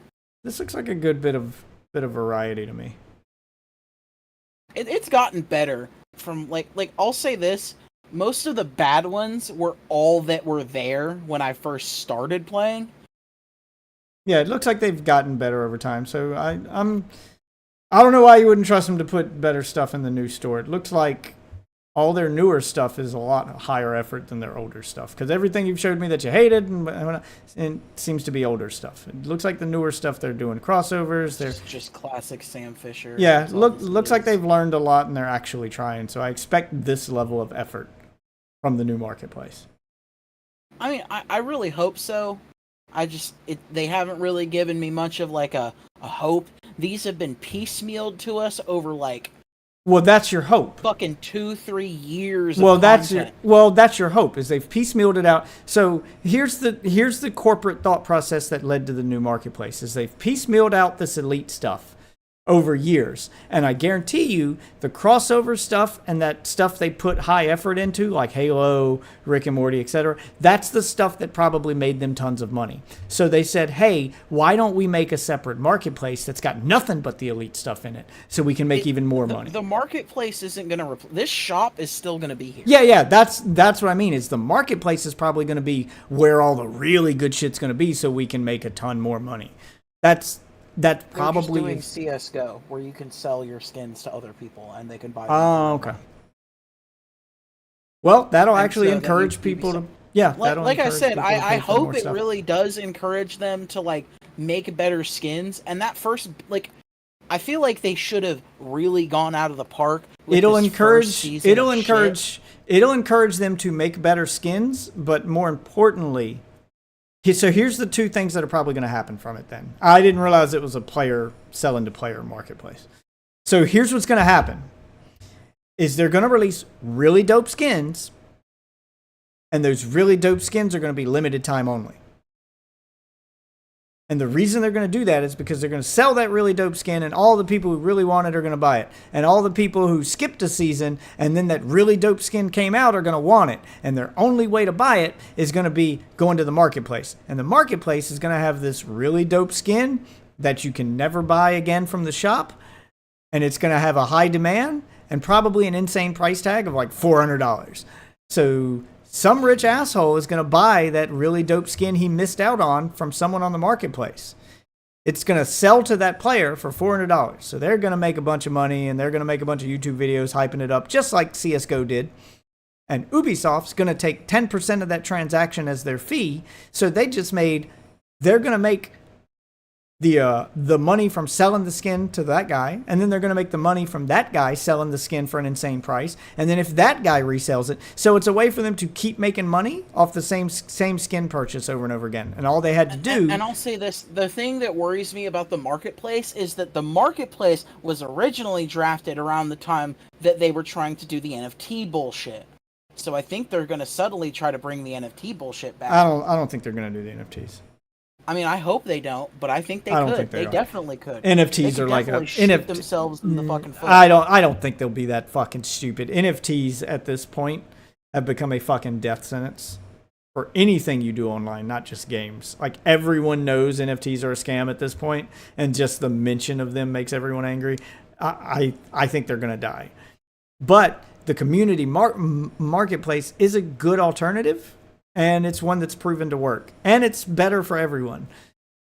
This looks like a good bit of variety to me.
It's gotten better from like I'll say this. Most of the bad ones were all that were there when I first started playing.
Yeah, it looks like they've gotten better over time. So I don't know why you wouldn't trust them to put better stuff in the new store. It looks like all their newer stuff is a lot higher effort than their older stuff. Because everything you've showed me that you hated and seems to be older stuff. It looks like the newer stuff they're doing crossovers. They're
just classic Sam Fisher.
Yeah, looks like they've learned a lot and they're actually trying. So I expect this level of effort from the new marketplace.
I mean, I really hope so. They haven't really given me much of like a hope. These have been piecemealed to us over like...
Well, that's your hope.
Fucking 2-3 years.
Well, that's your hope, is they've piecemealed it out. So here's the corporate thought process that led to the new marketplace, is they've piecemealed out this elite stuff over years, and I guarantee you the crossover stuff and that stuff they put high effort into, like Halo, Rick and Morty, etc., that's the stuff that probably made them tons of money. So they said, hey, why don't we make a separate marketplace that's got nothing but the elite stuff in it, so we can make even more money.
The marketplace isn't going to this shop is still going to be here.
Yeah, that's what I mean, is the marketplace is probably going to be where all the really good shit's going to be, so we can make a ton more money. That's probably
doing CS:GO, where you can sell your skins to other people and they can buy them.
Oh, okay. Well, that'll
And
actually
so that
encourage
you'd
people
be
to. Yeah,
like,
that'll
like I
encourage
said,
people to
I
pay for more
hope it
stuff.
really does encourage them to like make better skins. And that first, like, I feel like they should have really gone out of the park with
It'll
this
encourage.
first season
It'll
of
encourage.
shit.
It'll encourage them to make better skins, but more importantly, so here's the two things that are probably going to happen from it. Then I didn't realize it was a player selling to player marketplace. So here's what's going to happen: is they're going to release really dope skins, and those really dope skins are going to be limited time only. And the reason they're going to do that is because they're going to sell that really dope skin, and all the people who really want it are going to buy it. And all the people who skipped a season and then that really dope skin came out are going to want it. And their only way to buy it is going to be going to the marketplace. And the marketplace is going to have this really dope skin that you can never buy again from the shop. And it's going to have a high demand and probably an insane price tag of like $400. So some rich asshole is going to buy that really dope skin he missed out on from someone on the marketplace. It's going to sell to that player for $400. So they're going to make a bunch of money, and they're going to make a bunch of YouTube videos hyping it up, just like CSGO did. And Ubisoft's going to take 10% of that transaction as their fee. So they're going to make the money from selling the skin to that guy, and then they're going to make the money from that guy selling the skin for an insane price, and then if that guy resells it, so it's a way for them to keep making money off the same skin purchase over and over again. And all they had to do.
And I'll say this: the thing that worries me about the marketplace is that the marketplace was originally drafted around the time that they were trying to do the NFT bullshit. So I think they're going to subtly try to bring the NFT bullshit back.
I don't think they're going to do the NFTs.
I mean, I hope they don't, but I think they
I don't
could.
think they are.
Definitely could.
NFTs
They
are
could
like
definitely
a
shoot themselves in the fucking foot.
I don't think they'll be that fucking stupid. NFTs at this point have become a fucking death sentence for anything you do online, not just games. Like, everyone knows NFTs are a scam at this point, and just the mention of them makes everyone angry. I think they're gonna die. But the community marketplace is a good alternative. And it's one that's proven to work. And it's better for everyone.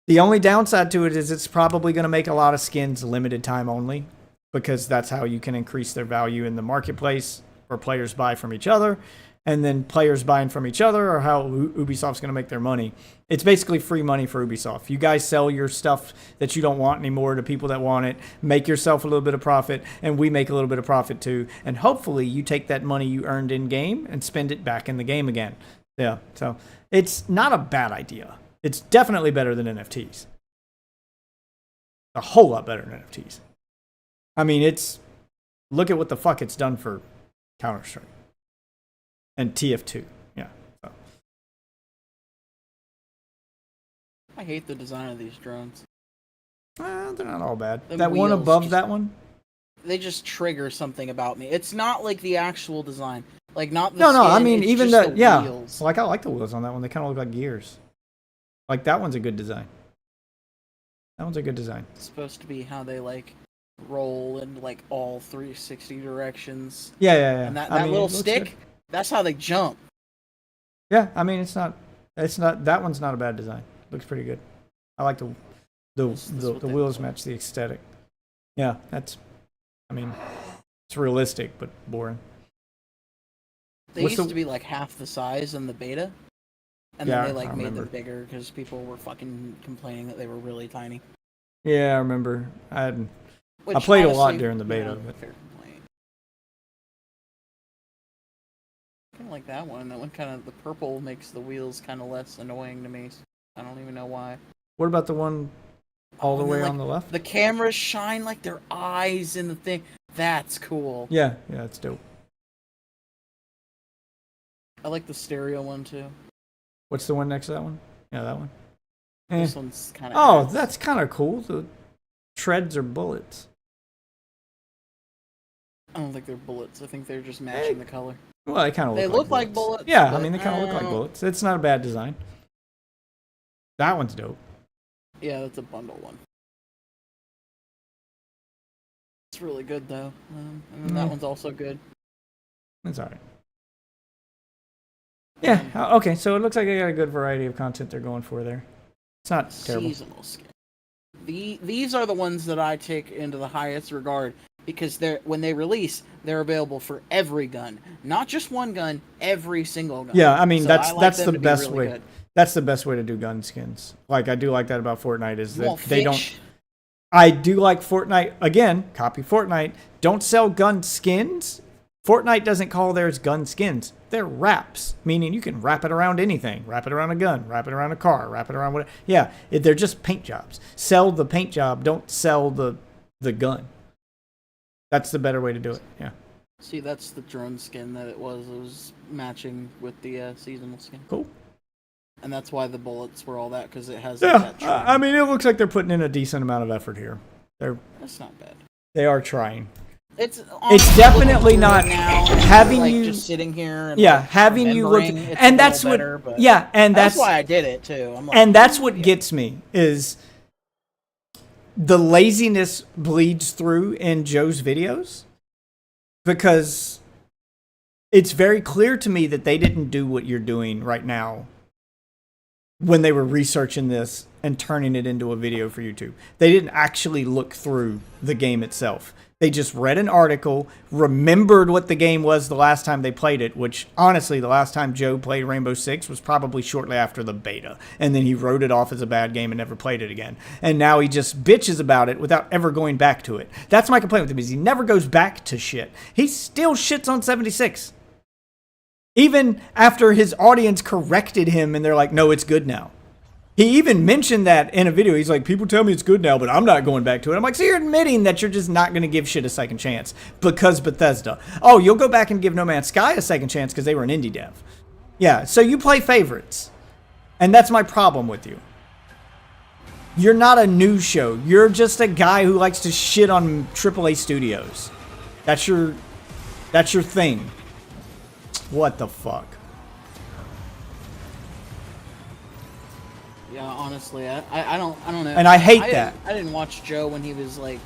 The only downside to it is it's probably going to make a lot of skins limited time only. Because that's how you can increase their value in the marketplace, where players buy from each other. And then players buying from each other are how Ubisoft's going to make their money. It's basically free money for Ubisoft. You guys sell your stuff that you don't want anymore to people that want it. Make yourself a little bit of profit. And we make a little bit of profit too. And hopefully you take that money you earned in game and spend it back in the game again. Yeah, so it's not a bad idea. It's definitely better than NFTs. A whole lot better than NFTs. I mean, look at what the fuck it's done for Counter-Strike. And TF2, yeah. So.
I hate the design of these drones.
They're not all bad.
The
that one
wheels
above that one?
They just trigger something about me. It's not like the actual design. Like, not the
No,
skin,
I mean,
it's
even
just
the, yeah.
wheels.
Like, I like the wheels on that one. They kind of look like gears. Like, that one's a good design. That one's a good design.
It's supposed to be how they, like, roll in, like, all 360 directions.
Yeah.
And that
I mean,
little stick,
good.
that's how they jump.
Yeah, I mean, it's not, that one's not a bad design. Looks pretty good. I like the wheels match the aesthetic. Yeah, I mean, it's realistic, but boring.
They used to be like half the size in the beta, and then they like made them bigger because people were fucking complaining that they were really tiny.
Yeah, I remember. I played a lot during the beta. But
fair complaint. Kind of like that one. That one kind of, the purple makes the wheels kind of less annoying to me. I don't even know why.
What about the one all the way on the left?
The cameras shine like their eyes in the thing. That's cool.
Yeah, it's dope.
I like the stereo one too.
What's the one next to that one? Yeah, that one.
This one's kind of.
Oh, that's kind of cool. The treads are bullets.
I don't think they're bullets. I think they're just matching the color.
Well, they kind of
look like bullets.
Yeah, I mean, they kind of look like bullets. It's not a bad design. That one's dope.
Yeah, that's a bundle one. It's really good though. And that one's also good.
It's alright. Yeah, okay, so it looks like they got a good variety of content they're going for there. It's not terrible.
Seasonal skin. These are the ones that I take into the highest regard because when they release, they're available for every gun, not just one gun, every single gun.
Yeah, I mean
So
that's
I like
that's
them
the
to be
best
really
way.
good.
That's the best way to do gun skins. Like I do like that about Fortnite is that
Well,
they don't.
fish.
I do like Fortnite again. Copy Fortnite. Don't sell gun skins. Fortnite doesn't call theirs gun skins. They're wraps, meaning you can wrap it around anything. Wrap it around a gun. Wrap it around a car. Wrap it around whatever. Yeah, they're just paint jobs. Sell the paint job. Don't sell the gun. That's the better way to do it. Yeah.
See, that's the drone skin that it was. It was matching with the seasonal skin.
Cool.
And that's why the bullets were all that, because it has like,
Yeah,
that trim.
I mean, it looks like they're putting in a decent amount of effort here.
That's not bad.
They are trying.
It's
definitely
looking
not
good now,
having
like,
you
just sitting here. And,
Yeah,
like,
having you look,
remembering, it's
and
a
that's
little
what.
better, but
Yeah, and
that's
that's
why I did it too. I'm like,
and that's what gets me is the laziness bleeds through in Joe's videos because it's very clear to me that they didn't do what you're doing right now when they were researching this and turning it into a video for YouTube. They didn't actually look through the game itself. They just read an article, remembered what the game was the last time they played it, which honestly, the last time Joe played Rainbow Six was probably shortly after the beta. And then he wrote it off as a bad game and never played it again. And now he just bitches about it without ever going back to it. That's my complaint with him, is he never goes back to shit. He still shits on 76. Even after his audience corrected him and they're like, no, it's good now. He even mentioned that in a video. He's like, people tell me it's good now, but I'm not going back to it. I'm like, so you're admitting that you're just not going to give shit a second chance because Bethesda. Oh, you'll go back and give No Man's Sky a second chance because they were an indie dev. Yeah, so you play favorites. And that's my problem with you. You're not a news show. You're just a guy who likes to shit on AAA studios. That's your thing. What the fuck?
Yeah, honestly, I don't know.
And I hate that.
I didn't watch Joe when he was like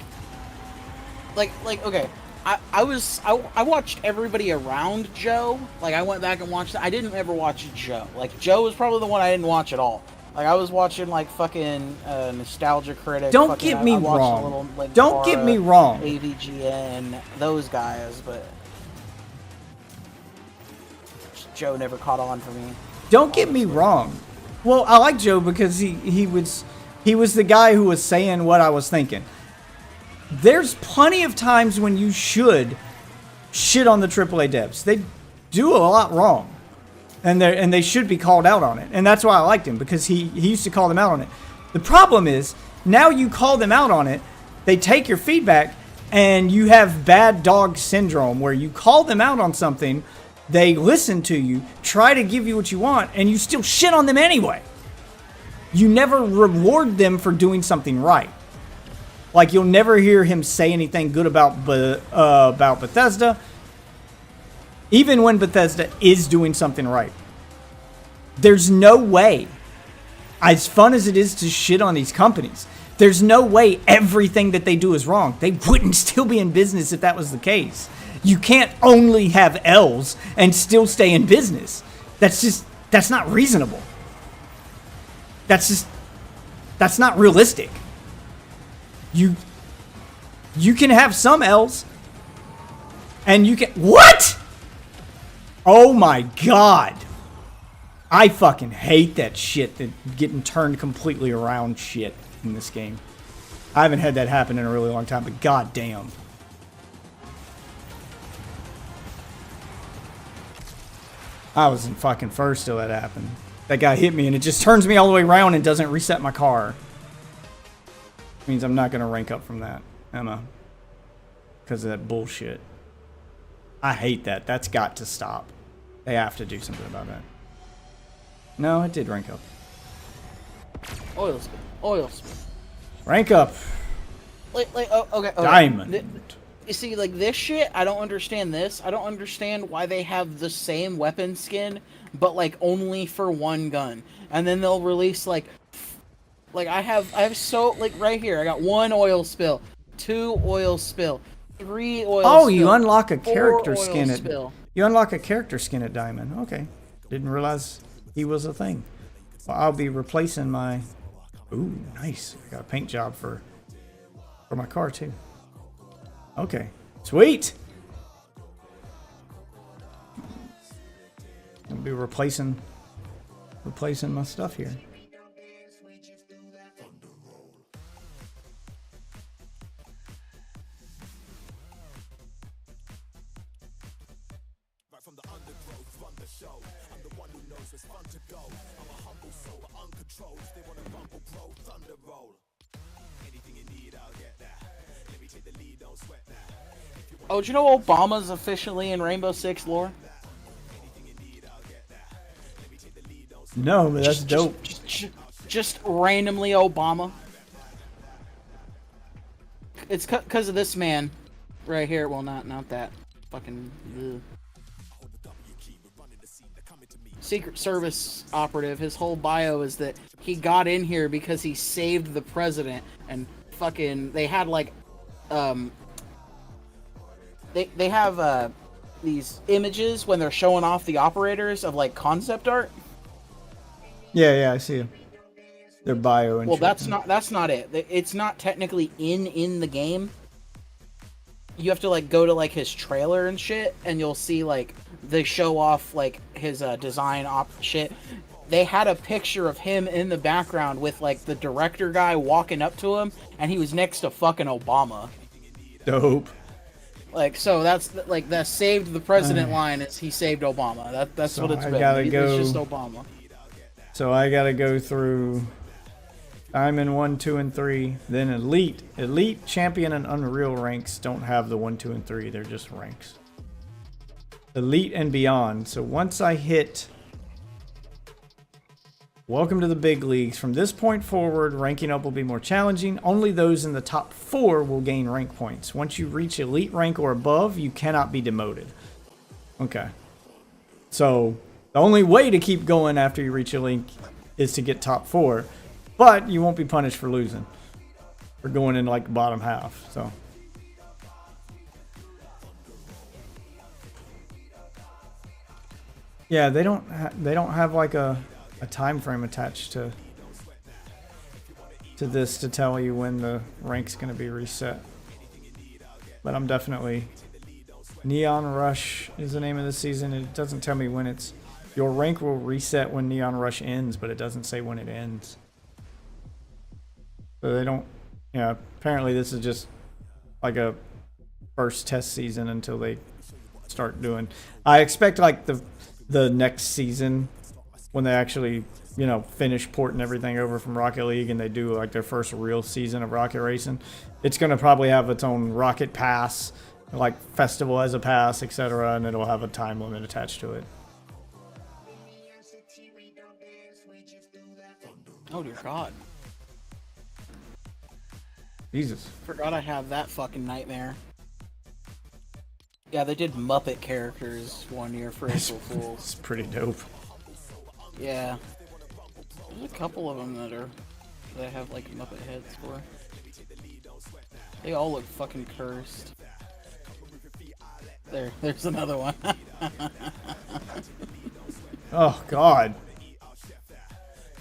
okay. I watched everybody around Joe. Like I went back and watched it. I didn't ever watch Joe. Like Joe was probably the one I didn't watch at all. Like I was watching like fucking Nostalgia Critic.
Don't get me wrong. Don't get me wrong.
AVGN, those guys, but Joe never caught on for me.
Don't get me wrong. Well, I like Joe because he was the guy who was saying what I was thinking. There's plenty of times when you should shit on the AAA devs. They do a lot wrong, and they should be called out on it. And that's why I liked him, because he used to call them out on it. The problem is now you call them out on it, they take your feedback, and you have bad dog syndrome where you call them out on something. They listen to you, try to give you what you want, and you still shit on them anyway. You never reward them for doing something right. Like, you'll never hear him say anything good about Bethesda, even when Bethesda is doing something right. There's no way, as fun as it is to shit on these companies, there's no way everything that they do is wrong. They wouldn't still be in business if that was the case. You can't only have L's and still stay in business. That's not reasonable. That's not realistic. You can have some L's and you can, what? Oh my God. I fucking hate that shit, that getting turned completely around shit in this game. I haven't had that happen in a really long time, but goddamn. I was in fucking first till that happened. That guy hit me and it just turns me all the way around and doesn't reset my car. Means I'm not going to rank up from that, Emma. Because of that bullshit. I hate that. That's got to stop. They have to do something about that. No, it did rank up.
Oil spill. Oil spill.
Rank up.
Okay.
Diamond.
You see, like, this shit, I don't understand this. I don't understand why they have the same weapon skin, but, like, only for one gun. And then they'll release, like I have so, like, right here, I got 1 oil spill, 2 oil spill, 3 oil spill.
Oh, you unlock a character skin at...
Spill.
You unlock a character skin at Diamond. Okay. Didn't realize he was a thing. Well, I'll be replacing my... Ooh, nice. I got a paint job for my car, too. Okay. Sweet. I'll be replacing my stuff here.
Oh, do you know Obama's officially in Rainbow Six lore?
No, but that's dope.
Just randomly Obama. It's because of this man right here. Well, not that. Fucking. Ugh. Secret Service operative. His whole bio is that he got in here because he saved the president, and fucking they had like, they have these images when they're showing off the operators of like concept art.
Yeah, I see him. Their bio and
well,
shit.
that's not it. It's not technically in the game. You have to like go to like his trailer and shit, and you'll see like they show off like his design shit. They had a picture of him in the background with like the director guy walking up to him, and he was next to fucking Obama.
Dope.
Like, so that's like the saved the president line is he saved Obama. That's
So
what it's
I
been.
gotta
It's
go-
just Obama.
So I gotta go through Diamond 1, 2, and 3, then Elite. Elite, Champion, and Unreal ranks don't have the 1, 2, and 3. They're just ranks. Elite and beyond. So once I hit Welcome to the big leagues. From this point forward, ranking up will be more challenging. Only those in the top 4 will gain rank points. Once you reach elite rank or above, you cannot be demoted. Okay. So the only way to keep going after you reach elite is to get top 4, but you won't be punished for losing, for going in like the bottom half. So yeah, they don't have like a time frame attached to this to tell you when the rank's going to be reset. But I'm definitely... Neon Rush is the name of the season. It doesn't tell me when it's... Your rank will reset when Neon Rush ends, but it doesn't say when it ends. So they don't... Yeah, apparently this is just like a first test season until they start doing... I expect like the next season, when they actually, you know, finish porting everything over from Rocket League and they do like their first real season of Rocket Racing, it's going to probably have its own Rocket Pass, like Festival as a pass, etc., and it'll have a time limit attached to it.
Oh dear God.
Jesus.
Forgot I have that fucking nightmare. Yeah, they did Muppet characters one year for April Fools.
It's pretty dope.
Yeah. There's a couple of them that I have like Muppet heads for. They all look fucking cursed. There's another one.
Oh God.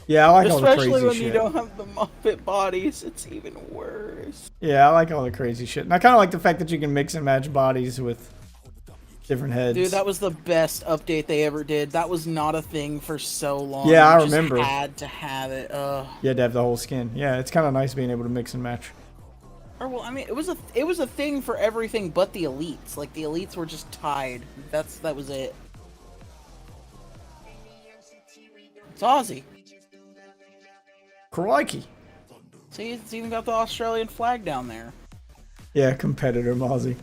Yeah, I like all the crazy shit.
Especially when you don't have the Muppet bodies, it's even worse.
Yeah, I like all the crazy shit. And I kind of like the fact that you can mix and match bodies with different heads.
Dude, that was the best update they ever did. That was not a thing for so long.
Yeah, I
You just
remember.
Had to have it.
You had to have the whole skin. Yeah, it's kind of nice being able to mix and match.
Or well, I mean, it was a thing for everything but the elites. Like the elites were just tied. That was it. It's Aussie.
Crikey.
See, it's even got the Australian flag down there.
Yeah, competitor Mozzie.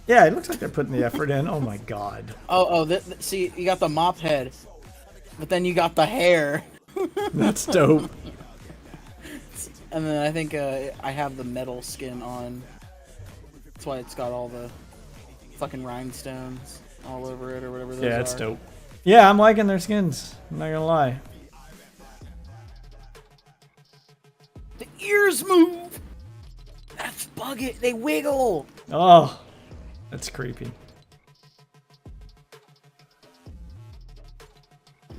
Yeah, it looks like they're putting the effort in. Oh my God.
See, you got the mop head, but then you got the hair.
That's dope.
And then I think I have the metal skin on. That's why it's got all the fucking rhinestones all over it or whatever those are.
Yeah, it's dope. Yeah, I'm liking their skins. I'm not gonna lie.
The ears move! That's buggy. They wiggle!
Oh, that's creepy.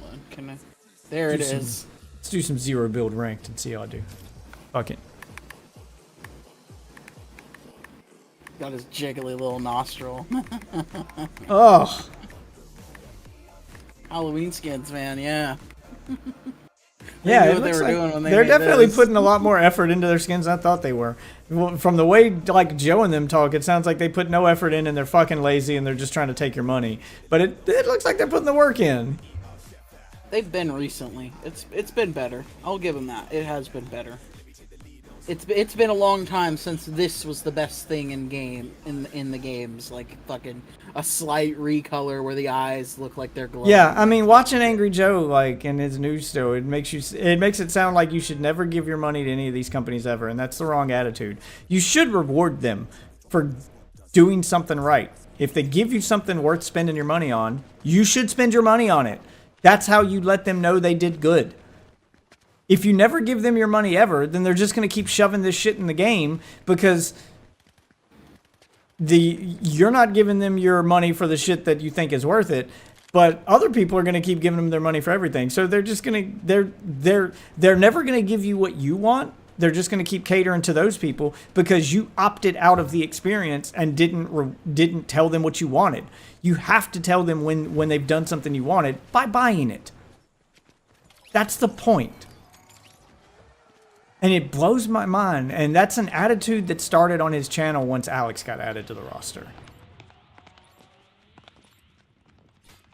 Hold on, can I... There it is.
Let's do some zero build ranked and see how I do. Fuck it.
Got his jiggly little nostril.
Oh,
Halloween skins, man. Yeah.
yeah,
knew
it
what they
looks
were
like
doing when they
they're
made
definitely
this.
putting a lot more effort into their skins than I thought they were. Well, from the way like Joe and them talk, it sounds like they put no effort in and they're fucking lazy and they're just trying to take your money. But it looks like they're putting the work in.
They've been recently. It's been better. I'll give them that. It has been better. It's been a long time since this was the best thing in the games. Like fucking a slight recolor where the eyes look like they're glowing.
Yeah, I mean, watching Angry Joe like in his news show, it makes it sound like you should never give your money to any of these companies ever, and that's the wrong attitude. You should reward them for doing something right. If they give you something worth spending your money on, you should spend your money on it. That's how you let them know they did good. If you never give them your money ever, then they're just going to keep shoving this shit in the game because you're not giving them your money for the shit that you think is worth it, but other people are going to keep giving them their money for everything. So they're just going to they're never going to give you what you want. They're just going to keep catering to those people because you opted out of the experience and didn't tell them what you wanted. You have to tell them when they've done something you wanted by buying it. That's the point. And it blows my mind. And that's an attitude that started on his channel once Alex got added to the roster.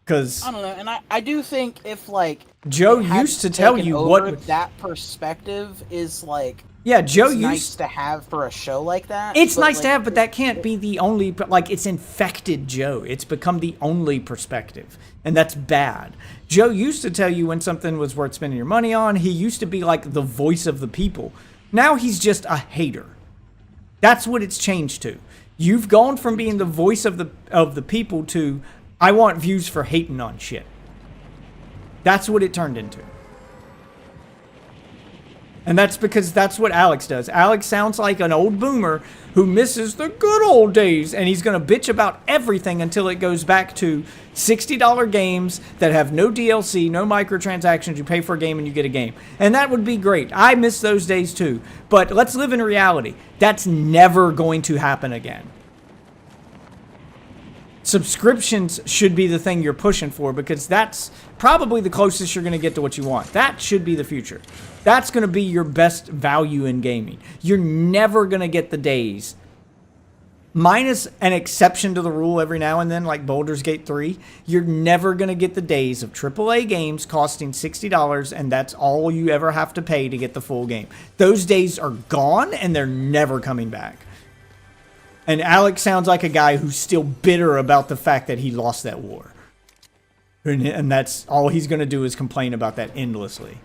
Because
I don't know, and I do think if like
Joe
it had
used to tell
taken
you
over,
what
that perspective is like
yeah, Joe
it's
used
nice to have for a show like that.
It's
but,
nice
like,
to have, but that can't be the only, like, it's infected Joe. It's become the only perspective, and that's bad. Joe used to tell you when something was worth spending your money on. He used to be like the voice of the people. Now he's just a hater. That's what it's changed to. You've gone from being the voice of the people to, I want views for hating on shit. That's what it turned into. And that's because that's what Alex does. Alex sounds like an old boomer who misses the good old days, and he's going to bitch about everything until it goes back to $60 games that have no DLC, no microtransactions. You pay for a game and you get a game. And that would be great. I miss those days too. But let's live in reality. That's never going to happen again. Subscriptions should be the thing you're pushing for because that's probably the closest you're going to get to what you want. That should be the future. That's going to be your best value in gaming. You're never going to get the days, minus an exception to the rule every now and then, like Baldur's Gate 3, you're never going to get the days of AAA games costing $60 and that's all you ever have to pay to get the full game. Those days are gone and they're never coming back. And Alex sounds like a guy who's still bitter about the fact that he lost that war. And that's all he's going to do is complain about that endlessly.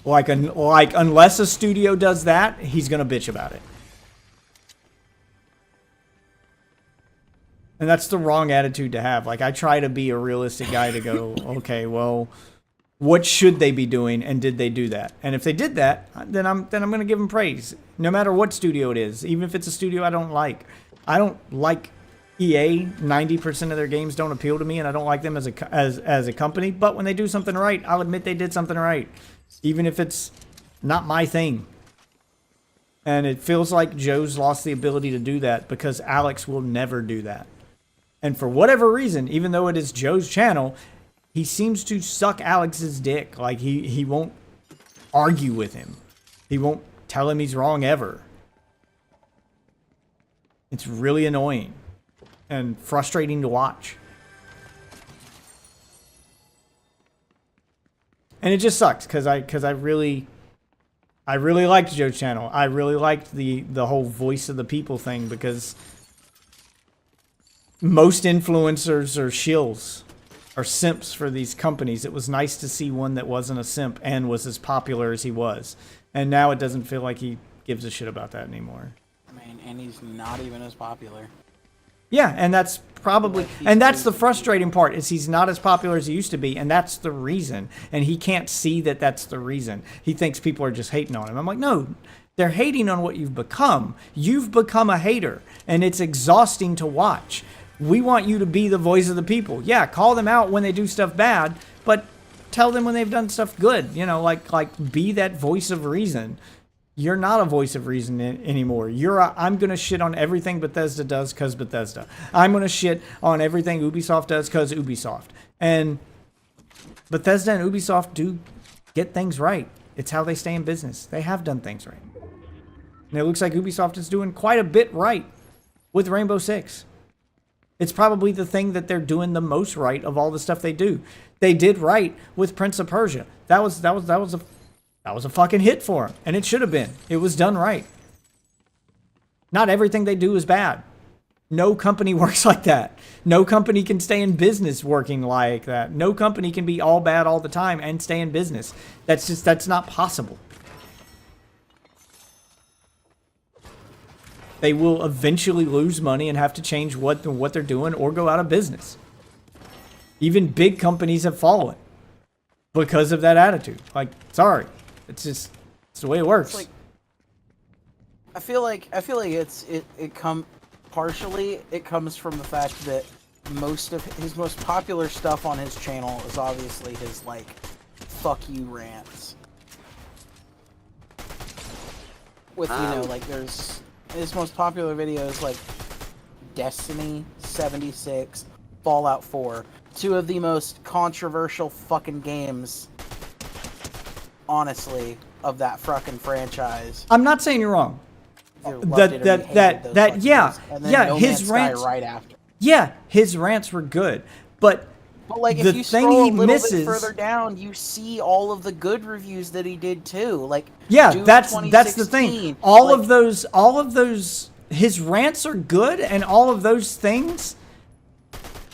Like unless a studio does that, he's going to bitch about it. And that's the wrong attitude to have. Like, I try to be a realistic guy to go, okay, well, what should they be doing, and did they do that? And if they did that, then I'm going to give them praise, no matter what studio it is, even if it's a studio I don't like. I don't like EA. 90% of their games don't appeal to me, and I don't like them as a company. But when they do something right, I'll admit they did something right, even if it's not my thing. And it feels like Joe's lost the ability to do that because Alex will never do that. And for whatever reason, even though it is Joe's channel, he seems to suck Alex's dick. Like, he won't argue with him. He won't tell him he's wrong ever. It's really annoying and frustrating to watch. And it just sucks because I really liked Joe's channel. I really liked the whole voice of the people thing because most influencers are shills. Are simps for these companies. It was nice to see one that wasn't a simp and was as popular as he was. And now it doesn't feel like he gives a shit about that anymore.
I mean, and he's not even as popular.
Yeah, and that's probably, and that's the frustrating part, is he's not as popular as he used to be, and that's the reason. And he can't see that that's the reason. He thinks people are just hating on him. I'm like, no, they're hating on what you've become. You've become a hater, and it's exhausting to watch. We want you to be the voice of the people. Yeah, call them out when they do stuff bad, but tell them when they've done stuff good. You know, like be that voice of reason. You're not a voice of reason anymore. I'm going to shit on everything Bethesda does because Bethesda. I'm going to shit on everything Ubisoft does because Ubisoft. And Bethesda and Ubisoft do get things right. It's how they stay in business. They have done things right. And it looks like Ubisoft is doing quite a bit right with Rainbow Six. It's probably the thing that they're doing the most right of all the stuff they do. They did right with Prince of Persia. That was a fucking hit for them, and it should have been. It was done right. Not everything they do is bad. No company works like that. No company can stay in business working like that. No company can be all bad all the time and stay in business. That's not possible. They will eventually lose money and have to change what they're doing or go out of business. Even big companies have fallen because of that attitude. Like, sorry. It's the way it works.
Like, I feel like it comes from the fact that most of his most popular stuff on his channel is obviously his like fuck you rants. With like there's his most popular videos like Destiny 76, Fallout 4, two of the most controversial fucking games, honestly, of that fucking franchise.
I'm not saying you're wrong. His rants right after. Yeah, his rants were good, but
like if you scroll a little bit further down, you see all of the good reviews that he did too. Like
that's the thing. All of those his rants are good, and all of those things.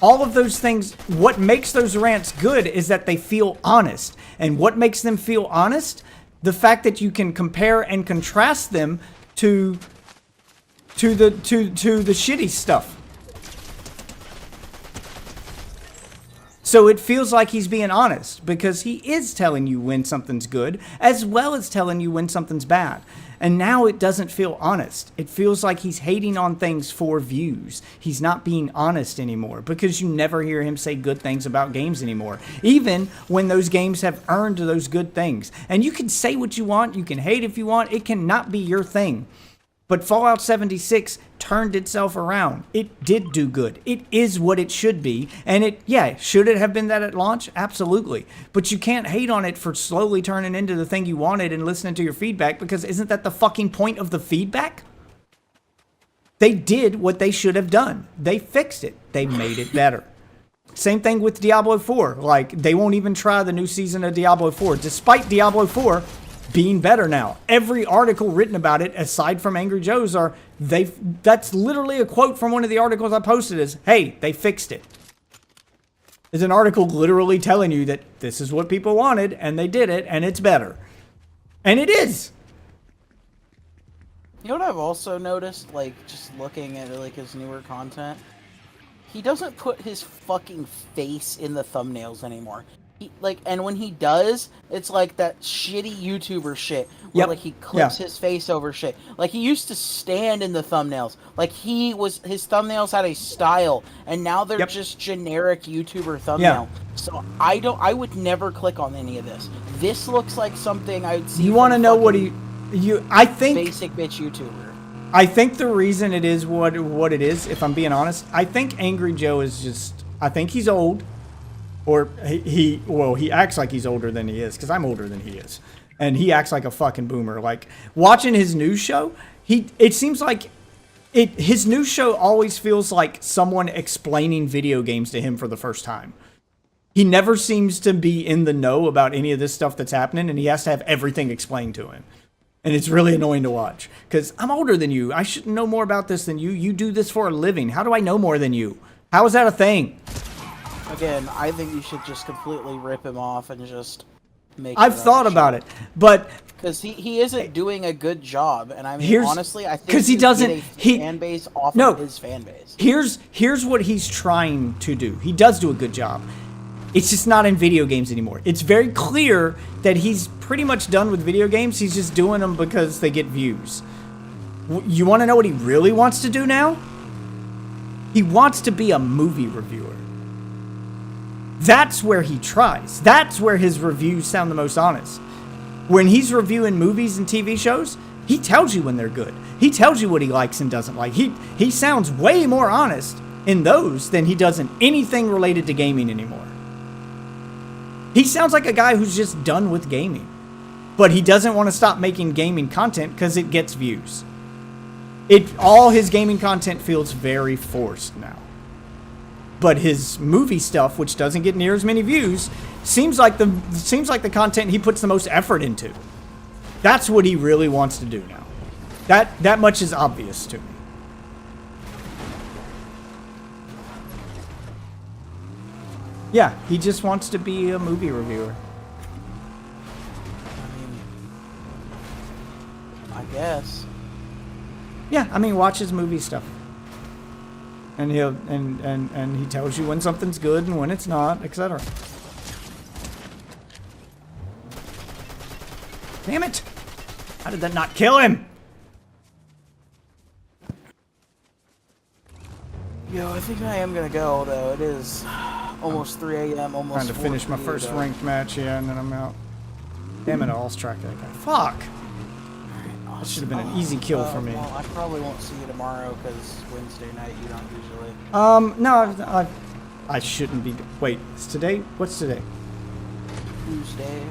What makes those rants good is that they feel honest. And what makes them feel honest? The fact that you can compare and contrast them to the shitty stuff. So it feels like he's being honest because he is telling you when something's good as well as telling you when something's bad. And now it doesn't feel honest. It feels like he's hating on things for views. He's not being honest anymore because you never hear him say good things about games anymore. Even when those games have earned those good things. And you can say what you want. You can hate if you want. It cannot be your thing. But Fallout 76 turned itself around. It did do good. It is what it should be. And should it have been that at launch? Absolutely. But you can't hate on it for slowly turning into the thing you wanted and listening to your feedback, because isn't that the fucking point of the feedback? They did what they should have done. They fixed it. They made it better. Same thing with Diablo 4. Like, they won't even try the new season of Diablo 4, despite Diablo 4 being better now. Every article written about it, aside from Angry Joe's, that's literally a quote from one of the articles I posted is, hey, they fixed it. It's an article literally telling you that this is what people wanted, and they did it, and it's better. And it is.
You know what I've also noticed, like, just looking at, like, his newer content? He doesn't put his fucking face in the thumbnails anymore. And when he does, it's like that shitty YouTuber shit where like he clips his face over shit. Like, he used to stand in the thumbnails. Like, his thumbnails had a style, and now they're just generic YouTuber thumbnail. Yeah. So I would never click on any of this. This looks like something I would see.
You want to know what I think
basic bitch YouTuber.
I think the reason it is what it is, if I'm being honest, I think Angry Joe is just, I think he's old. Or he acts like he's older than he is, because I'm older than he is. And he acts like a fucking boomer. Like, watching his news show, it seems like his news show always feels like someone explaining video games to him for the first time. He never seems to be in the know about any of this stuff that's happening, and he has to have everything explained to him. And it's really annoying to watch, because I'm older than you. I should know more about this than you. You do this for a living. How do I know more than you? How is that a thing?
Again, I think you should just completely rip him off and just make.
I've thought about it, but
because he isn't doing a good job, and I mean, honestly, I think
because he doesn't
fan base off of his fan base.
Here's what he's trying to do. He does do a good job. It's just not in video games anymore. It's very clear that he's pretty much done with video games. He's just doing them because they get views. You want to know what he really wants to do now? He wants to be a movie reviewer. That's where he tries. That's where his reviews sound the most honest. When he's reviewing movies and TV shows, He tells you when they're good. He tells you what he likes and doesn't like. He sounds way more honest in those than he does in anything related to gaming anymore. He sounds like a guy who's just done with gaming. But he doesn't want to stop making gaming content because it gets views. All his gaming content feels very forced now. But his movie stuff, which doesn't get near as many views, seems like the content he puts the most effort into. That's what he really wants to do now. That much is obvious to me. Yeah, he just wants to be a movie reviewer.
I guess.
Yeah, I mean, watch his movie stuff. And and he tells you when something's good and when it's not, etc. Damn it! How did that not kill him?
Yo, I think I am gonna go, though. It is almost 3 a.m., almost
Trying to finish my
4
first
p.m.
ranked match, yeah, and then I'm out. Damn it, I lost track of that guy. Fuck! That should have been an easy kill for me.
Well, I probably won't see you tomorrow, because Wednesday night you don't usually.
No, I shouldn't be. Wait, is today? What's today?
Tuesday.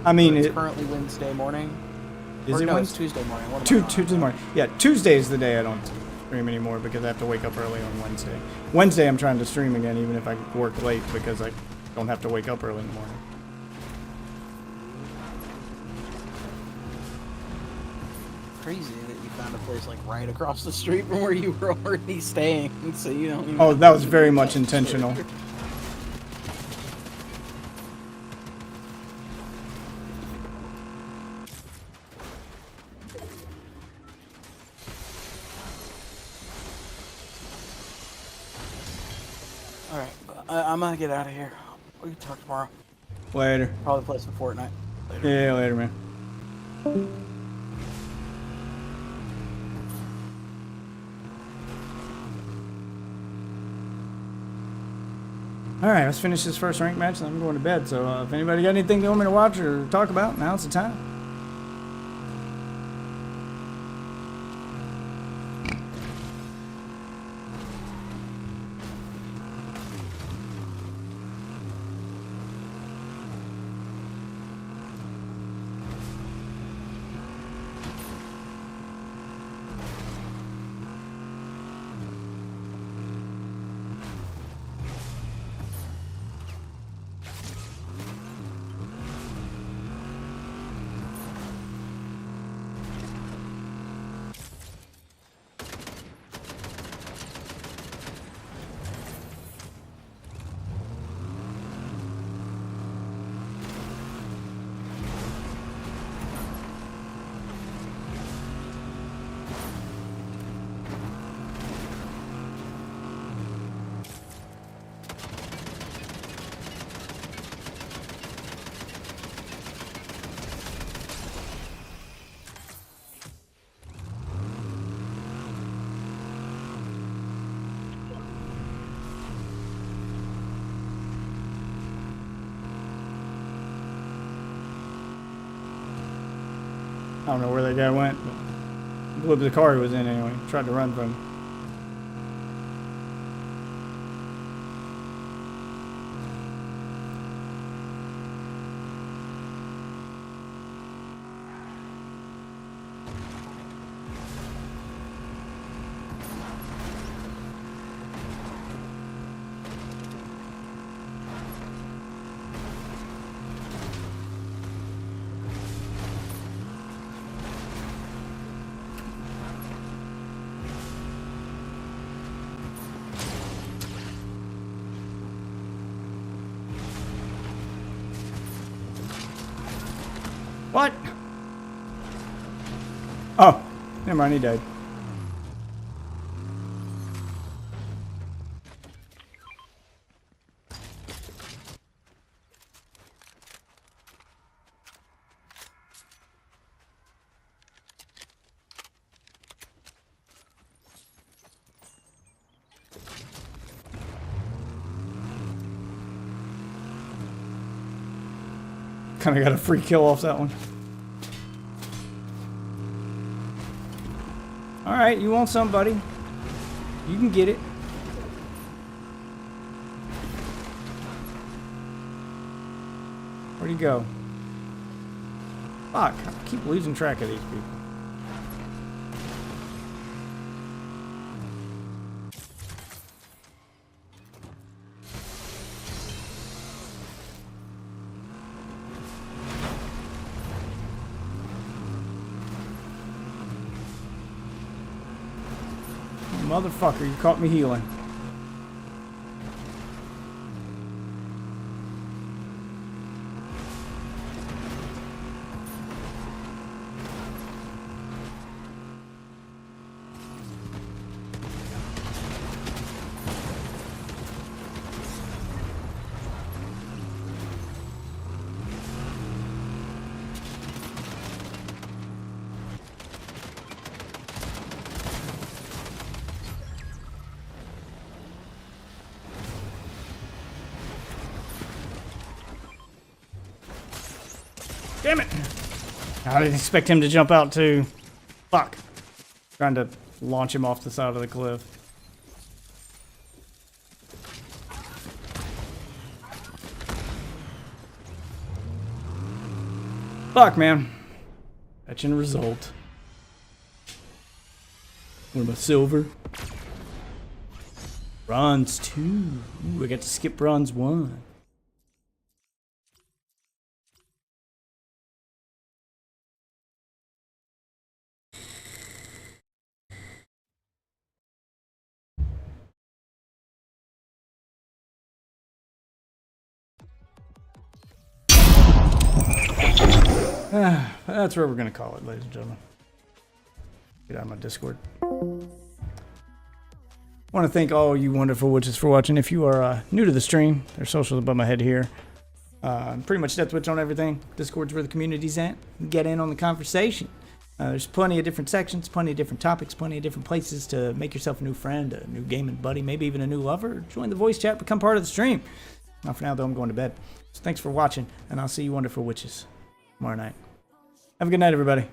I mean,
it's currently Wednesday morning.
Is it
no,
Wednesday?
it's Tuesday morning. What am I on?
Tuesday morning. Yeah, Tuesday is the day I don't stream anymore because I have to wake up early on Wednesday. Wednesday I'm trying to stream again, even if I work late because I don't have to wake up early in the morning.
Crazy that you found a place like right across the street from where you were already staying, so you don't even.
Oh, that was very much intentional.
Alright, I'm gonna get out of here. We can talk tomorrow.
Later.
Probably play some Fortnite. Later.
Yeah, later, man. Alright, let's finish this first ranked match and I'm going to bed. So if anybody got anything they want me to watch or talk about, now's the time. I don't know where that guy went, but blew up the car he was in anyway. Tried to run from him. What? Oh, never mind, he died. Kind of got a free kill off that one. Alright, you want somebody. You can get it. Where'd he go? Fuck, I keep losing track of these people. Motherfucker, you caught me healing. Damn it! I didn't expect him to jump out too. Fuck. Trying to launch him off the side of the cliff. Fuck, man. Fetching a result. What about silver? Bronze 2. Ooh, I got to skip bronze 1. That's where we're going to call it, ladies and gentlemen. Get out of my Discord. I want to thank all you wonderful witches for watching. If you are new to the stream, there's socials above my head here. Pretty much Death Witch on everything. Discord's where the community's at. Get in on the conversation. There's plenty of different sections, plenty of different topics, plenty of different places to make yourself a new friend, a new gaming buddy, maybe even a new lover. Join the voice chat, become part of the stream. Now for now, though, I'm going to bed. So thanks for watching, and I'll see you wonderful witches tomorrow night. Have a good night, everybody.